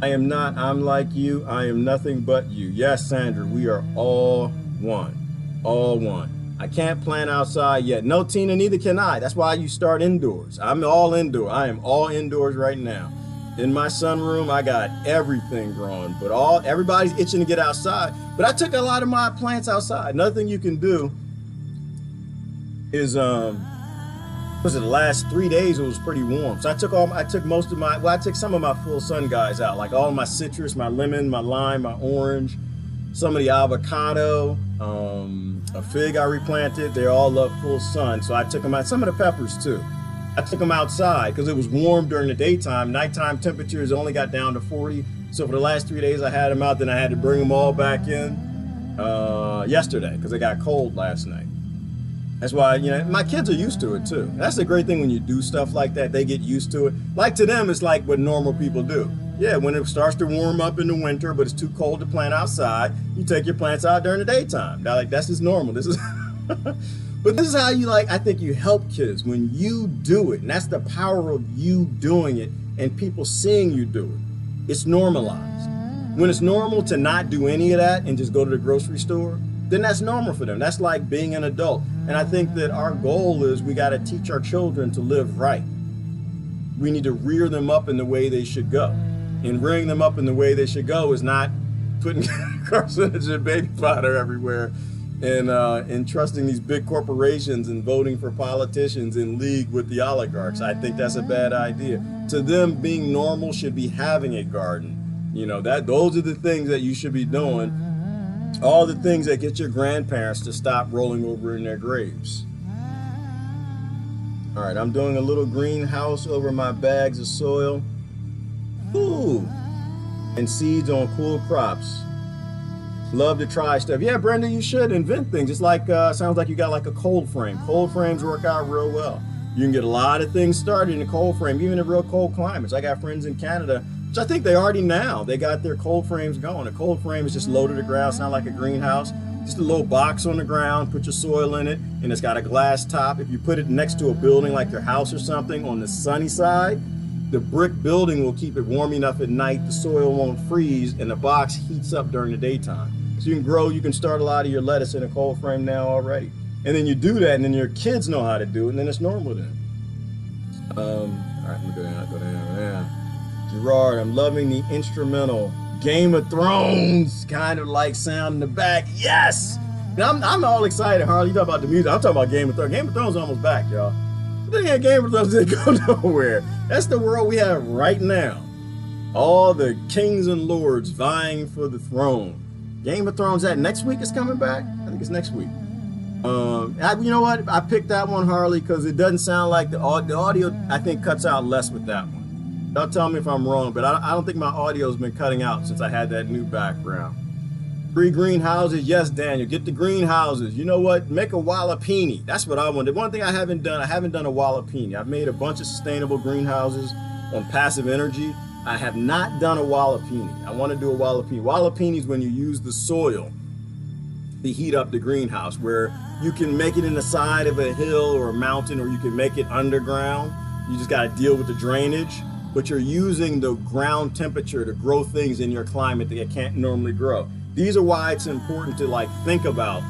I'm like you. I am nothing but you. Yes, Sandra, we are all one. All one. I can't plant outside yet. No, Tina, neither can I. That's why you start indoors. I'm all indoor. I am all indoors right now. In my sunroom, I got everything growing, but everybody's itching to get outside. But I took a lot of my plants outside. Another thing you can do is was it the last 3 days it was pretty warm, so I took some of my full sun guys out, like all of my citrus, my lemon, my lime, my orange, some of the avocado, a fig I replanted. They all love full sun, so I took them out. Some of the peppers too. I took them outside because it was warm during the daytime. Nighttime temperatures only got down to 40, so for the last 3 days I had them out. Then I had to bring them all back in yesterday because it got cold last night. That's why, you know, my kids are used to it too. That's the great thing when you do stuff like that, they get used to it. Like, to them, it's like what normal people do. Yeah, when it starts to warm up in the winter, but it's too cold to plant outside, you take your plants out during the daytime. Now, like, that's just normal. This is, but this is how you, like, I think you help kids when you do it. And that's the power of you doing it and people seeing you do it. It's normalized. When it's normal to not do any of that and just go to the grocery store, then that's normal for them. That's like being an adult. And I think that our goal is we got to teach our children to live right. We need to rear them up in the way they should go. And rearing them up in the way they should go is not putting carcinogen baby powder everywhere in trusting these big corporations and voting for politicians in league with the oligarchs. I think that's a bad idea. To them, being normal should be having a garden. You know, those are the things that you should be doing. All the things that get your grandparents to stop rolling over in their graves. All right, I'm doing a little greenhouse over my bags of soil. Ooh, and seeds on cool crops. Love to try stuff. Yeah, Brenda, you should invent things. It's like, sounds like you got like a cold frame. Cold frames work out real well. You can get a lot of things started in a cold frame, even in real cold climates. I got friends in Canada, which I think they got their cold frames going. A cold frame is just low to the ground, it's not like a greenhouse. Just a little box on the ground, put your soil in it, and it's got a glass top. If you put it next to a building like your house or something on the sunny side, the brick building will keep it warm enough at night, the soil won't freeze, and the box heats up during the daytime. So you can start a lot of your lettuce in a cold frame now already. And then you do that, and then your kids know how to do it, and then it's normal then. All right, let me go down. Gerard, I'm loving the instrumental Game of Thrones kind of like sound in the back. Yes! Now, I'm all excited, Harley. You talk about the music. I'm talking about Game of Thrones. Game of Thrones is almost back, y'all. But then Game of Thrones didn't go nowhere. That's the world we have right now. All the kings and lords vying for the throne. Game of Thrones, that next week is coming back? I think it's next week. You know what? I picked that one, Harley, because it doesn't sound like the audio, I think, cuts out less with that one. Don't tell me if I'm wrong, but I don't think my audio's been cutting out since I had that new background. Free greenhouses, yes, Daniel, get the greenhouses. You know what? Make a jalapeno. That's what I wanted. One thing I haven't done a jalapeno. I've made a bunch of sustainable greenhouses on passive energy. I have not done a jalapeno. I want to do a jalapeno. Jalapeno is when you use the soil to heat up the greenhouse, where you can make it in the side of a hill or a mountain, or you can make it underground. You just got to deal with the drainage. But you're using the ground temperature to grow things in your climate that can't normally grow. These are why it's important to think about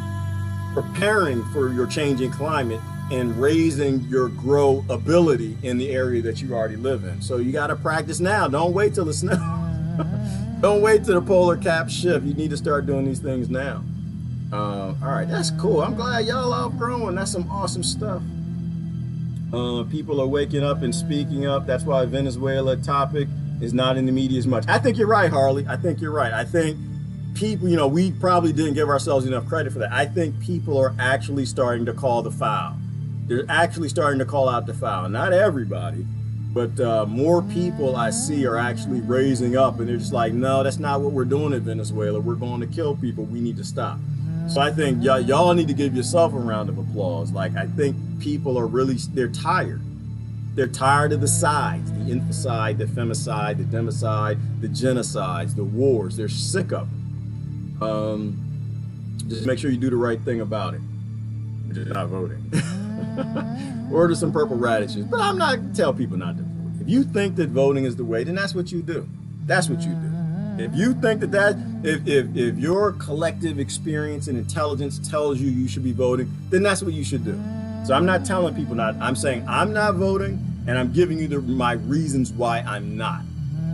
preparing for your changing climate and raising your grow ability in the area that you already live in. So you got to practice now. Don't wait till the snow. Don't wait till the polar cap shift. You need to start doing these things now. All right, that's cool. I'm glad y'all love growing. That's some awesome stuff. People are waking up and speaking up. That's why Venezuela topic is not in the media as much. I think you're right, Harley. I think you're right. I think people, we probably didn't give ourselves enough credit for that. I think people are actually starting to call the foul. They're actually starting to call out the foul. Not everybody, but more people I see are actually raising up, and they're just like, no, that's not what we're doing in Venezuela. We're going to kill people. We need to stop. So I think y'all need to give yourself a round of applause. I think people are they're tired. They're tired of the sides, the infocide, the femicide, the democide, the genocides, the wars. They're sick of them. Just make sure you do the right thing about it. Just not voting. Order some purple radishes. But I'm not tell people not to vote. If you think that voting is the way, then that's what you do. That's what you do. If you think if your collective experience and intelligence tells you should be voting, then that's what you should do. So I'm not telling people not. I'm saying I'm not voting, and I'm giving you my reasons why I'm not.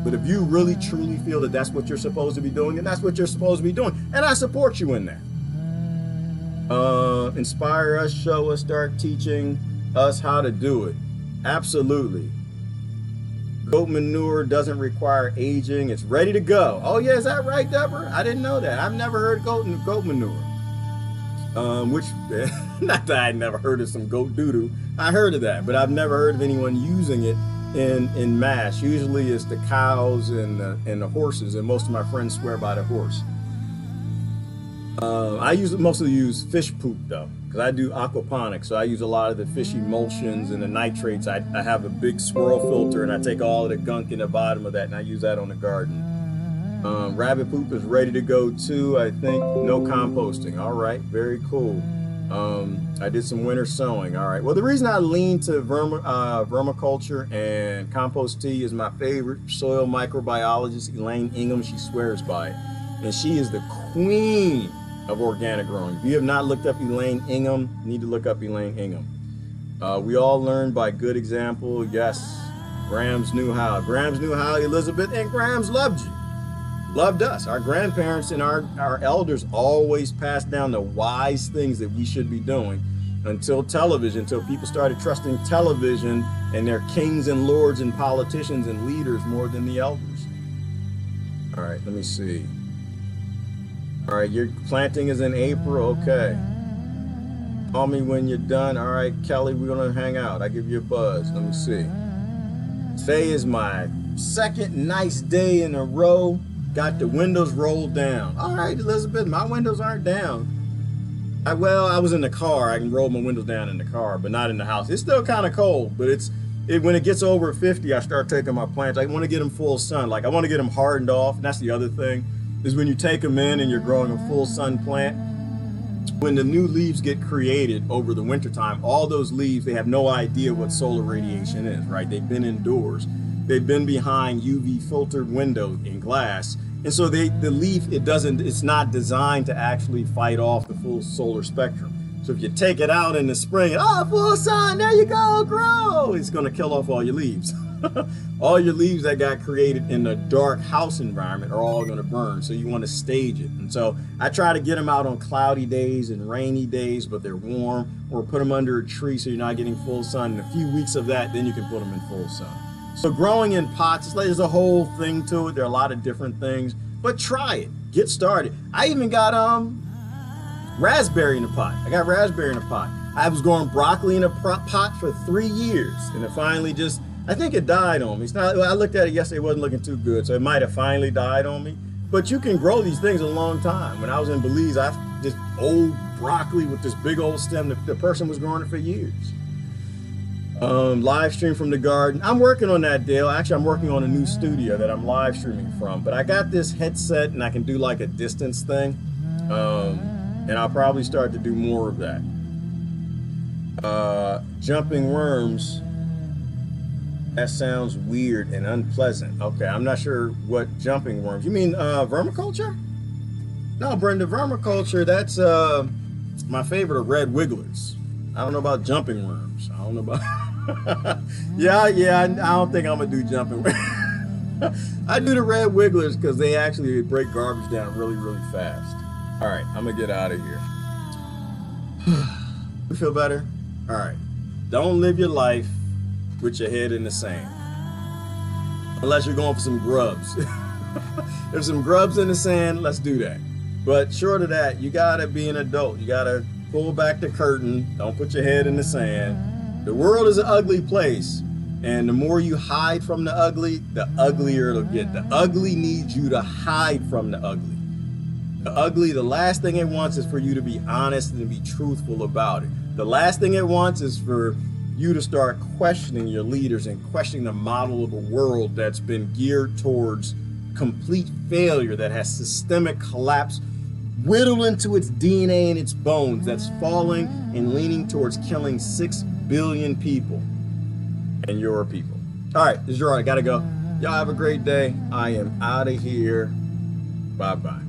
But if you really truly feel that that's what you're supposed to be doing, then that's what you're supposed to be doing, and I support you in that. Inspire us, show us, start teaching us how to do it. Absolutely. Goat manure doesn't require aging. It's ready to go. Oh yeah, is that right, Deborah? I didn't know that. I've never heard goat manure. Which, not that I never heard of some goat doo-doo. I heard of that, but I've never heard of anyone using it in mass. Usually it's the cows and the horses, and most of my friends swear by the horse. I mostly use fish poop though, because I do aquaponics, so I use a lot of the fish emulsions and the nitrates. I have a big swirl filter, and I take all of the gunk in the bottom of that, and I use that on the garden. Rabbit poop is ready to go too, I think. No composting. All right, very cool. I did some winter sowing. All right. Well, the reason I lean to vermiculture and compost tea is my favorite soil microbiologist, Elaine Ingham. She swears by it, and she is the queen of organic growing. If you have not looked up Elaine Ingham, you need to look up Elaine Ingham. We all learn by good example. Yes, Grams knew how. Grams knew how, Elizabeth, and Grams loved you. loved us. Our grandparents and our elders always passed down the wise things that we should be doing until television, until people started trusting television and their kings and lords and politicians and leaders more than the elders. All right, let me see. All right, your planting is in April, okay. Call me when you're done. All right, Kelly, we're gonna hang out. I give you a buzz. Let me see. Today is my second nice day in a row. Got the windows rolled down. All right, Elizabeth, my windows aren't down. Well, I was in the car. I can roll my windows down in the car, but not in the house. It's still kind of cold, but when it gets over 50, I start taking my plants. I want to get them full sun. Like I want to get them hardened off. And that's the other thing, is when you take them in and you're growing a full sun plant, when the new leaves get created over the wintertime, all those leaves, they have no idea what solar radiation is, right? They've been indoors. They've been behind UV filtered windows in glass. And so the leaf, it's not designed to actually fight off the full solar spectrum. So if you take it out in the spring, full sun, there you go, grow, it's gonna kill off all your leaves. All your leaves that got created in the dark house environment are all gonna burn, so you wanna stage it. And so I try to get them out on cloudy days and rainy days, but they're warm, or put them under a tree so you're not getting full sun. In a few weeks of that, then you can put them in full sun. So growing in pots, there's a whole thing to it. There are a lot of different things, but try it, get started. I even got raspberry in a pot. I got raspberry in a pot. I was growing broccoli in a pot for 3 years, and it finally just, I think it died on me. It's not, I looked at it yesterday, it wasn't looking too good, so it might have finally died on me. But you can grow these things a long time. When I was in Belize, I had this old broccoli with this big old stem. The person was growing it for years. Live stream from the garden. I'm working on that, Dale. Actually, I'm working on a new studio that I'm live streaming from. But I got this headset and I can do like a distance thing. And I'll probably start to do more of that. Jumping worms. That sounds weird and unpleasant. Okay, I'm not sure what jumping worms. You mean vermiculture? No, Brenda, vermiculture, that's my favorite of red wigglers. I don't know about jumping worms. I don't know about... yeah, I don't think I'm gonna do jumping worms. I do the red wigglers because they actually break garbage down really, really fast. All right, I'm gonna get out of here. You feel better? All right. Don't live your life with your head in the sand. Unless you're going for some grubs. If some grubs in the sand, let's do that. But short of that, you gotta be an adult. You gotta pull back the curtain. Don't put your head in the sand. The world is an ugly place. And the more you hide from the ugly, the uglier it'll get. The ugly needs you to hide from the ugly. The ugly, the last thing it wants is for you to be honest and to be truthful about it. The last thing it wants is for you to start questioning your leaders and questioning the model of a world that's been geared towards complete failure, that has systemic collapse whittled into its DNA and its bones, that's falling and leaning towards killing 6 billion people and your people. All right, this is Gerard. I gotta go. Y'all have a great day. I am out of here. Bye-bye.